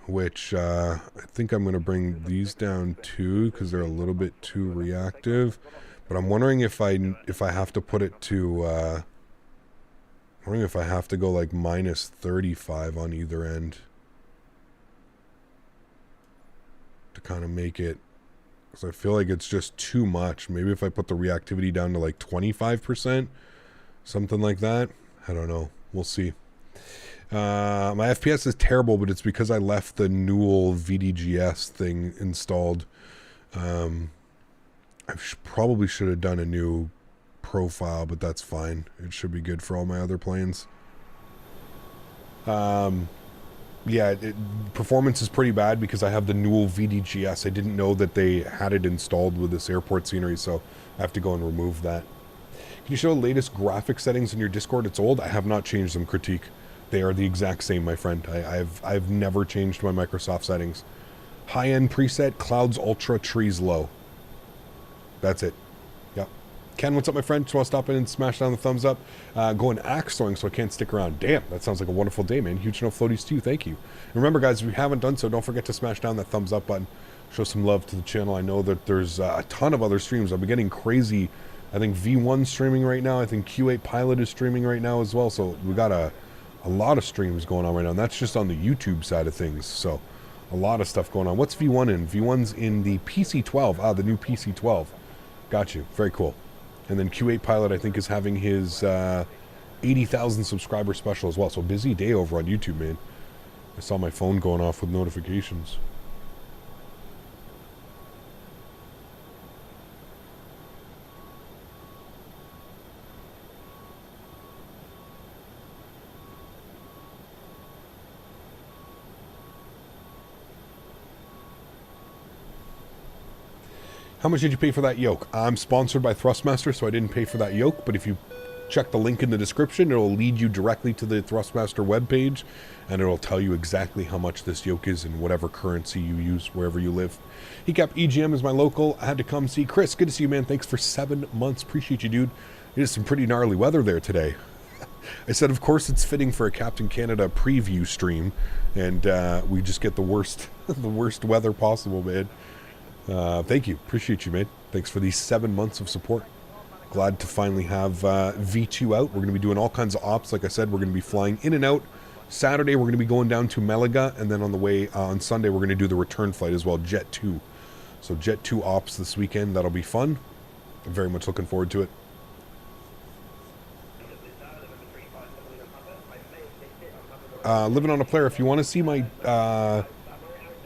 Which I think I'm going to bring these down too, because they're a little bit too reactive. But I'm wondering if I have to put it to, I'm wondering if I have to go like minus 35 on either end to kind of make it, because I feel like it's just too much. Maybe if I put the reactivity down to like 25%, something like that. I don't know. We'll see. My FPS is terrible, but it's because I left the Newell VDGS thing installed. I probably should have done a new profile, but that's fine. It should be good for all my other planes. Yeah, performance is pretty bad because I have the Newell VDGS. I didn't know that they had it installed with this airport scenery, so I have to go and remove that. Can you show the latest graphic settings in your Discord? It's old. I have not changed them, Critique. They are the exact same, my friend. I've never changed my Microsoft settings. High-end preset, clouds ultra, trees low. That's it. Yep. Ken, what's up, my friend? Just want to stop in and smash down the thumbs up. Going axe throwing, so I can't stick around. Damn, that sounds like a wonderful day, man. Huge no floaties to you. Thank you. And remember, guys, if you haven't done so, don't forget to smash down that thumbs up button. Show some love to the channel. I know that there's a ton of other streams. I've been getting crazy. I think V1 streaming right now. I think Q8 Pilot is streaming right now as well. So we got a lot of streams going on right now, and that's just on the YouTube side of things. So a lot of stuff going on. What's V1 in? V1's in the PC12. Ah, the new PC12. Got you. Very cool. And then Q8 Pilot, I think, is having his 80,000 subscriber special as well. So busy day over on YouTube, man. I saw my phone going off with notifications. How much did you pay for that yoke? I'm sponsored by Thrustmaster, so I didn't pay for that yoke, but if you check the link in the description, it'll lead you directly to the Thrustmaster webpage, and it'll tell you exactly how much this yoke is in whatever currency you use wherever you live. Hecap EGM is my local. I had to come see Chris. Good to see you, man. Thanks for 7 months. Appreciate you, dude. It is some pretty gnarly weather there today. I said, of course, it's fitting for a Captain Canada preview stream, and we just get the worst, the worst weather possible, man. Thank you. Appreciate you, man. Thanks for these 7 months of support. Glad to finally have V2 out. We're going to be doing all kinds of ops. Like I said, we're going to be flying in and out. Saturday, we're going to be going down to Malaga, and then on the way on Sunday, we're going to do the return flight as well, Jet 2. So Jet 2 ops this weekend. That'll be fun. I'm very much looking forward to it. Living on a Player, if you want to see my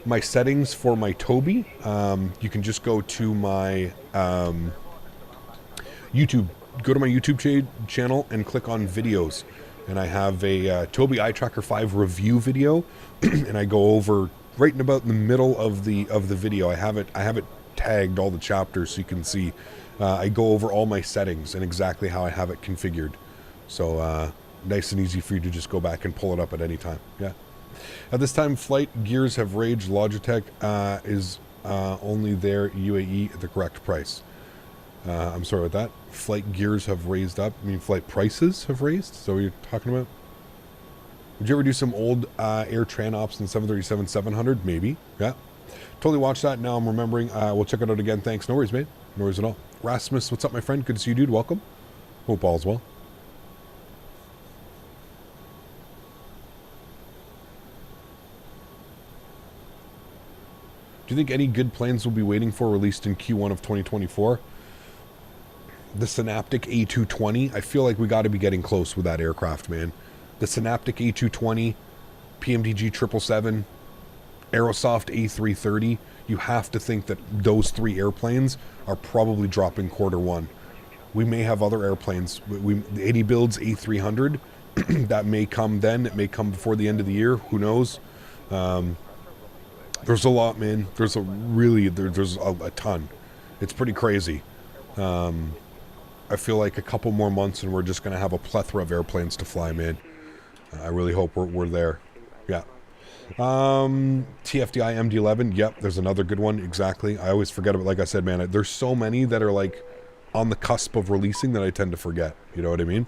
my settings for my Toby, you can just go to my YouTube. Go to my YouTube channel and click on videos, and I have a Toby Eye Tracker 5 review video, and I go over right in about the middle of the video. I have it tagged, all the chapters, so you can see. I go over all my settings and exactly how I have it configured. So nice and easy for you to just go back and pull it up at any time. Yeah. At this time, flight gears have raged. Logitech is only there UAE at the correct price. I'm sorry about that. Flight gears have raised up. I mean, flight prices have raised. So you're talking about? Would you ever do some old Air Tran ops in 737-700? Maybe. Yeah. Totally watched that. Now I'm remembering. We'll check it out again. Thanks. No worries, mate. No worries at all. Rasmus, what's up, my friend? Good to see you, dude. Welcome. Hope all's well. Do you think any good planes will be waiting for released in Q1 of 2024? The Synaptic A220. I feel like we got to be getting close with that aircraft, man. The Synaptic A220, PMDG 777, Aerosoft A330. You have to think that those three airplanes are probably dropping Q1. We may have other airplanes. The 80 builds A300. That may come then. It may come before the end of the year. Who knows? There's a lot, man. There's a ton. It's pretty crazy. I feel like a couple more months and we're just going to have a plethora of airplanes to fly, man. I really hope we're there. Yeah. TFDI MD-11. Yep, there's another good one. Exactly. I always forget about, like I said, man, there's so many that are like on the cusp of releasing that I tend to forget. You know what I mean?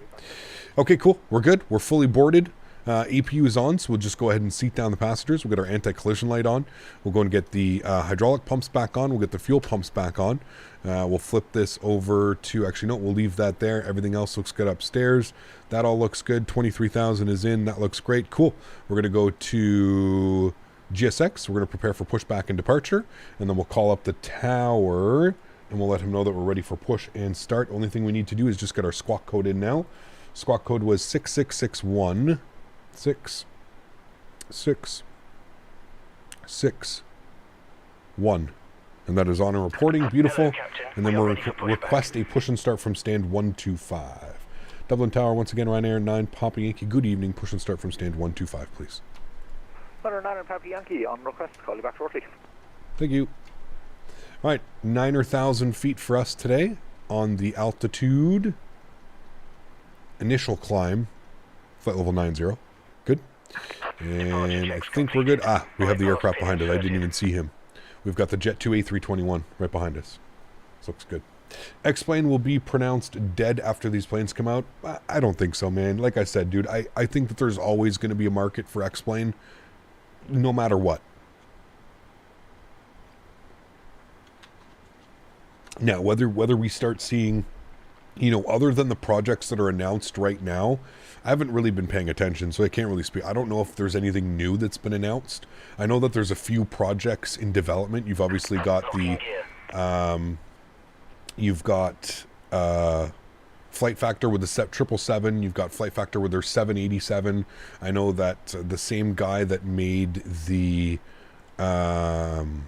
Okay, cool. We're good. We're fully boarded. APU is on, so we'll just go ahead and seat down the passengers. We'll get our anti-collision light on. We'll go and get the hydraulic pumps back on. We'll get the fuel pumps back on. We'll flip this over to, actually, no, we'll leave that there. Everything else looks good upstairs. That all looks good. 23,000 is in. That looks great. Cool. We're going to go to GSX. We're going to prepare for pushback and departure. And then we'll call up the tower, and we'll let him know that we're ready for push and start. Only thing we need to do is just get our squawk code in now. Squawk code was 6661. 66661, and that is on and reporting. Beautiful. And then we'll request a push and start from stand 125. Dublin Tower, once again, Ryanair 9 Papa Yankee. Good evening. Push and start from stand 125, please. Ryanair 9 Papa Yankee on request. Call you back shortly. Thank you. All right, 9,000 feet for us today on the altitude. Initial climb, flight level 90. Good. And I think we're good. We have the aircraft behind us. I didn't even see him. We've got the Jet 2 A321 right behind us. This looks good. X-Plane will be pronounced dead after these planes come out. I don't think so, man. Like I said, dude, I think that there's always going to be a market for X-Plane no matter what. Now, whether we start seeing, you know, other than the projects that are announced right now, I haven't really been paying attention, so I can't really speak. I don't know if there's anything new that's been announced. I know that there's a few projects in development. You've obviously got the, Flight Factor with the 777. You've got Flight Factor with their 787. I know that the same guy that made the TBM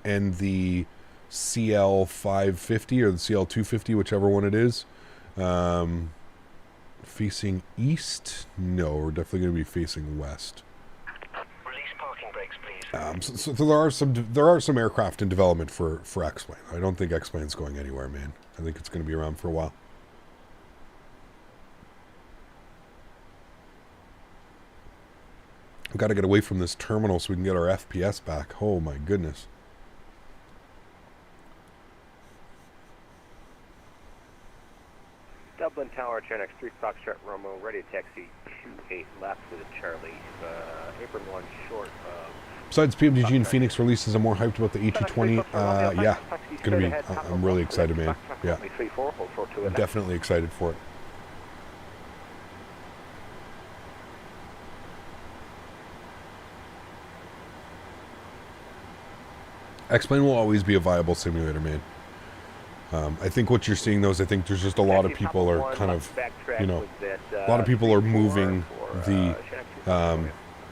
and the CL550 or the CL250, whichever one it is. Facing east? No, we're definitely going to be facing west. Release parking brakes, please. So there are some aircraft in development for X-Plane. I don't think X-Plane's going anywhere, man. I think it's going to be around for a while. We've got to get away from this terminal so we can get our FPS back. Oh my goodness. Dublin Tower, Gen 3 Foxtrot Romeo, ready to taxi 28 laps with a Charlie. Apron 1 short. Besides PMDG and Phoenix releases, I'm more hyped about the A220. Yeah, gonna be. I'm really excited, man. Yeah, definitely excited for it. X-Plane will always be a viable simulator, man. I think what you're seeing, though, is I think there's just a lot of people are kind of, you know, a lot of people are moving the,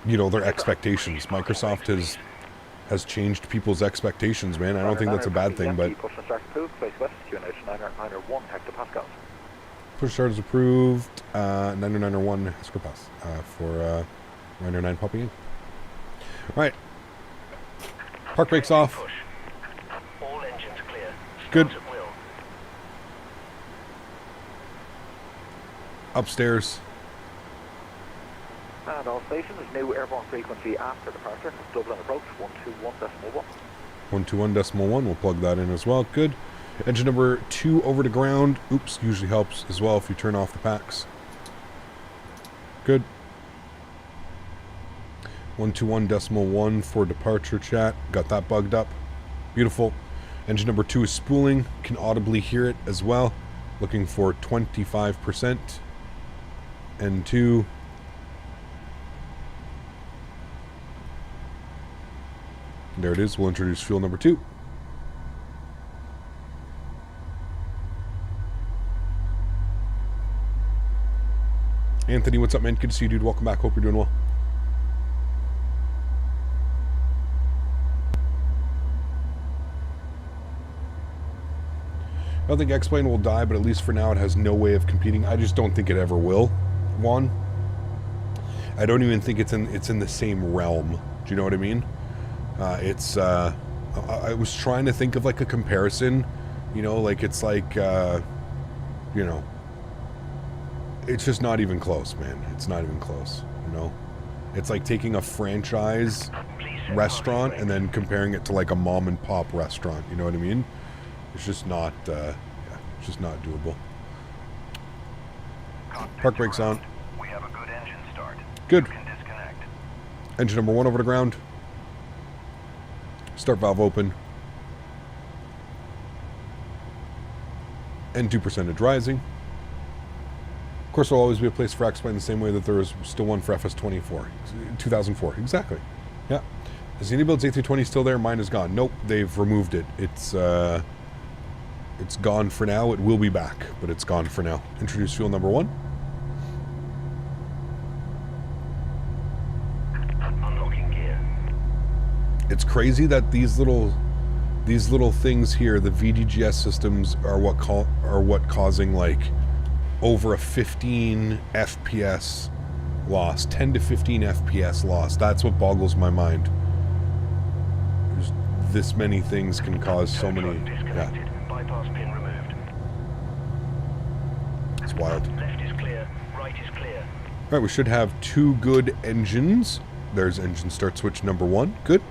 you know, their expectations. Microsoft has changed people's expectations, man. I don't think that's a bad thing, but push start is approved. 901 hectopascals for Ryanair 9 popping in. All right, park brakes off. All engines clear. Good. Upstairs. And all stations, new airborne frequency after departure of Dublin approach 121.1. 121.1, we'll plug that in as well. Good. Engine number 2 over to ground. Oops, usually helps as well if you turn off the packs. Good. 121.1 for departure, chat. Got that bugged up. Beautiful. Engine number 2 is spooling. Can audibly hear it as well. Looking for 25%. N2. There it is. We'll introduce fuel number 2. Anthony, what's up, man? Good to see you, dude. Welcome back. Hope you're doing well. I don't think X-Plane will die, but at least for now it has no way of competing. I just don't think it ever will, Juan. I don't even think it's in the same realm. Do you know what I mean? I was trying to think of like a comparison, you know, like it's like, you know, it's just not even close, man. It's not even close, you know. It's like taking a franchise restaurant and then comparing it to like a mom and pop restaurant. You know what I mean? It's just not, yeah, it's just not doable. Park brakes on. We have a good engine start. Good. You can disconnect. Engine number 1 over to ground. Start valve open. N2 percentage rising. Of course, there'll always be a place for X-Plane the same way that there is still one for FS24. 2004. Exactly. Yeah. Is the Anybuild's A320 still there? Mine is gone. Nope. They've removed it. It's gone for now. It will be back, but it's gone for now. Introduce fuel number 1. Unlocking gear. It's crazy that these little things here, the VDGS systems, are what causing like over a 15 FPS loss, 10 to 15 FPS loss. That's what boggles my mind. There's this many things can cause so many. Yeah. Bypass pin removed. It's wild. Left is clear. Right is clear. All right, we should have 2 good engines. There's engine start switch number 1. Good.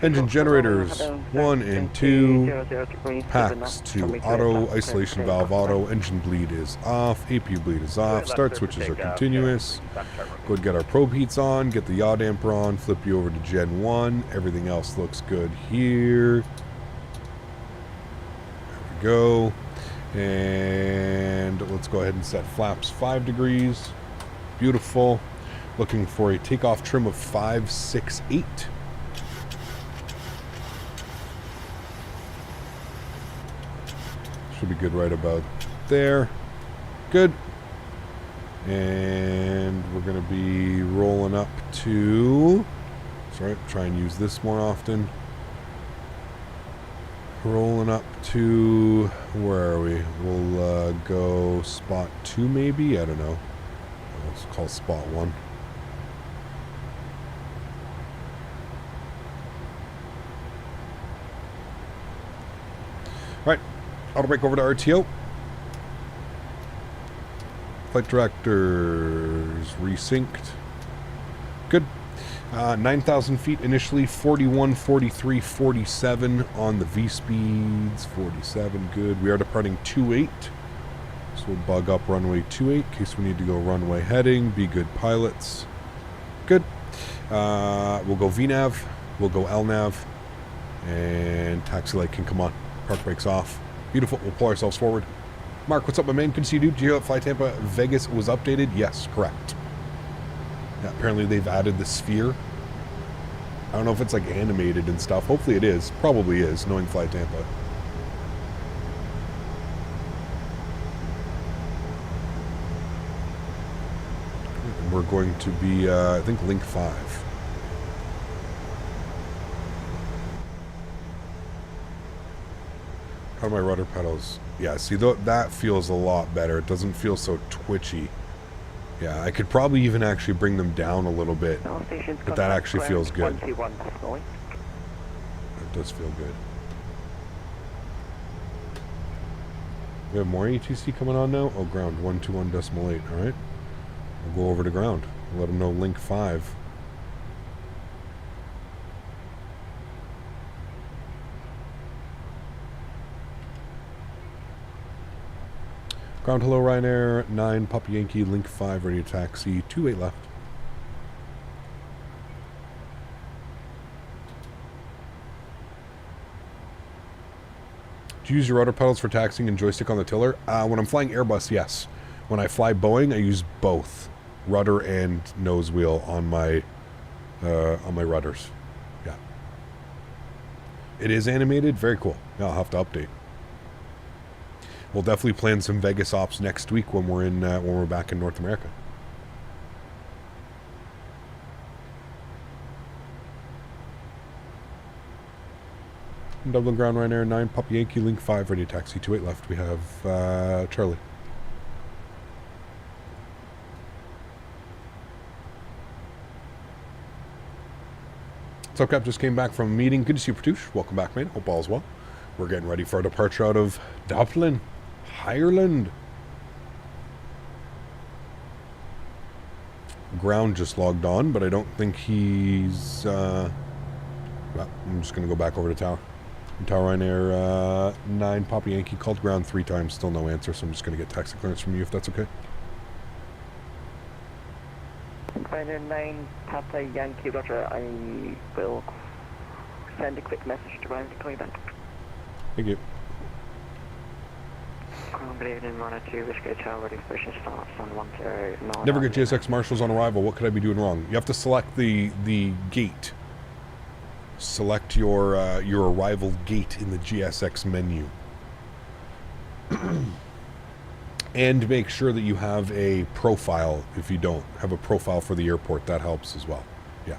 Engine generators 1 and 2. Packs to auto. Isolation valve auto. Engine bleed is off. APU bleed is off. Start switches are continuous. Go and get our probe heats on. Get the yaw damper on. Flip you over to Gen 1. Everything else looks good here. There we go. And let's go ahead and set flaps 5 degrees. Beautiful. Looking for a takeoff trim of 568. Should be good right about there. Good. And we're going to be rolling up to... Sorry, try and use this more often. Rolling up to... Where are we? We'll go spot 2 maybe? I don't know. Let's call spot 1. Right, auto brake over to RTO. Flight directors resynced. Good. 9,000 feet initially, 41, 43, 47 on the V speeds. 47, good. We are departing 28. So we'll bug up runway 28 in case we need to go runway heading. Be good pilots. Good. We'll go VNAV. We'll go LNAV. And taxi light can come on. Park brakes off. Beautiful. We'll pull ourselves forward. Mark, what's up, my man? Good to see you, dude. Did you hear that Fly Tampa Vegas was updated? Yes, correct. Yeah, apparently they've added the sphere. I don't know if it's like animated and stuff. Hopefully it is. Probably is, knowing Fly Tampa. And we're going to be, I think, Link 5. How are my rudder pedals? Yeah, see, that feels a lot better. It doesn't feel so twitchy. Yeah, I could probably even actually bring them down a little bit. But that actually feels good. It does feel good. We have more ATC coming on now? Oh, ground 121.8. Alright. We'll go over to ground. Let them know Link 5. Ground hello, Ryanair 9, Papa Yankee, Link 5, ready to taxi, 28 left. Do you use your rudder pedals for taxiing and joystick on the tiller? When I'm flying Airbus, yes. When I fly Boeing, I use both rudder and nose wheel on my rudders. Yeah. It is animated. Very cool. Yeah, I'll have to update. We'll definitely plan some Vegas ops next week when we're back in North America. Dublin ground Ryanair 9, Papa Yankee, Link 5, ready to taxi, 28 left. We have Charlie. What's up, Cap? Just came back from a meeting. Good to see you, Pratouche. Welcome back, mate. Hope all's well. We're getting ready for a departure out of Dublin, Ireland. Ground just logged on, but I don't think he's... well, I'm just going to go back over to Tower. Tower Ryanair 9, Papa Yankee, called ground 3 times, still no answer, so I'm just going to get taxi clearance from you if that's okay. Ryanair 9, Papa Yankee, Roger. I will send a quick message to Ryan to call you back. Thank you. Good evening, Runner 2, Whiskey Hotel, ready for mission starts on 1-0. Never get GSX marshals on arrival. What could I be doing wrong? You have to select the gate. Select your arrival gate in the GSX menu. And make sure that you have a profile. If you don't have a profile for the airport, that helps as well. Yeah.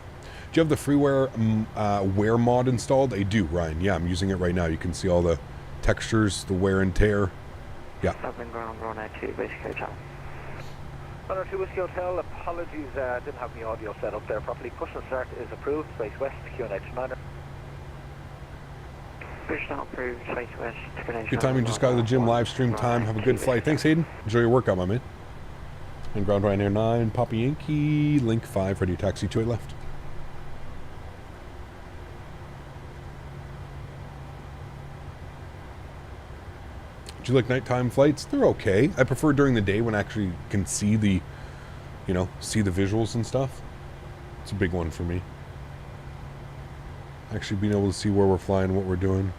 Do you have the freeware wear mod installed? I do, Ryan. Yeah, I'm using it right now. You can see all the textures, the wear and tear. Yeah. Dublin ground, Runner 2, Whiskey Hotel. Runner 2, Whiskey Hotel, apologies, didn't have the audio set up there properly. Push and start is approved, space west, QNH Commander. Push not approved, space west, QNH. Good timing, just got to the gym, live stream time. Have a good flight. Thanks, Hayden. Enjoy your workout, my man. And ground Ryanair 9, Papa Yankee, Link 5, ready to taxi, 28 left. Do you like nighttime flights? They're okay. I prefer during the day when I actually can see the, see the visuals and stuff. It's a big one for me. Actually being able to see where we're flying, what we're doing.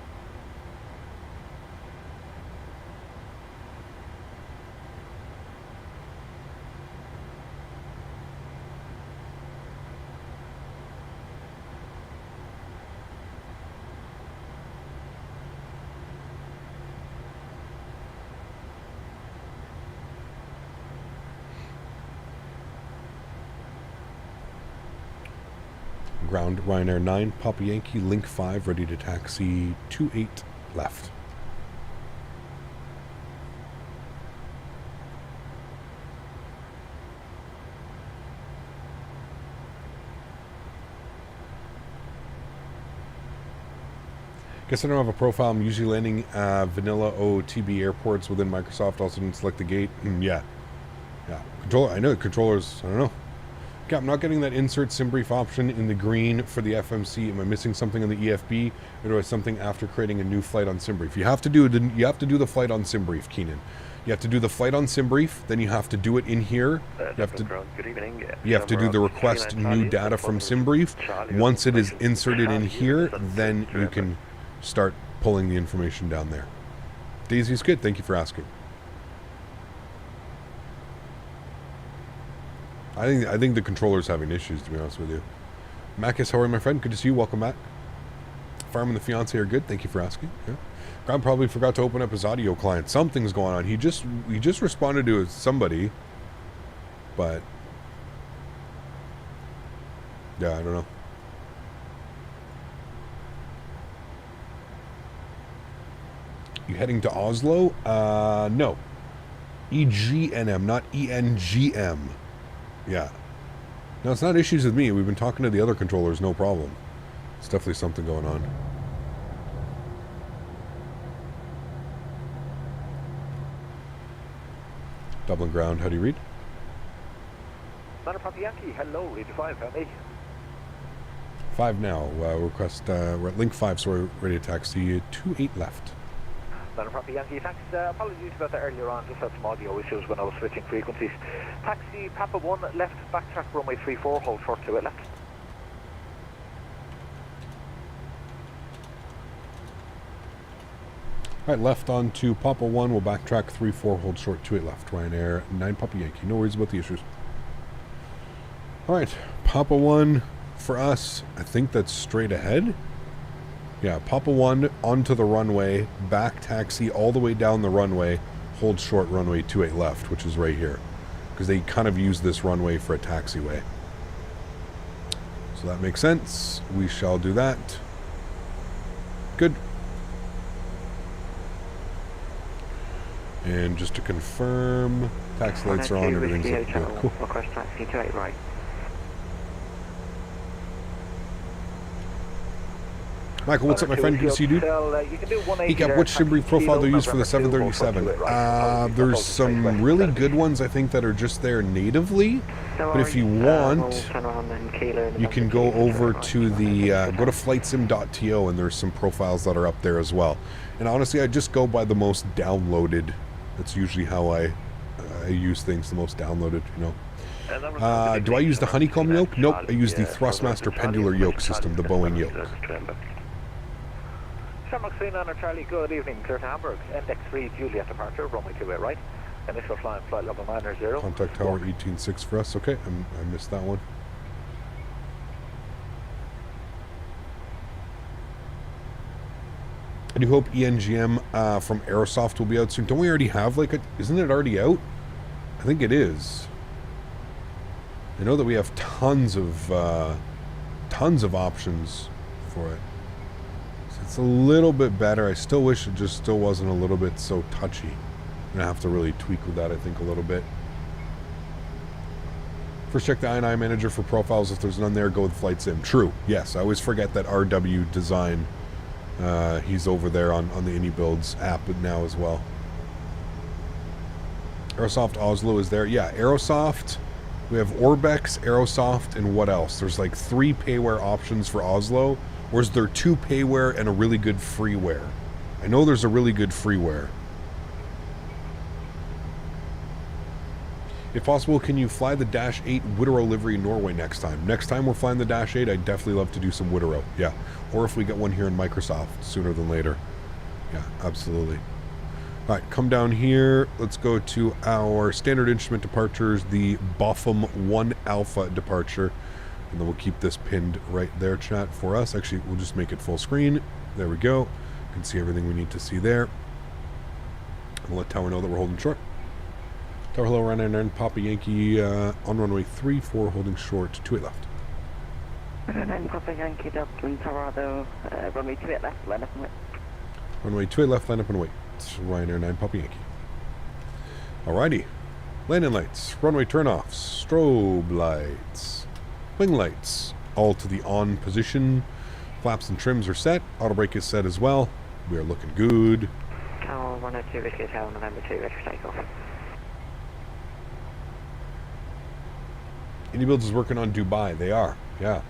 Ground Ryanair 9, Papa Yankee, Link 5, ready to taxi, 28 left. Guess I don't have a profile. I'm usually landing vanilla OTB airports within Microsoft. Also didn't select the gate. Yeah. Controller. I know controllers. I don't know. Okay, I'm not getting that insert sim brief option in the green for the FMC. Am I missing something on the EFB, or do I have something after creating a new flight on sim brief? You have to do the flight on sim brief, Keenan. You have to do the flight on sim brief, then you have to do it in here. You have to do the request new data from sim brief. Once it is inserted in here, then you can start pulling the information down there. Daisy's good. Thank you for asking. I think the controller's having issues, to be honest with you. Macus, how are you, my friend? Good to see you. Welcome back. Farm and the fiance are good. Thank you for asking. Yeah. Graham probably forgot to open up his audio client. Something's going on. He just responded to somebody, but yeah, I don't know. You heading to Oslo? No. EGNM, not ENGM. Yeah. No, it's not issues with me. We've been talking to the other controllers, no problem. It's definitely something going on. Dublin ground, how do you read? Runner Papa Yankee, hello, read 5, how me? 5 now. Request, we're at Link 5, so we're ready to taxi. 28 left. Madam Property Yankee, thanks. Apologies about that earlier on, just had some audio issues when I was switching frequencies. Taxi Papa 1 left, backtrack runway 34, hold short to it left. Right, left on to Papa 1, we'll backtrack 3-4, hold short 28 left. Ryanair 9 Papa Yankee, no worries about the issues. Alright, Papa 1 for us, I think that's straight ahead. Yeah, Papa 1 onto the runway, back taxi all the way down the runway, hold short runway 28 left, which is right here. Because they kind of use this runway for a taxiway. So that makes sense. We shall do that. Good. And just to confirm, taxi lights are on, everything's looking good. Cool. Request taxi 28 right. Michael, what's up, my friend? Good to see you, dude. He got which sim brief profile they use for the 737. There's some really good ones, I think, that are just there natively. But if you want, you can go over to the go to flightsim.to, and there's some profiles that are up there as well. And honestly, I just go by the most downloaded. That's usually how I use things, the most downloaded, you know. Do I use the honeycomb yoke? Nope, I use the Thrustmaster pendular yoke system, the Boeing yoke. Shamrock on Charlie, good evening. Clear to Hamburg. Index 3 Juliet departure, runway 28 right. Initial flying flight level 90. Contact tower 18.6 for us. Okay, I missed that one. I do hope EGNM from Aerosoft will be out soon. Don't we already have like a... Isn't it already out? I think it is. I know that we have tons of options for it. So it's a little bit better. I still wish it just still wasn't a little bit so touchy. I'm going to have to really tweak with that, I think, a little bit. First, check the INI manager for profiles. If there's none there, go with FlightSim. True. Yes, I always forget that RW Design... he's over there on the AnyBuilds app now as well. Aerosoft Oslo is there. Yeah, Aerosoft. We have Orbx, Aerosoft, and what else? There's like 3 payware options for Oslo. Or is there 2 payware and a really good freeware? I know there's a really good freeware. If possible, can you fly the Dash 8 Widerøe livery in Norway next time? Next time we're flying the Dash 8, I'd definitely love to do some Widerøe. Yeah. Or if we get one here in Microsoft sooner than later. Yeah, absolutely. All right, come down here. Let's go to our standard instrument departures, the Botham 1 Alpha departure. And then we'll keep this pinned right there, chat, for us. Actually, we'll just make it full screen. There we go. You can see everything we need to see there. We'll let Tower know that we're holding short. Tower, hello, Ryanair 9 Papa Yankee on runway 34, holding short, 28 left. 9 Papa Yankee, Dublin, Toronto, runway 28 left, line up and wait. Runway 28 left, line up and wait. Ryanair 9 Papa Yankee. Alrighty. Landing lights, runway turn-offs, strobe lights, wing lights, all to the on position. Flaps and trims are set. Auto brake is set as well. We are looking good. Karl 102, Whiskey Hotel, November 2, ready for takeoff. AnyBuilds is working on Dubai. They are, yeah.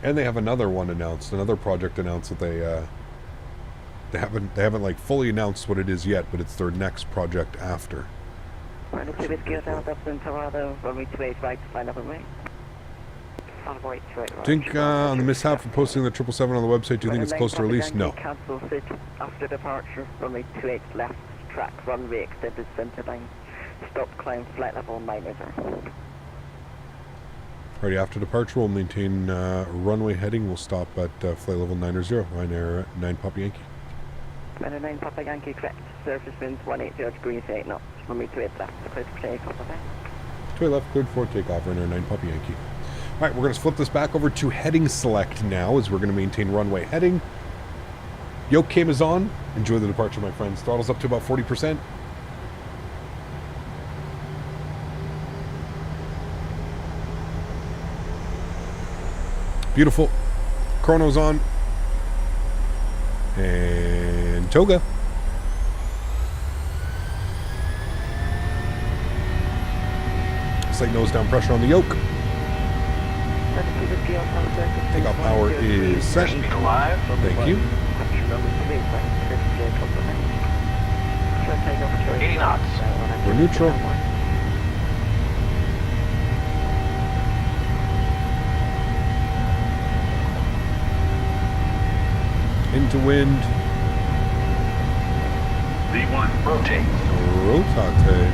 And they have another one announced, another project announced that they haven't like fully announced what it is yet, but it's their next project after. Line up to Whiskey Hotel, Dublin, Toronto, runway 28 right, line up and wait. Do you think on the mishap for posting the 777 on the website, do you think it's close to release? No. Cancel seat after departure, runway 28 left, track, runway extended center line, stop climb, flight level 90. Alrighty, after departure, we'll maintain runway heading. We'll stop at flight level 90, Ryanair 9 Papa Yankee. Ryanair 9 Papa Yankee, correct. Surface winds 180 degrees 8 knots. Runway 28 left, cleared for takeoff, okay? 28 left, cleared for takeoff, Ryanair 9 Papa Yankee. Alright, we're going to flip this back over to heading select now, as we're going to maintain runway heading. Yoke cam is on. Enjoy the departure, my friends. Throttle's up to about 40%. Beautiful. Chrono's on. And toga. Slight nose down pressure on the yoke. Takeoff power is set. Thank you. neutral. Into wind. V1, rotate. Rotate.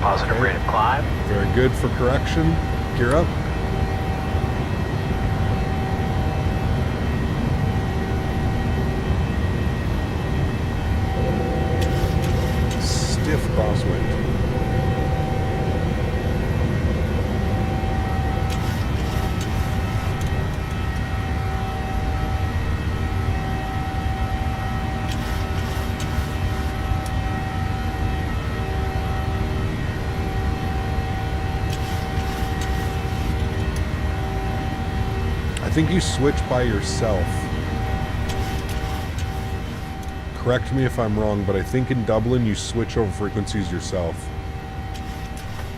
Positive rate of climb. Very good for correction. Gear up. Stiff crosswind. I think you switch by yourself. Correct me if I'm wrong, but I think in Dublin you switch over frequencies yourself.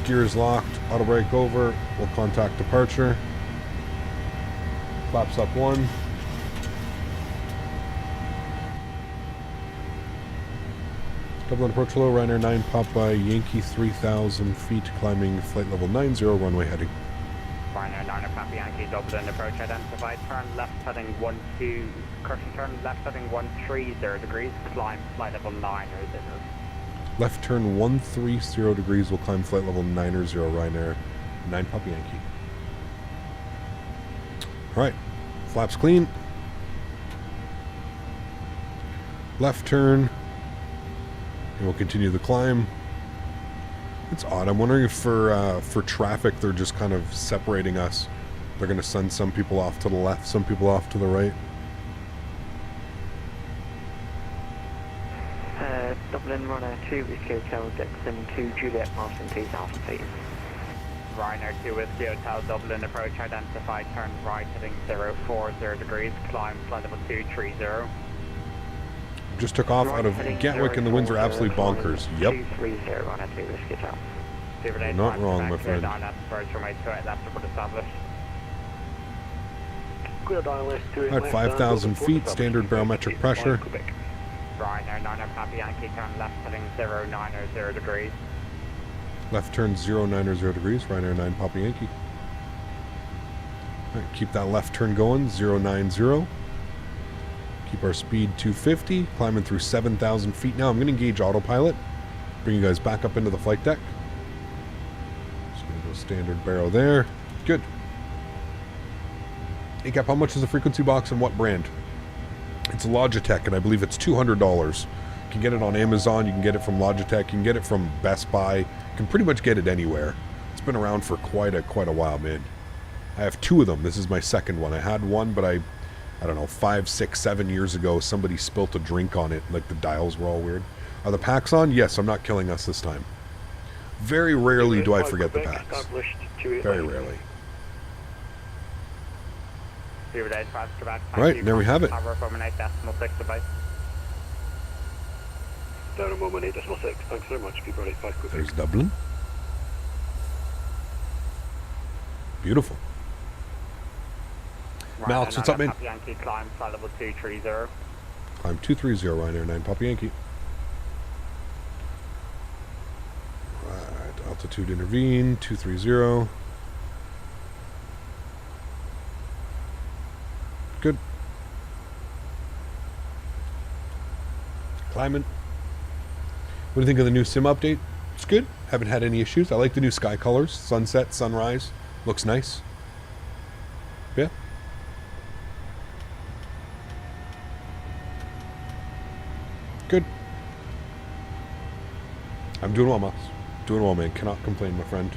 Gear is locked, auto brake over, we'll contact departure. Flaps up 1. Dublin approach low, Ryanair 9 Papa, Yankee 3,000 feet, climbing flight level 90, runway heading. Ryanair 9 Papa Yankee, Dublin approach identified, turn left heading 12, correction, turn left heading 130 degrees, climb flight level 90. Left turn 130 degrees, will climb flight level 90, Ryanair 9 Papa Yankee. Alright, flaps clean. Left turn, and we'll continue the climb. It's odd. I'm wondering if for traffic they're just kind of separating us. They're going to send some people off to the left, some people off to the right. Dublin runner 2 Whiskey Hotel Dixon to Juliet Martin 2000 feet. Ryanair 2 Whiskey Hotel Dublin approach identified, turn right heading 040 degrees, climb flight level 230. Just took off out of Gatwick and the winds are absolutely bonkers. Yep. 230 runner 2 Whiskey Hotel. You're not wrong, my friend. Alright, 5,000 feet, standard barometric pressure. Ryanair 9 Papa Yankee, turn left heading 090 degrees. Left turn 090 degrees, Ryanair 9 Papa Yankee. Alright, keep that left turn going, 090. Keep our speed 250, climbing through 7,000 feet now. I'm going to engage autopilot, bring you guys back up into the flight deck. Just going to go standard baro there. Good. Hey Cap, how much is the frequency box and what brand? It's Logitech, and I believe it's $200. You can get it on Amazon, you can get it from Logitech, you can get it from Best Buy. You can pretty much get it anywhere. It's been around for quite a while, man. I have 2 of them. This is my second one. I had one, but I don't know, 5, 6, 7 years ago, somebody spilt a drink on it. Like, the dials were all weird. Are the packs on? Yes, I'm not killing us this time. Very rarely do I forget the packs. Very rarely. Right, there we have it. Down a moment, 8.6. Thanks very much. Keep ready. 5 quick. There's Dublin. Beautiful. Alex, what's up, man? Yankee, climb flight level 230. Climb 230, Ryanair 9 Papa Yankee. Right, altitude intervene, 230. Good. Climbing. What do you think of the new sim update? It's good. Haven't had any issues. I like the new sky colors. Sunset, sunrise. Looks nice. Yeah. Good. I'm doing well, Moss. Doing well, man. Cannot complain, my friend.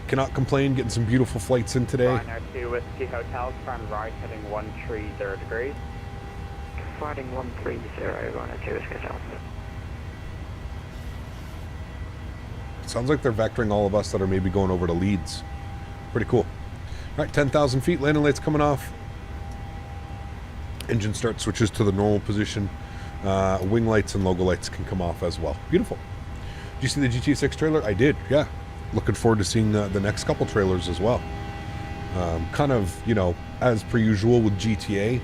Cannot complain. Getting some beautiful flights in today. Ryanair 2 Whiskey Hotel, turn right heading 130 degrees. Fighting 130, runner 2 Whiskey Hotel. Sounds like they're vectoring all of us that are maybe going over to Leeds. Pretty cool. All right, 10,000 feet. Landing lights coming off. Engine start switches to the normal position. Wing lights and logo lights can come off as well. Beautiful. Did you see the GT6 trailer? I did, yeah. Looking forward to seeing the next couple trailers as well. Kind of, you know, as per usual with GTA,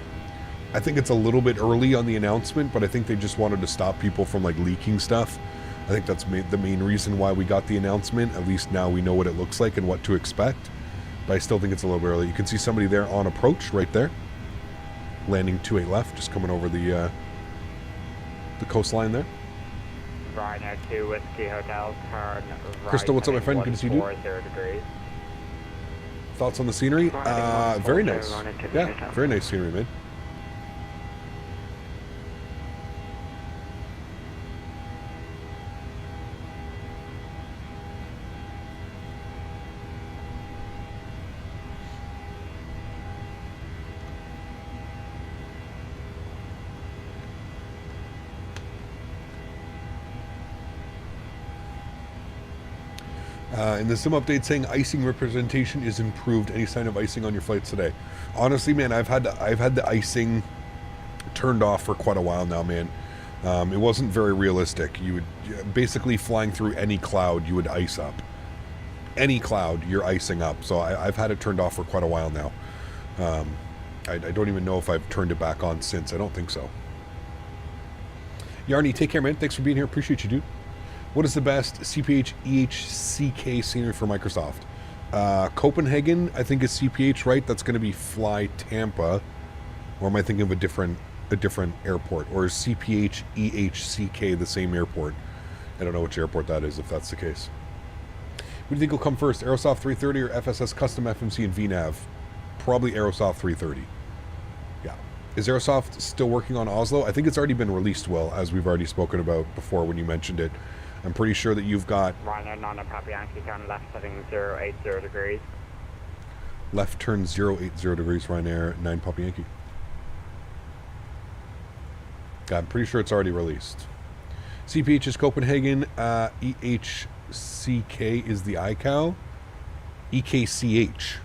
I think it's a little bit early on the announcement, but I think they just wanted to stop people from like leaking stuff. I think that's the main reason why we got the announcement. At least now we know what it looks like and what to expect. But I still think it's a little bit early. You can see somebody there on approach right there. Landing 28 left, just coming over the coastline there. Ryanair 2 Whiskey Hotel, turn right. Crystal, what's up, my friend? Good to see you. 0 degrees. Thoughts on the scenery? Very nice. Yeah, very nice scenery, man. In the sim update saying icing representation is improved. Any sign of icing on your flights today? Honestly, man, I've had the icing turned off for quite a while now, man. It wasn't very realistic. You would basically flying through any cloud, you would ice up. Any cloud, you're icing up. So I've had it turned off for quite a while now. I don't even know if I've turned it back on since. I don't think so. Yarny, take care, man. Thanks for being here. Appreciate you, dude. What is the best CPH EHCK scenery for Microsoft? Copenhagen, I think, is CPH, right? That's going to be Fly Tampa. Or am I thinking of a different airport? Or is CPH EHCK the same airport? I don't know which airport that is, if that's the case. What do you think will come first? Aerosoft 330 or FSS Custom FMC and VNAV? Probably Aerosoft 330. Yeah. Is Aerosoft still working on Oslo? I think it's already been released, Will, as we've already spoken about before when you mentioned it. I'm pretty sure that you've got... Ryanair, Papa Yankee, turn left, heading 080 degrees. Left turn 080 degrees, Ryanair, 9 Papa Yankee. I'm pretty sure it's already released. CPH is Copenhagen. EHCK is the iCow. EKCH.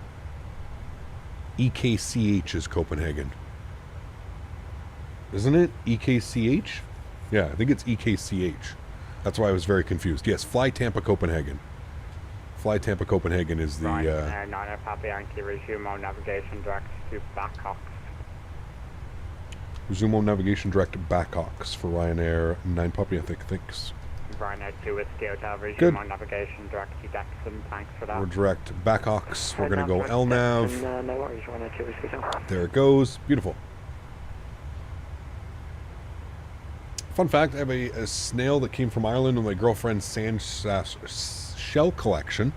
EKCH is Copenhagen. Isn't it? EKCH? Yeah, I think it's EKCH. That's why I was very confused. Yes, Fly Tampa Copenhagen. Fly Tampa Copenhagen is the... Ryanair, Papa Yankee, resume on navigation direct to Backox. Resume on navigation direct to Backox for Ryanair 9 Papa, I think. Thanks. Ryanair 2 Whiskey Hotel, resume Good. on navigation direct to Dexon. Thanks for that. We're direct Backox. We're going to go LNAV. No worries, Ryanair 2 Whiskey Hotel. There it goes. Beautiful. Fun fact, I have a snail that came from Ireland with my girlfriend's sand shell collection.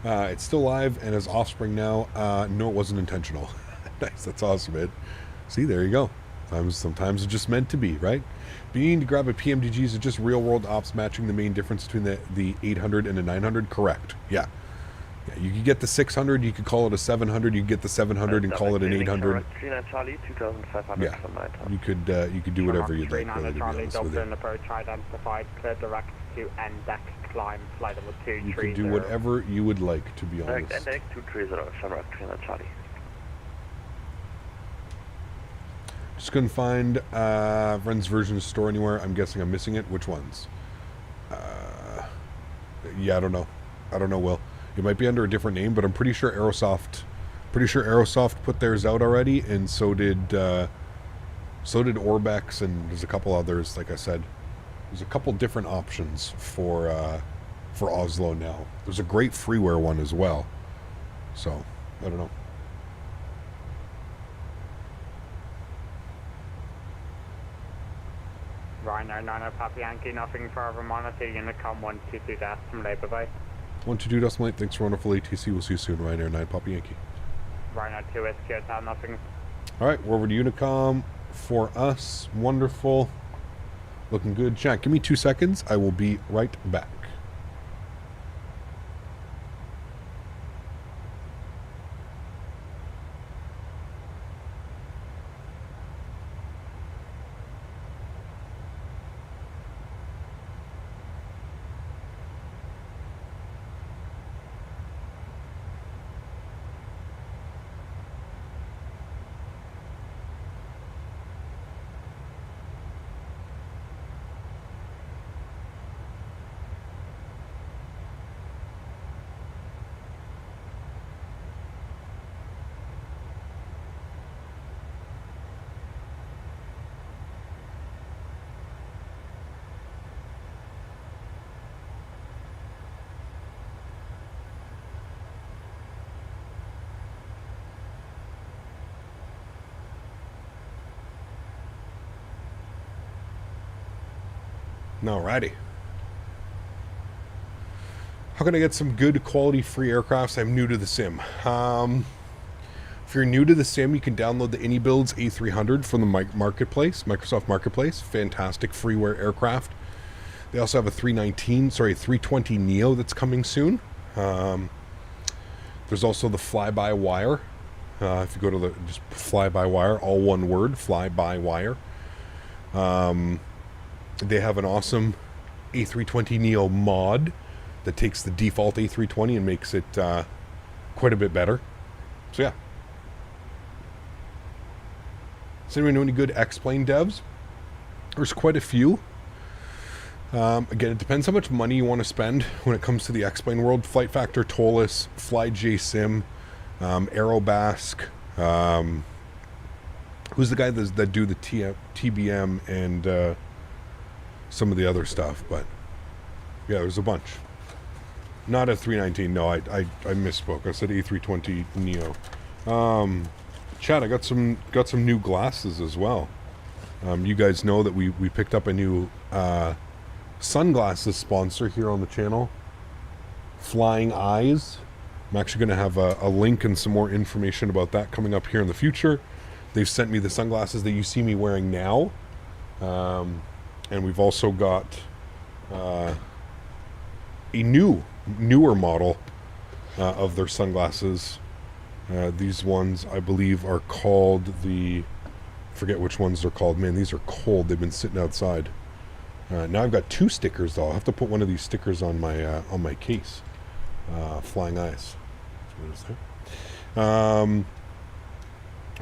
It's still alive and has offspring now. No, it wasn't intentional. Nice, that's awesome, man. See, there you go. Sometimes it's just meant to be, right? Being to grab a PMDG is just real-world ops matching the main difference between the 800 and the 900? Correct, yeah. You could get the 600, you could call it a 700, you could get the 700 and call it an 800. Yeah, you could do whatever you'd like, really, to be honest with you. Dublin approach identified, clear direct to NDEC, climb, flight level 230. You could do whatever you would like, to be honest. NDEC 230, Shamrock 300 Charlie. Just couldn't find Ren's version store anywhere. I'm guessing I'm missing it. Which ones? Yeah, I don't know. I don't know, Will. It might be under a different name, but I'm pretty sure Aerosoft put theirs out already, and so did Orbx, and there's a couple others. Like I said, there's a couple different options for Oslo now. There's a great freeware one as well. So I don't know. Ryanair 90 Papa Yankee, nothing further, monitor Unicom 122 decimal, bye-bye. 122 decimal, thanks for wonderful ATC. We'll see you soon, Ryanair 9 Papa Yankee. Ryanair 2 Whiskey Hotel, nothing. Alright, we're over to Unicom for us. Wonderful. Looking good. Chat, give me 2 seconds. I will be right back. Alrighty. How can I get some good quality free aircrafts? I'm new to the sim. If you're new to the sim, you can download the AnyBuilds A300 from the Microsoft Marketplace. Fantastic freeware aircraft. They also have a 320 Neo that's coming soon. There's also the fly-by-wire. If you go to the just fly-by-wire, all one word, fly-by-wire. They have an awesome A320 Neo mod that takes the default A320 and makes it quite a bit better. So yeah. Does anyone know any good X-Plane devs? There's quite a few. Again, it depends how much money you want to spend when it comes to the X-Plane world. Flight Factor, Tolis, FlyJSim, Aerobask. Who's the guy that do the TBM and some of the other stuff? But yeah, there's a bunch. Not a 319. No, I misspoke. I said A320 Neo. Chad, I got some new glasses as well. You guys know that we picked up a new sunglasses sponsor here on the channel, Flying Eyes. I'm actually going to have a link and some more information about that coming up here in the future. They've sent me the sunglasses that you see me wearing now, and we've also got a newer model of their sunglasses. These ones, I believe, are called forget which ones they're called. Man, these are cold. They've been sitting outside. Now I've got 2 stickers though. I'll have to put one of these stickers on my case. Flying Eyes. What is that?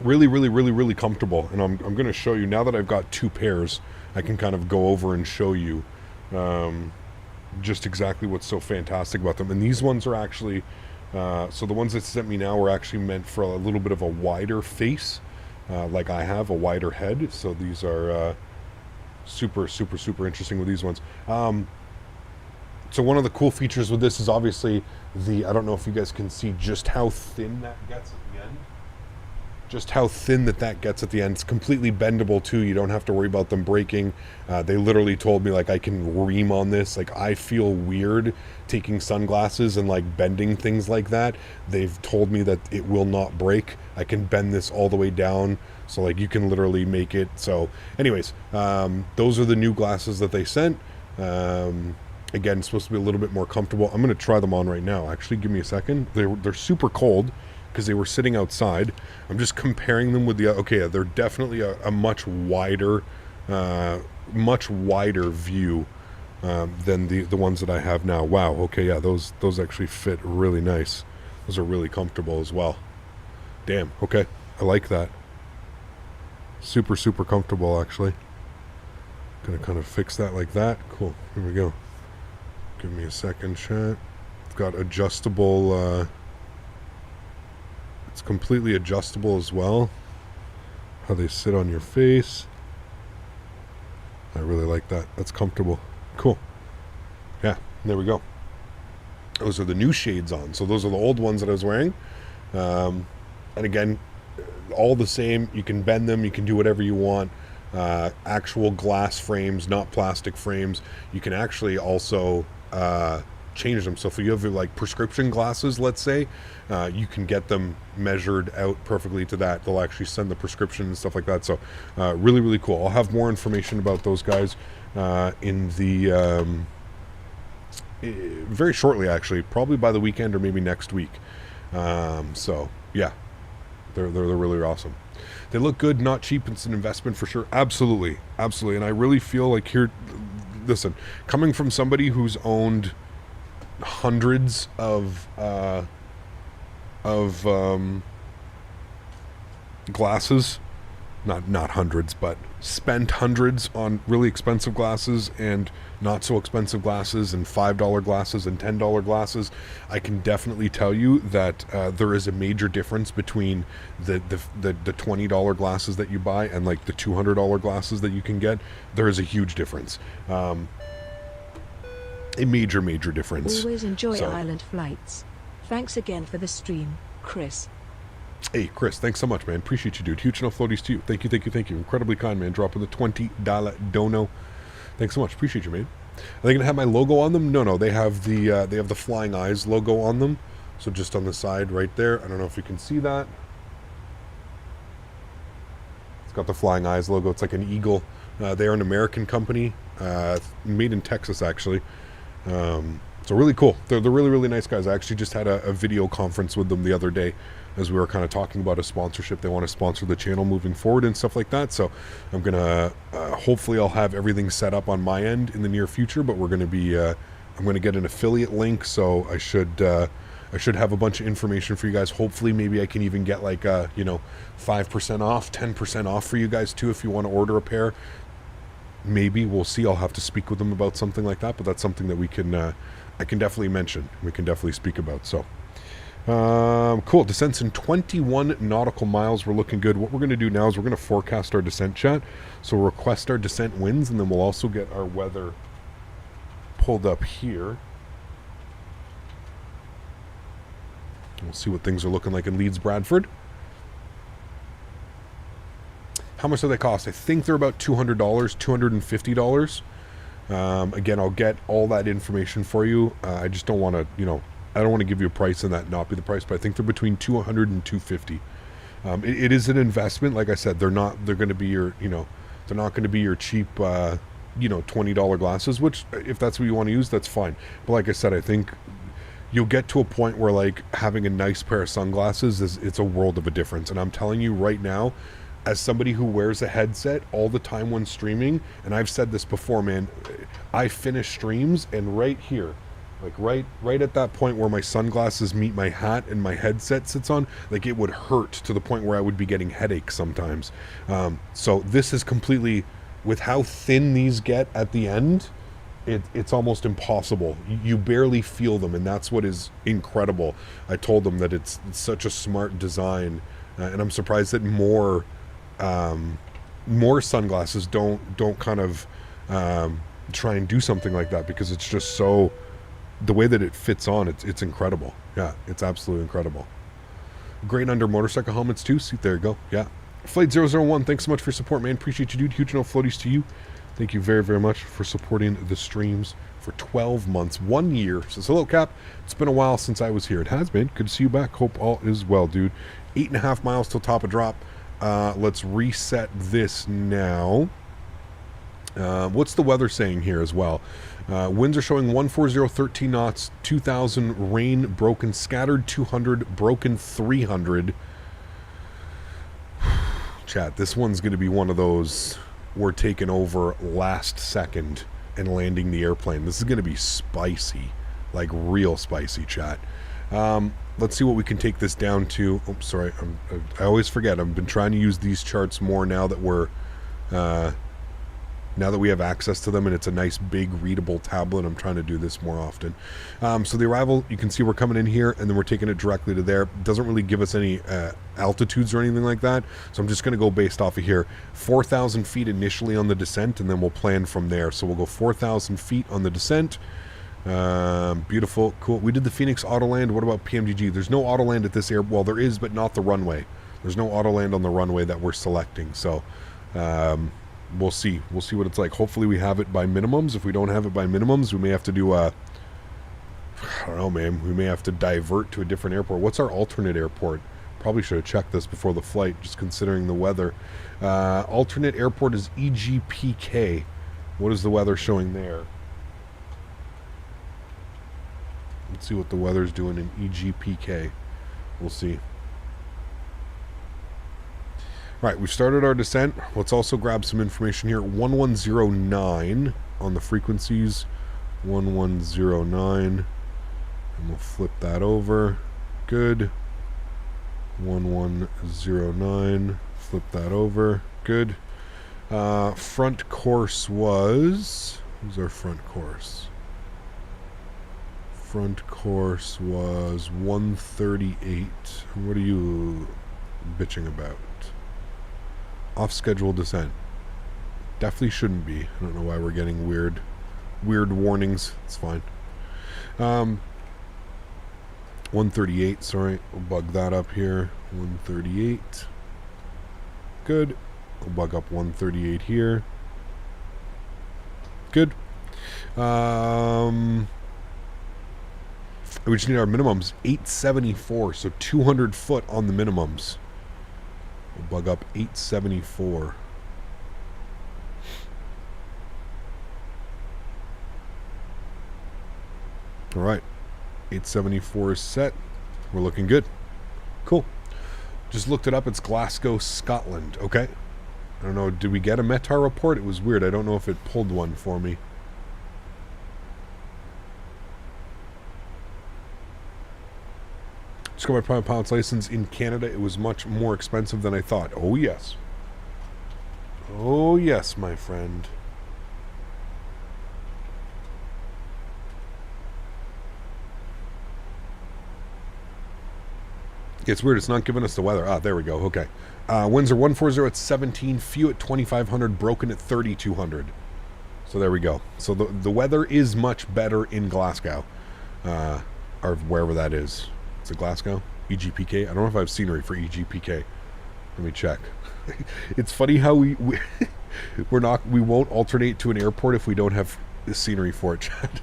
Really comfortable. And I'm going to show you, now that I've got 2 pairs, I can kind of go over and show you just exactly what's so fantastic about them. And these ones are actually, so the ones that sent me now are actually meant for a little bit of a wider face, like I have, a wider head. So these are super interesting with these ones. So one of the cool features with this is obviously I don't know if you guys can see just how thin that gets at the end. Just how thin that gets at the end. It's completely bendable too. You don't have to worry about them breaking. They literally told me, like, I can ream on this. Like, I feel weird taking sunglasses and like bending things like that. They've told me that it will not break. I can bend this all the way down. So like you can literally make it. So anyways, those are the new glasses that they sent. Again, it's supposed to be a little bit more comfortable. I'm going to try them on right now. Actually, give me a second. They're super cold because they were sitting outside. I'm just comparing them with the, okay, they're definitely a much wider view than the ones that I have now. Wow. Okay. Yeah. Those actually fit really nice. Those are really comfortable as well. Damn. Okay. I like that. Super comfortable, actually. Gonna kind of fix that like that. Cool. Here we go. Give me a second, chat. It's got adjustable, it's completely adjustable as well. How they sit on your face. I really like that. That's comfortable. Cool. Yeah, there we go. Those are the new shades on. So those are the old ones that I was wearing. And again, all the same. You can bend them. You can do whatever you want. Actual glass frames, not plastic frames. You can actually also change them. So if you have like prescription glasses, let's say, you can get them measured out perfectly to that. They'll actually send the prescription and stuff like that. So really cool. I'll have more information about those guys in the very shortly, actually, probably by the weekend or maybe next week. So yeah, they're really awesome. They look good, not cheap. It's an investment for sure. Absolutely. And I really feel like here, listen, coming from somebody who's owned hundreds of glasses, not hundreds, but spent hundreds on really expensive glasses and not so expensive glasses and $5 glasses and $10 glasses, I can definitely tell you that there is a major difference between the $20 glasses that you buy and like the $200 glasses that you can get. There is a huge difference. A major difference. Always enjoy island flights. Thanks again for the stream, Chris. Hey, Chris, thanks so much, man. Appreciate you, dude. Huge enough floaties to you. Thank you. Incredibly kind, man. Dropping the $20 dono. Thanks so much. Appreciate you, mate. Are they going to have my logo on them? No. They have the Flying Eyes logo on them. So just on the side right there. I don't know if you can see that. It's got the Flying Eyes logo. It's like an eagle. They're an American company, made in Texas, actually. So really cool. They're really, really nice guys. I actually just had a video conference with them the other day as we were kind of talking about a sponsorship. They want to sponsor the channel moving forward and stuff like that. So I'm going to, hopefully I'll have everything set up on my end in the near future, but we're going to be, I'm going to get an affiliate link. So I should have a bunch of information for you guys. Hopefully maybe I can even get like, 5% off, 10% off for you guys too, if you want to order a pair. Maybe, we'll see. I'll have to speak with them about something like that, but that's something that we can, I can definitely mention. We can definitely speak about. So, cool. Descents in 21 nautical miles. We're looking good. What we're going to do now is we're going to forecast our descent, chat. So we'll request our descent winds, and then we'll also get our weather pulled up here. We'll see what things are looking like in Leeds, Bradford. How much do they cost? I think they're about $200, $250. Again, I'll get all that information for you. I just don't want to, I don't want to give you a price and that not be the price, but I think they're between $200 and $250. It is an investment. Like I said, they're going to be your, they're not going to be your cheap, $20 glasses, which if that's what you want to use, that's fine. But like I said, I think you'll get to a point where like having a nice pair of sunglasses it's a world of a difference. And I'm telling you right now, as somebody who wears a headset all the time when streaming, and I've said this before, man, I finish streams and right here, like right at that point where my sunglasses meet my hat and my headset sits on, like it would hurt to the point where I would be getting headaches sometimes. So this is completely, with how thin these get at the end, it's almost impossible. You barely feel them, and that's what is incredible. I told them that it's such a smart design, and I'm surprised that more sunglasses don't kind of try and do something like that, because it's just so, the way that it fits on, it's incredible. Yeah, it's absolutely incredible. Great under motorcycle helmets too. See, there you go. Yeah. Flite 001, thanks so much for your support, man. Appreciate you, dude. Huge no floaties to you. Thank you very, very much for supporting the streams for 12 months, 1 year. Says, hello, Cap. It's been a while since I was here. It has been. Good to see you back. Hope all is well, dude. 8.5 miles till top of drop. Let's reset this now. What's the weather saying here as well? Winds are showing 140, 13 knots, 2,000, rain, broken, scattered, 200, broken, 300. Chat, this one's going to be one of those we're taking over last second and landing the airplane. This is going to be spicy, like real spicy, chat. Let's see what we can take this down to. Oh, sorry, I always forget. I've been trying to use these charts more now that we're now that we have access to them, and it's a nice big readable tablet. I'm trying to do this more often. So the arrival, you can see we're coming in here, and then we're taking it directly to there. It doesn't really give us any altitudes or anything like that, so I'm just going to go based off of here. 4,000 feet initially on the descent, and then we'll plan from there. So we'll go 4,000 feet on the descent. Beautiful, cool. We did the Phoenix Autoland. What about PMGG? There's no Autoland at this air. Well, there is, but not the runway. There's no Autoland on the runway that we're selecting. So we'll see. We'll see what it's like. Hopefully we have it by minimums. If we don't have it by minimums, we may have to do I don't know, man. We may have to divert to a different airport. What's our alternate airport? Probably should have checked this before the flight, just considering the weather. Alternate airport is EGPK. What is the weather showing there? Let's see what the weather's doing in EGPK. We'll see. Right, we've started our descent. Let's also grab some information here. 1109 on the frequencies. 1109. And we'll flip that over. Good. 1109. Flip that over. Good. Front course was... Who's our front course? Front course was 138. What are you bitching about? Off-schedule descent. Definitely shouldn't be. I don't know why we're getting weird warnings. It's fine. 138, sorry. We'll bug that up here. 138. Good. We'll bug up 138 here. good. We just need our minimums 874, so 200 foot on the minimums. We'll bug up 874. All right, 874 is set. We're looking good. Cool. Just looked it up. It's Glasgow, Scotland. Okay. I don't know. Did we get a METAR report? It was weird. I don't know if it pulled one for me. Just got my private pilot's license in Canada. It was much more expensive than I thought. Oh, yes. Oh, yes, my friend. It's weird. It's not giving us the weather. Ah, there we go. Okay. Winds are 140 at 17. Few at 2,500. Broken at 3,200. So there we go. So the weather is much better in Glasgow. Or wherever that is. Is it Glasgow? EGPK? I don't know if I have scenery for EGPK. Let me check. It's funny how we won't alternate to an airport if we don't have the scenery for it, Chad.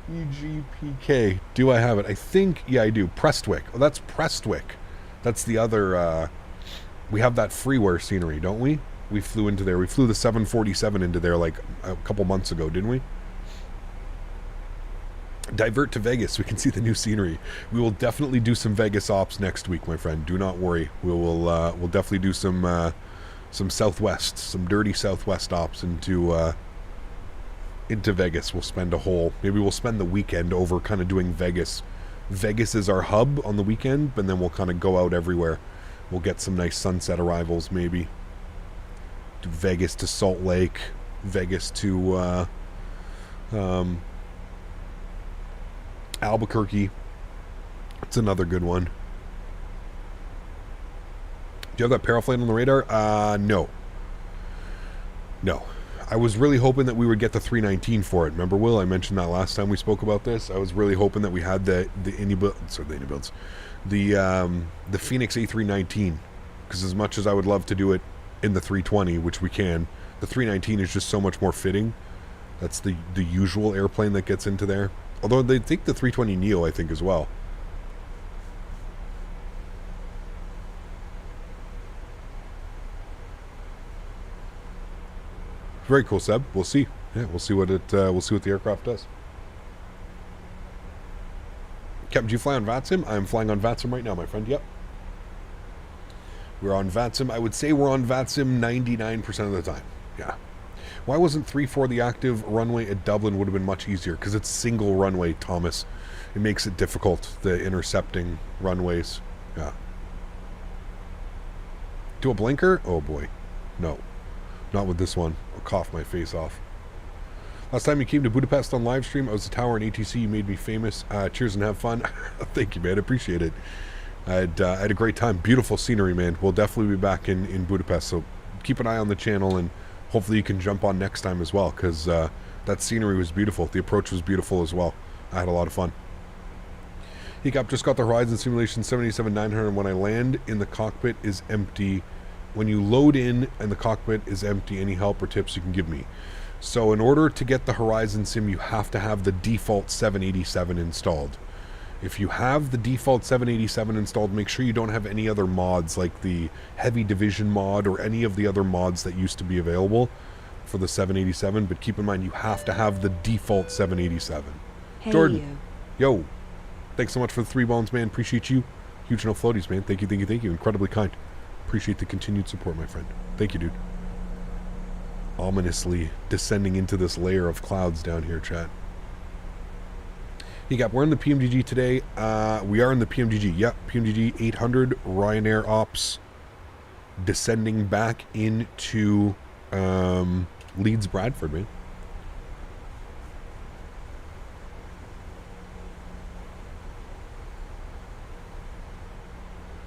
EGPK. Do I have it? I think, yeah, I do. Prestwick. Oh, that's Prestwick. That's the other, we have that freeware scenery, don't we? We flew into there. We flew the 747 into there like a couple months ago, didn't we? Divert to Vegas. We can see the new scenery. We will definitely do some Vegas ops next week, my friend. Do not worry. We'll definitely do some Southwest, some dirty Southwest ops into Vegas. We'll spend maybe we'll spend the weekend over kind of doing Vegas. Vegas is our hub on the weekend, but then we'll kind of go out everywhere. We'll get some nice sunset arrivals, maybe. Do Vegas to Salt Lake, Vegas to Albuquerque. It's another good one. Do you have that Paraflame on the radar? No. No. I was really hoping that we would get the 319 for it. Remember, Will? I mentioned that last time we spoke about this. I was really hoping that we had the Phoenix A319, because as much as I would love to do it in the 320, which we can, the 319 is just so much more fitting. That's the usual airplane that gets into there. Although they think the 320 Neo, I think, as well. Very cool, Seb. We'll see. Yeah, we'll see what the aircraft does. Captain, do you fly on VATSIM? I'm flying on VATSIM right now, my friend. Yep. We're on VATSIM. I would say we're on VATSIM 99% of the time. Yeah. Why wasn't 3-4 the active runway at Dublin? Would have been much easier because it's single runway, Thomas. It makes it difficult, the intercepting runways. Yeah. Do a blinker? Oh boy. No. Not with this one. I'll cough my face off. Last time you came to Budapest on live stream, I was a tower in ATC. You made me famous. Cheers and have fun. Thank you, man. I appreciate it. I had a great time. Beautiful scenery, man. We'll definitely be back in Budapest. So keep an eye on the channel, and hopefully you can jump on next time as well, because that scenery was beautiful. The approach was beautiful as well. I had a lot of fun. Hiccup, just got the Horizon Simulation 787-900. When I land in the cockpit is empty. When you load in and the cockpit is empty, any help or tips you can give me? So in order to get the Horizon Sim, you have to have the default 787 installed. If you have the default 787 installed, make sure you don't have any other mods like the Heavy Division mod or any of the other mods that used to be available for the 787. But keep in mind, you have to have the default 787. Hey, Jordan, yo, thanks so much for the 3 bones, man. Appreciate you. Huge no floaties, man. Thank you, thank you, thank you. Incredibly kind. Appreciate the continued support, my friend. Thank you, dude. Ominously descending into this layer of clouds down here, chat. We're in the PMGG today. We are in the PMGG. Yep, PMGG 800 Ryanair ops descending back into Leeds, Bradford, man.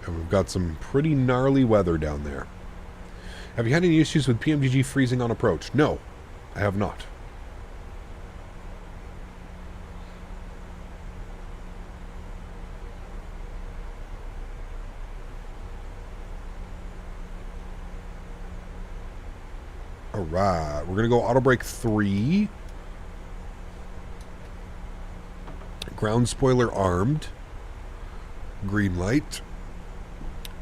And we've got some pretty gnarly weather down there. Have you had any issues with PMGG freezing on approach? No, I have not. All right, we're going to go auto brake 3. Ground spoiler armed. Green light.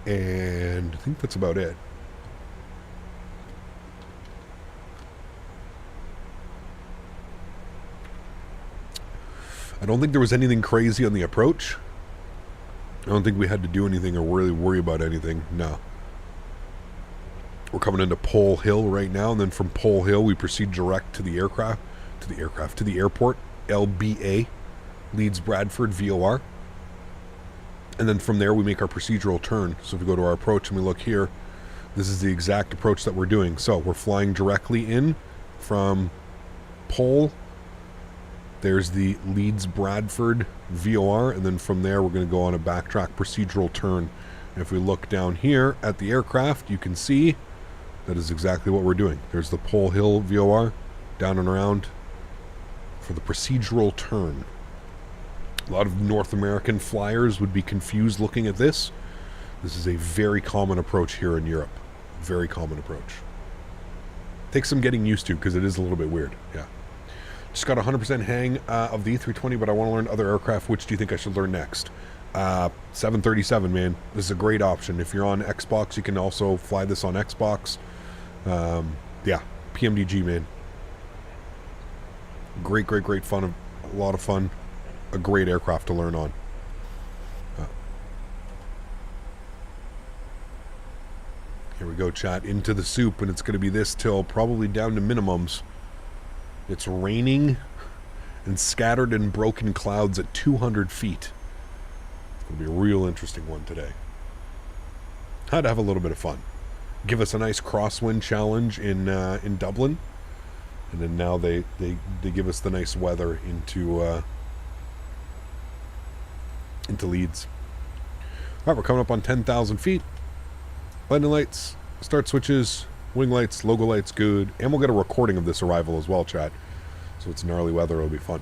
And I think that's about it. I don't think there was anything crazy on the approach. I don't think we had to do anything or really worry about anything. No. We're coming into Pole Hill right now, and then from Pole Hill we proceed direct to the airport, LBA, Leeds Bradford VOR. And then from there we make our procedural turn. So if we go to our approach and we look here, this is the exact approach that we're doing. So we're flying directly in from Pole. There's the Leeds Bradford VOR, and then from there we're going to go on a backtrack procedural turn. And if we look down here at the aircraft, you can see that is exactly what we're doing. There's the Pole Hill VOR, down and around for the procedural turn. A lot of North American flyers would be confused looking at this. This is a very common approach here in Europe. Very common approach. Takes some getting used to because it is a little bit weird. Yeah. Just got 100% hang of the E320, but I want to learn other aircraft. Which do you think I should learn next? 737, man. This is a great option. If you're on Xbox, you can also fly this on Xbox. Yeah, PMDG, man. Great fun. A lot of fun. A great aircraft to learn on. Here we go, chat. Into the soup, and it's going to be this till probably down to minimums. It's raining and scattered and broken clouds at 200 feet. It's going to be a real interesting one today. Had to have a little bit of fun. Give us a nice crosswind challenge in Dublin, and then now they give us the nice weather into Leeds. All right, we're coming up on 10,000 feet. Landing lights, start switches, wing lights, logo lights, good. And we'll get a recording of this arrival as well, chat. So it's gnarly weather, it'll be fun.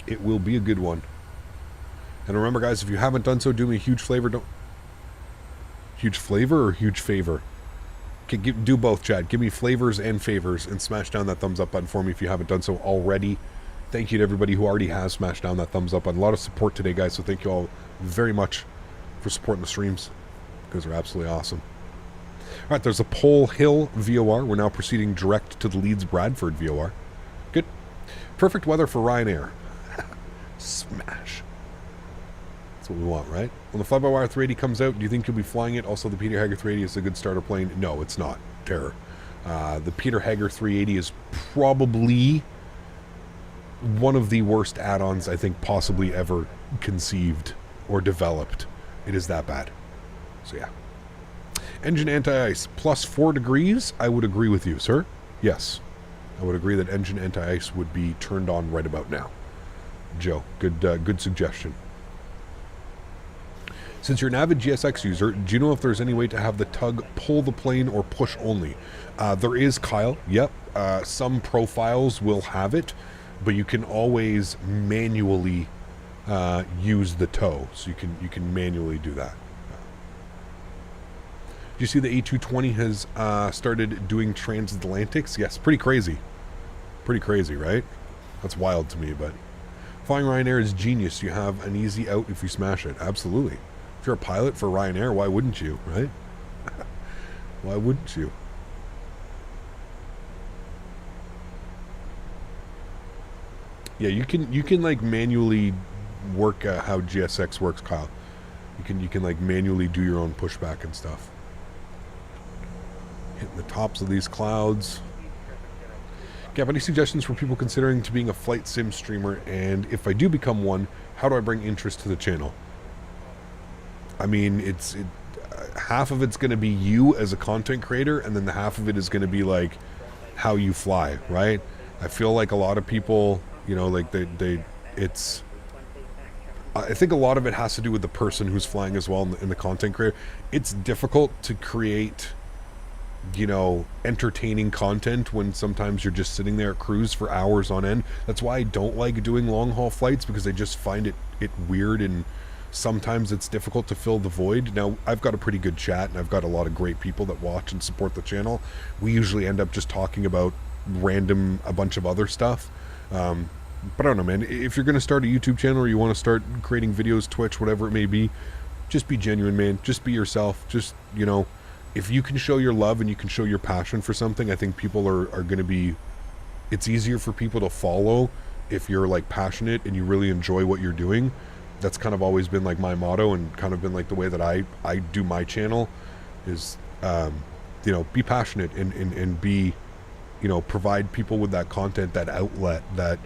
It will be a good one. And remember, guys, if you haven't done so, do me a huge favor. Huge flavor or huge favor? Okay, do both, chat. Give me flavors and favors, and smash down that thumbs up button for me if you haven't done so already. Thank you to everybody who already has smashed down that thumbs up button. A lot of support today, guys, so thank you all very much for supporting the streams. You guys are absolutely awesome. All right, there's a Pole Hill VOR. We're now proceeding direct to the Leeds Bradford VOR. Good. Perfect weather for Ryanair. Smash. That's what we want, right? When the fly-by-wire 380 comes out, do you think you'll be flying it? Also, the Peter Hager 380 is a good starter plane. No, it's not. Terror. The Peter Hager 380 is probably one of the worst add-ons I think possibly ever conceived or developed. It is that bad. So yeah. Engine anti-ice plus 4 degrees. I would agree with you, sir. Yes. I would agree that engine anti-ice would be turned on right about now. Joe, good suggestion. Since you're an avid GSX user, do you know if there's any way to have the tug pull the plane or push only? There is, Kyle. Yep. Some profiles will have it, but you can always manually use the tow. So you can manually do that. Do you see the A220 has started doing transatlantics? Yes, pretty crazy. Pretty crazy, right? That's wild to me, but flying Ryanair is genius. You have an easy out if you smash it. Absolutely. If you're a pilot for Ryanair, why wouldn't you, right? Why wouldn't you? Yeah, you can like manually work how GSX works, Kyle. You can like manually do your own pushback and stuff. Hitting the tops of these clouds. Do you have any suggestions for people considering to being a flight sim streamer? And if I do become one, how do I bring interest to the channel? I mean, half of it's going to be you as a content creator, and then the half of it is going to be like how you fly, right? I feel like a lot of people, you know, like it's I think a lot of it has to do with the person who's flying as well in the content creator. It's difficult to create, you know, entertaining content when sometimes you're just sitting there at cruise for hours on end. That's why I don't like doing long haul flights, because I just find it weird and sometimes it's difficult to fill the void. Now, I've got a pretty good chat, and I've got a lot of great people that watch and support the channel. We usually end up just talking about a bunch of other stuff. But I don't know, man. If you're going to start a YouTube channel or you want to start creating videos, Twitch, whatever it may be, just be genuine, man. Just be yourself. Just, you know, if you can show your love and you can show your passion for something, I think people are going to be... It's easier for people to follow if you're, like, passionate and you really enjoy what you're doing. That's kind of always been, like, my motto and kind of been, like, the way that I do my channel is, you know, be passionate and be, you know, provide people with that content, that outlet that...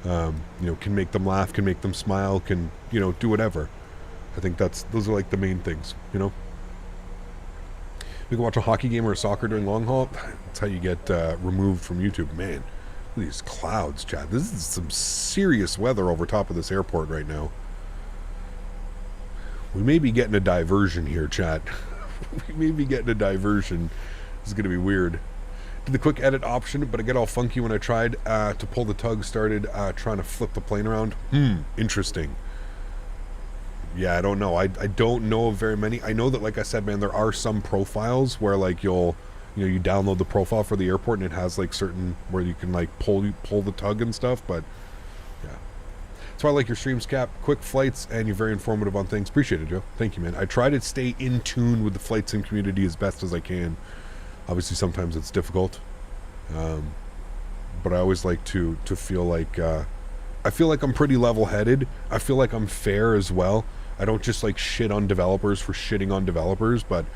you know, can make them laugh, can make them smile, can, you know, do whatever. I think those are like the main things, you know. We can watch a hockey game or a soccer during long haul. That's how you get removed from YouTube. Man, look at these clouds, chat. This is some serious weather over top of this airport right now. We may be getting a diversion here, chat. We may be getting a diversion. This is going to be weird. Did the quick edit option, but it got all funky when I tried to pull the tug, started trying to flip the plane around. Interesting. Yeah, I don't know. I don't know of very many. I know that, like I said, man, there are some profiles where, like, you download the profile for the airport and it has, like, certain where you can, like, pull the tug and stuff, but yeah. So I like your streams, Cap. Quick flights, and you're very informative on things. Appreciate it, Joe. Thank you, man. I try to stay in tune with the flight sim community as best as I can. Obviously, sometimes it's difficult, but I always like to feel like I feel like I'm pretty level-headed. I feel like I'm fair as well. I don't just like shit on developers for shitting on developers, but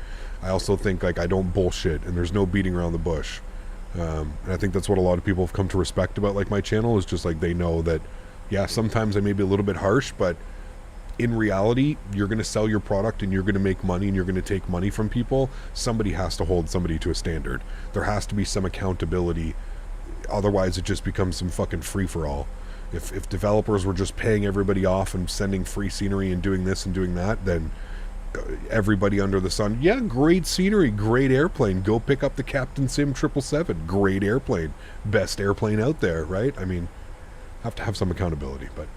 I also think like I don't bullshit and there's no beating around the bush. And I think that's what a lot of people have come to respect about like my channel is just like they know that, yeah, sometimes I may be a little bit harsh, but in reality, you're going to sell your product and you're going to make money and you're going to take money from people. Somebody has to hold somebody to a standard. There has to be some accountability. Otherwise, it just becomes some fucking free-for-all. If developers were just paying everybody off and sending free scenery and doing this and doing that, then everybody under the sun, yeah, great scenery, great airplane. Go pick up the Captain Sim 777. Great airplane. Best airplane out there, right? I mean, have to have some accountability, but...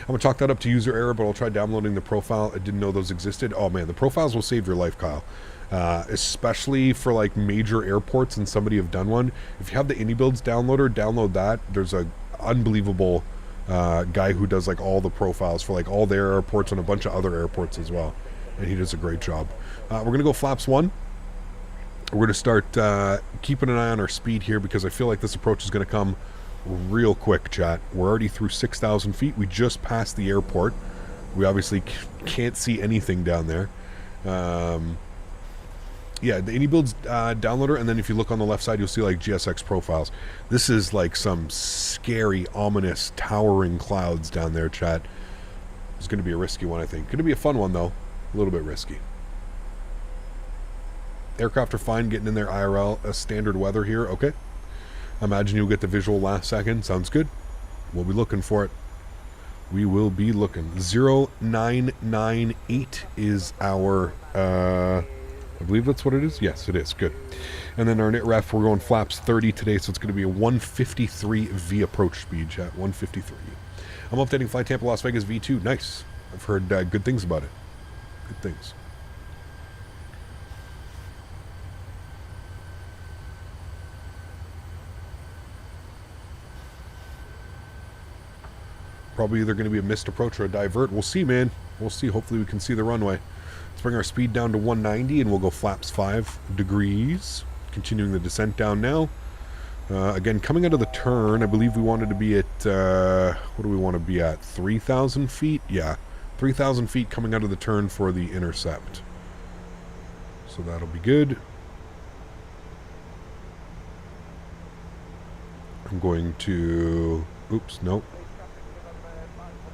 I'm going to chalk that up to user error, but I'll try downloading the profile. I didn't know those existed. Oh, man, the profiles will save your life, Kyle. Especially for, like, major airports and somebody have done one. If you have the Indie Builds downloader, download that. There's a unbelievable guy who does, like, all the profiles for, like, all their airports and a bunch of other airports as well. And he does a great job. We're going to go flaps 1. We're going to start keeping an eye on our speed here because I feel like this approach is going to come real quick, chat. We're already through 6,000 feet. We just passed the airport. We obviously can't see anything down there. Yeah, the Indie Builds downloader, and then if you look on the left side, you'll see like GSX profiles. This is like some scary, ominous, towering clouds down there, chat. It's going to be a risky one, I think. Going to be a fun one, though. A little bit risky. Aircraft are fine getting in their IRL standard weather here. Okay. I imagine you'll get the visual last second. Sounds good. We'll be looking for it. We will be looking. 0998 is our, I believe that's what it is. Yes, it is. Good. And then our knit ref, we're going flaps 30 today, so it's going to be a 153 V approach speed, chat. 153. I'm updating Flight Tampa Las Vegas V2. Nice. I've heard good things about it. Good things. Probably either going to be a missed approach or a divert. We'll see, man. We'll see. Hopefully we can see the runway. Let's bring our speed down to 190 and we'll go flaps 5 degrees. Continuing the descent down now. Again, coming out of the turn, I believe we wanted to be at, what do we want to be at? 3,000 feet? Yeah. 3,000 feet coming out of the turn for the intercept. So that'll be good. I'm going to... Oops, nope.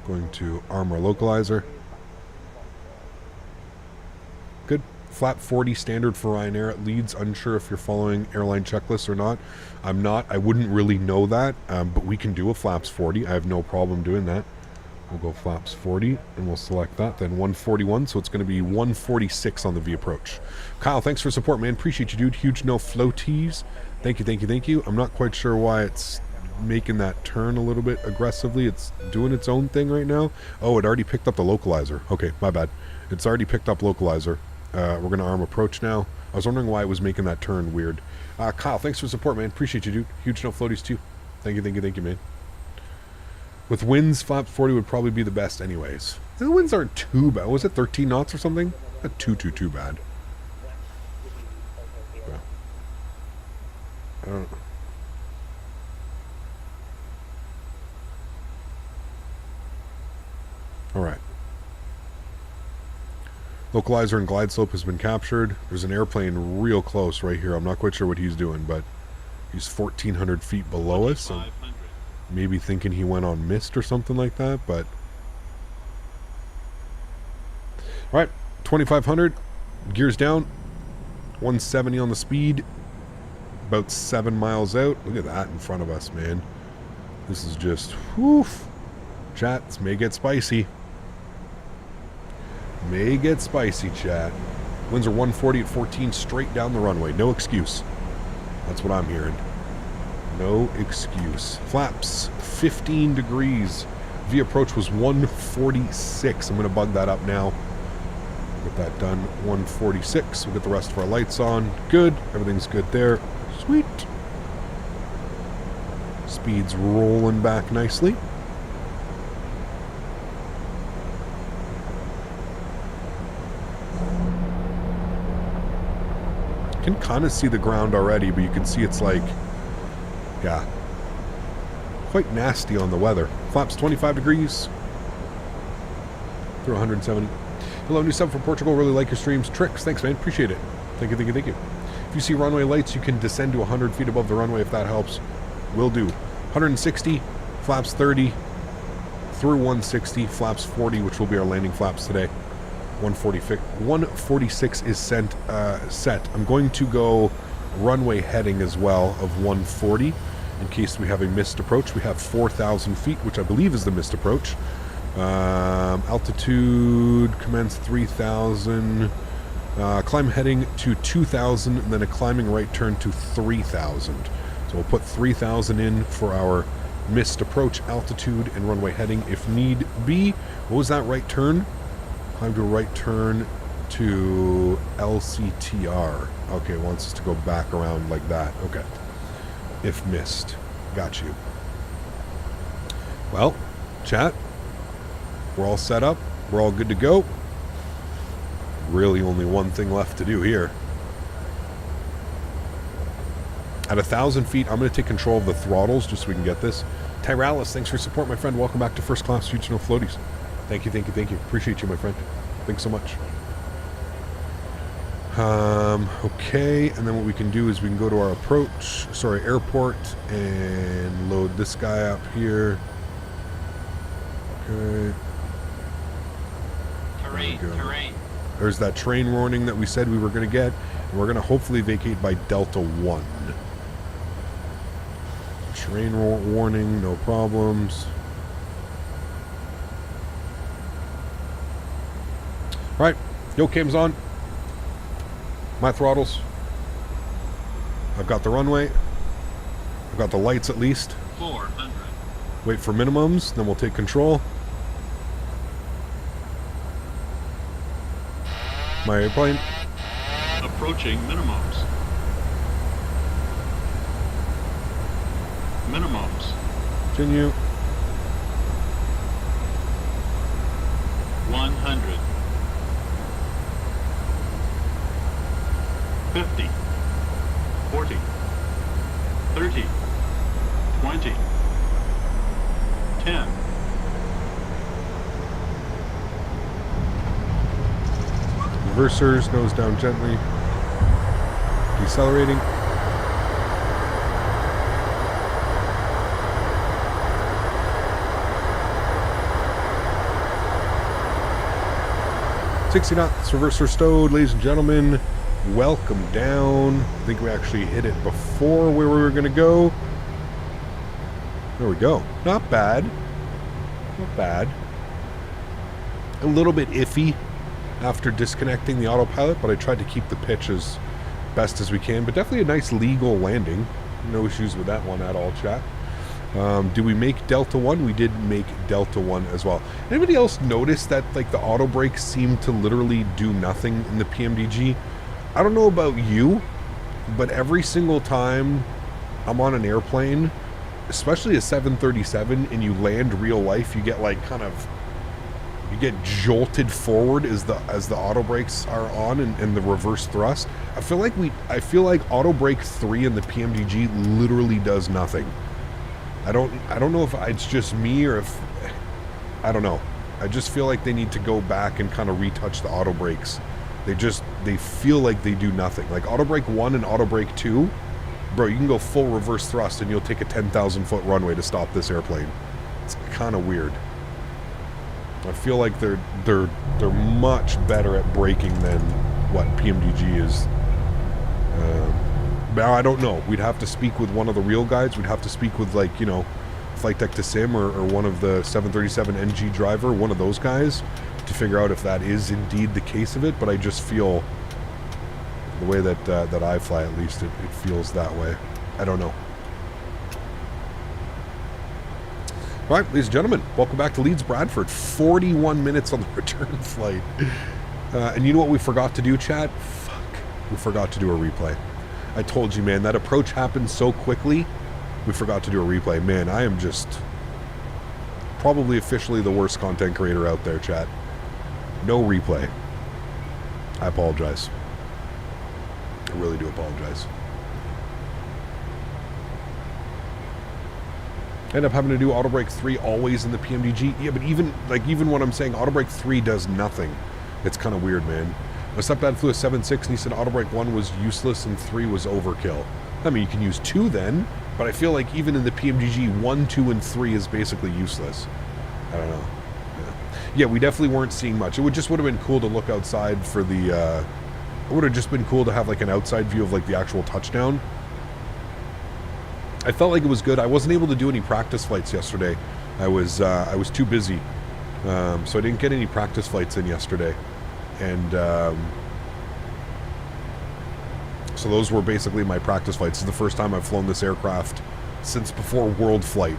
Going to arm our localizer. Good. Flap 40 standard for Ryanair at Leeds. Unsure if you're following airline checklists or not. I'm not. I wouldn't really know that, but we can do a flaps 40. I have no problem doing that. We'll go flaps 40 and we'll select that. Then 141, so it's going to be 146 on the V approach. Kyle, thanks for support, man. Appreciate you, dude. Huge no floaties. Thank you, thank you, thank you. I'm not quite sure why it's making that turn a little bit aggressively. It's doing its own thing right now. Oh, it already picked up the localizer. Okay, my bad. It's already picked up localizer. We're going to arm approach now. I was wondering why it was making that turn weird. Kyle, thanks for support, man. Appreciate you, dude. Huge no floaties, too. Thank you, man. With winds, flap 40 would probably be the best anyways. The winds aren't too bad. Was it 13 knots or something? Not too bad. Yeah. I don't know. Alright. Localizer and glide slope has been captured. There's an airplane real close right here. I'm not quite sure what he's doing, but he's 1,400 feet below us. So maybe thinking he went on mist or something like that, but... Alright, 2,500. Gears down. 170 on the speed. About 7 miles out. Look at that in front of us, man. This is just... Whew. Chat, this may get spicy. May get spicy, chat. Winds are 140 at 14 straight down the runway. No excuse. That's what I'm hearing. No excuse. Flaps, 15 degrees. V approach was 146. I'm going to bug that up now. Get that done. 146. We'll get the rest of our lights on. Good. Everything's good there. Sweet. Speed's rolling back nicely. You can kind of see the ground already, but you can see it's like, yeah, quite nasty on the weather. Flaps 25 degrees through 170. Hello, new sub from Portugal. Really like your streams. Tricks, thanks, man. Appreciate it. Thank you. If you see runway lights, you can descend to 100 feet above the runway if that helps. Will do. 160, flaps 30 through 160, flaps 40, which will be our landing flaps today. 146 is set. I'm going to go runway heading as well of 140 in case we have a missed approach. We have 4,000 feet, which I believe is the missed approach. Altitude commence 3,000. Climb heading to 2,000, and then a climbing right turn to 3,000. So we'll put 3,000 in for our missed approach altitude and runway heading if need be. What was that right turn? Climb to a right turn to LCTR. Okay, it wants us to go back around like that. Okay. If missed. Got you. Well, chat. We're all set up. We're all good to go. Really only one thing left to do here. At 1,000 feet, I'm going to take control of the throttles just so we can get this. Tyralis, thanks for your support, my friend. Welcome back to First Class Future No Floaties. Thank you. Appreciate you, my friend. Thanks so much. Okay, and then what we can do is we can go to our airport, and load this guy up here. Okay. Terrain. There's that train warning that we said we were going to get, and we're going to hopefully vacate by Delta 1. Train warning, no problems. Alright, yo cam's on. My throttles. I've got the runway. I've got the lights at least. 400. Wait for minimums, then we'll take control. My airplane. Approaching minimums. Continue. 100. 50. 40. 30. 20. 10. Reversers, nose down gently. Decelerating. $60 knots, reverser stowed, ladies and gentlemen. Welcome down. I think we actually hit it before where we were going to go. There we go. Not bad. Not bad. A little bit iffy after disconnecting the autopilot, but I tried to keep the pitch as best as we can. But definitely a nice legal landing. No issues with that one at all, chat. Do we make Delta 1? We did make Delta 1 as well. Anybody else notice that like the auto brakes seem to literally do nothing in the PMDG? I don't know about you, but every single time I'm on an airplane, especially a 737, and you land real life, you get like kind of, you get jolted forward as the auto brakes are on and the reverse thrust. I feel like auto brake 3 in the PMDG literally does nothing. I don't know if it's just me or if, I don't know. I just feel like they need to go back and kind of retouch the auto brakes. They feel like they do nothing. Like auto brake 1 and auto brake 2, bro, you can go full reverse thrust and you'll take a 10,000 foot runway to stop this airplane. It's kind of weird. I feel like they're much better at braking than what PMDG is. Now I don't know. We'd have to speak with one of the real guys. We'd have to speak with, like, you know, Flight Tech to Sim or one of the 737 NG driver, one of those guys, to figure out if that is indeed the case of it. But I just feel the way that I fly, at least, it feels that way. I don't know. All right, ladies and gentlemen, welcome back to Leeds, Bradford. 41 minutes on the return flight. And you know what we forgot to do, chat? Fuck. We forgot to do a replay. I told you, man, that approach happened so quickly, we forgot to do a replay. Man, I am just probably officially the worst content creator out there, chat. No replay. I apologize. I really do apologize. End up having to do auto brake 3 always in the PMDG. Yeah, but even when I'm saying auto brake 3 does nothing, it's kind of weird, man. My stepdad flew a 7.6 and he said auto brake 1 was useless and 3 was overkill. I mean, you can use 2 then, but I feel like even in the PMDG, 1, 2, and 3 is basically useless. I don't know. Yeah, we definitely weren't seeing much. It would have been cool to look outside for the... it would have just been cool to have like an outside view of like the actual touchdown. I felt like it was good. I wasn't able to do any practice flights yesterday. I was too busy, so I didn't get any practice flights in yesterday, and so those were basically my practice flights. This is the first time I've flown this aircraft since before World Flight,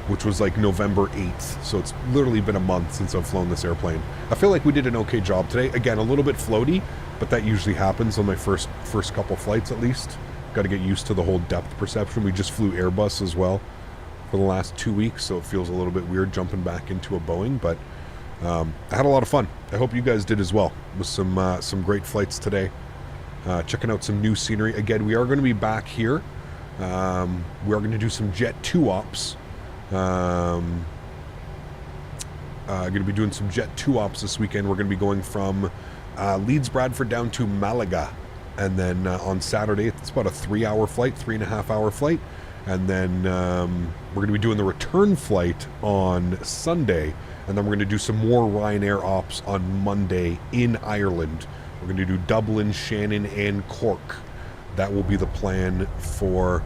which was like November 8th. So it's literally been a month since I've flown this airplane. I feel like we did an okay job today. Again, a little bit floaty, but that usually happens on my first couple flights at least. Got to get used to the whole depth perception. We just flew Airbus as well for the last 2 weeks, so it feels a little bit weird jumping back into a Boeing, but I had a lot of fun. I hope you guys did as well, with some great flights today. Checking out some new scenery. Again, we are going to be back here. We are going to do some Jet 2 ops. Going to be doing some Jet 2 ops this weekend. We're going to be going from Leeds, Bradford down to Malaga. And then on Saturday, it's about a 3-hour flight, 3.5-hour flight. And then we're going to be doing the return flight on Sunday. And then we're going to do some more Ryanair ops on Monday in Ireland. We're going to do Dublin, Shannon, and Cork. That will be the plan for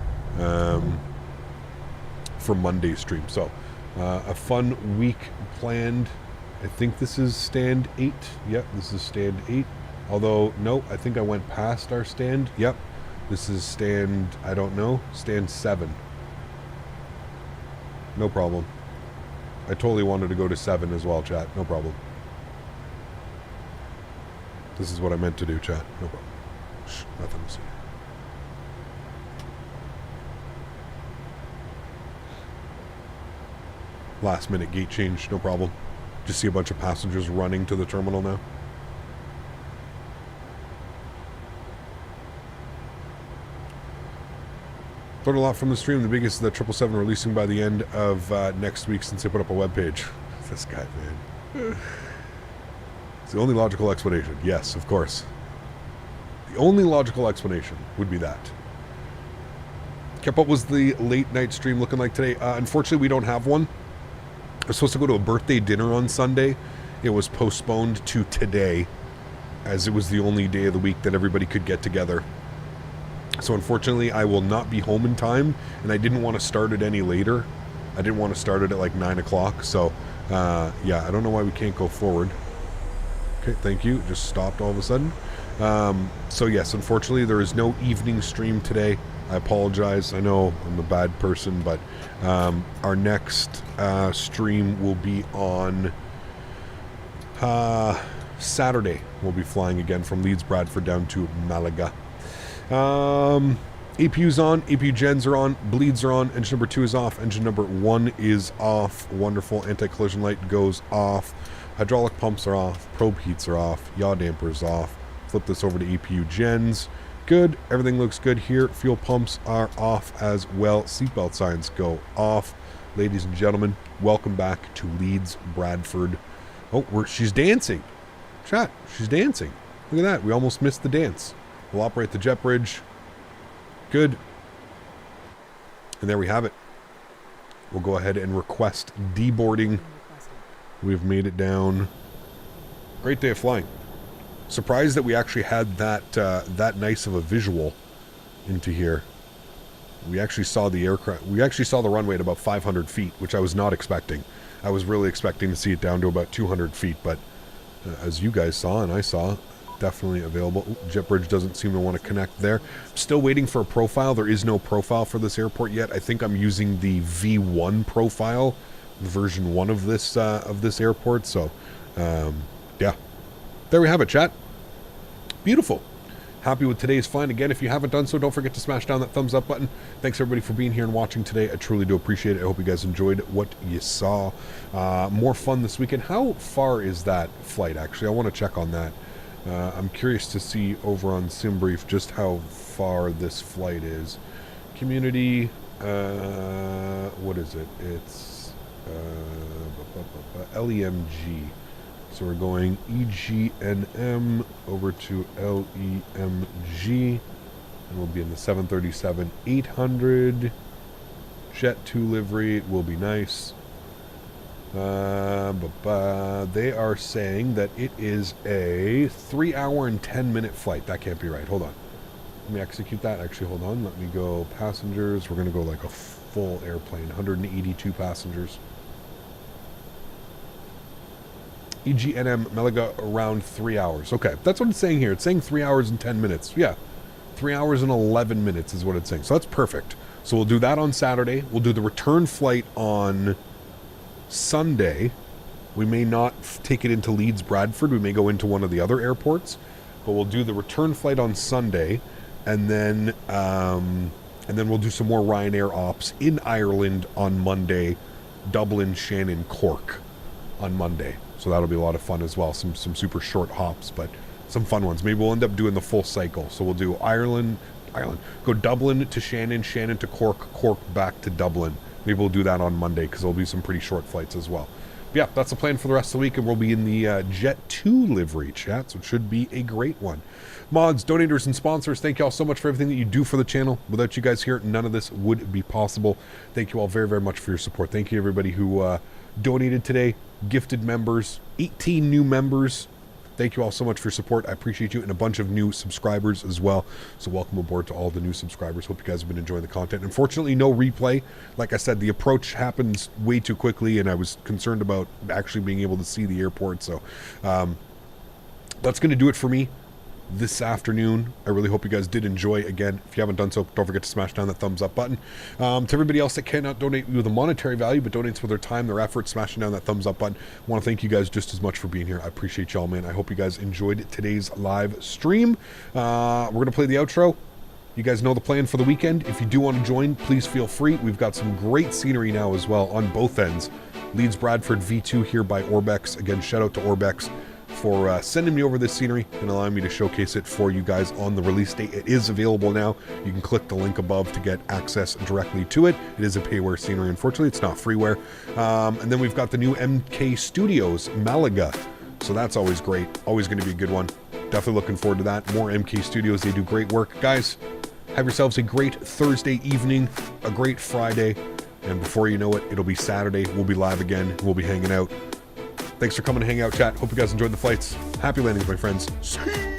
Monday's stream. So a fun week planned. I think this is stand 8. Yep, this is stand 8. Although, no, I think I went past our stand. Yep, this is stand, I don't know, stand 7. No problem. I totally wanted to go to 7 as well, chat. No problem. This is what I meant to do, chat. No problem. Shh, nothing to see. Last minute gate change, no problem. Just see a bunch of passengers running to the terminal now. Learned a lot from the stream. The biggest is the 777 releasing by the end of next week since they put up a webpage. This guy, man. It's the only logical explanation. Yes, of course. The only logical explanation would be that. Kept, what was the late night stream looking like today? Unfortunately, we don't have one. I was supposed to go to a birthday dinner on Sunday. It was postponed to today, as it was the only day of the week that everybody could get together. So unfortunately, I will not be home in time, and I didn't want to start it any later. I didn't want to start it at like 9 o'clock, so yeah, I don't know why we can't go forward. Okay, thank you. Just stopped all of a sudden. So yes, unfortunately, there is no evening stream today. I apologize. I know I'm a bad person, but our next stream will be on Saturday. We'll be flying again from Leeds, Bradford down to Malaga. APU's on, APU gens are on, bleeds are on, engine number 2 is off, engine number 1 is off. Wonderful. Anti-collision light goes off. Hydraulic pumps are off. Probe heats are off. Yaw dampers off. Flip this over to APU gens. Good. Everything looks good here. Fuel pumps are off as well. Seatbelt signs go off. Ladies and gentlemen, welcome back to Leeds, Bradford. Oh, she's dancing. Chat, she's dancing. Look at that. We almost missed the dance. We'll operate the jet bridge. Good. And there we have it. We'll go ahead and request deboarding. We've made it down. Great day of flying. Surprised that we actually had that nice of a visual into here. We actually saw the aircraft. We actually saw the runway at about 500 feet, which I was not expecting. I was really expecting to see it down to about 200 feet, but as you guys saw and I saw, definitely available. Ooh, jet bridge doesn't seem to want to connect there. Still waiting for a profile. There is no profile for this airport yet. I think I'm using the V1 profile, version 1 of this airport. So, yeah, there we have it, chat. Beautiful. Happy with today's flight. Again, if you haven't done so, don't forget to smash down that thumbs up button. Thanks everybody for being here and watching today. I truly do appreciate it. I hope you guys enjoyed what you saw. More fun this weekend. How far is that flight, actually? I want to check on that. I'm curious to see over on SimBrief just how far this flight is. Community, what is it? It's LEMG. So we're going EGNM over to LEMG, and we'll be in the 737-800 Jet 2 livery. It will be nice. They are saying that it is a 3 hour and 10 minute flight. That can't be right. Hold on. Let me execute that. Actually, hold on. Let me go passengers. We're going to go like a full airplane. 182 passengers. EGNM Malaga around 3 hours. Okay, that's what it's saying here. It's saying 3 hours and 10 minutes. Yeah, 3 hours and 11 minutes is what it's saying. So that's perfect. So we'll do that on Saturday. We'll do the return flight on Sunday. We may not take it into Leeds, Bradford. We may go into one of the other airports, but we'll do the return flight on Sunday, and then we'll do some more Ryanair ops in Ireland on Monday. Dublin, Shannon, Cork on Monday. So that'll be a lot of fun as well. Some super short hops, but some fun ones. Maybe we'll end up doing the full cycle. So we'll do Ireland, go Dublin to Shannon, Shannon to Cork, Cork back to Dublin. Maybe we'll do that on Monday because there'll be some pretty short flights as well. But yeah, that's the plan for the rest of the week, and we'll be in the Jet 2 livery, chat, so it should be a great one. Mods, donators, and sponsors, thank you all so much for everything that you do for the channel. Without you guys here, none of this would be possible. Thank you all very, very much for your support. Thank you everybody who donated today, gifted members, 18 new members. Thank you all so much for your support. I appreciate you, and a bunch of new subscribers as well. So welcome aboard to all the new subscribers. Hope you guys have been enjoying the content. Unfortunately, no replay. Like I said, the approach happens way too quickly, and I was concerned about actually being able to see the airport. So that's going to do it for me this afternoon. I really hope you guys did enjoy. Again, if you haven't done so, don't forget to smash down that thumbs up button. To everybody else that cannot donate with a monetary value but donates with their time, their effort, smashing down that thumbs up button, I want to thank you guys just as much for being here. I appreciate y'all, man. I hope you guys enjoyed today's live stream. We're going to play the outro. You guys know the plan for the weekend. If you do want to join, please feel free. We've got some great scenery now as well on both ends. Leeds Bradford V2 here by Orbx. Again, shout out to Orbx for sending me over this scenery and allowing me to showcase it for you guys on the release date. It is available now. You can click the link above to get access directly to it. It is a payware scenery. Unfortunately, it's not freeware. And then we've got the new MK Studios Malaga. So that's always great. Always going to be a good one. Definitely looking forward to that. More MK Studios. They do great work. Guys, have yourselves a great Thursday evening, a great Friday. And before you know it, it'll be Saturday. We'll be live again. We'll be hanging out. Thanks for coming to hang out, chat. Hope you guys enjoyed the flights. Happy landings, my friends. See you.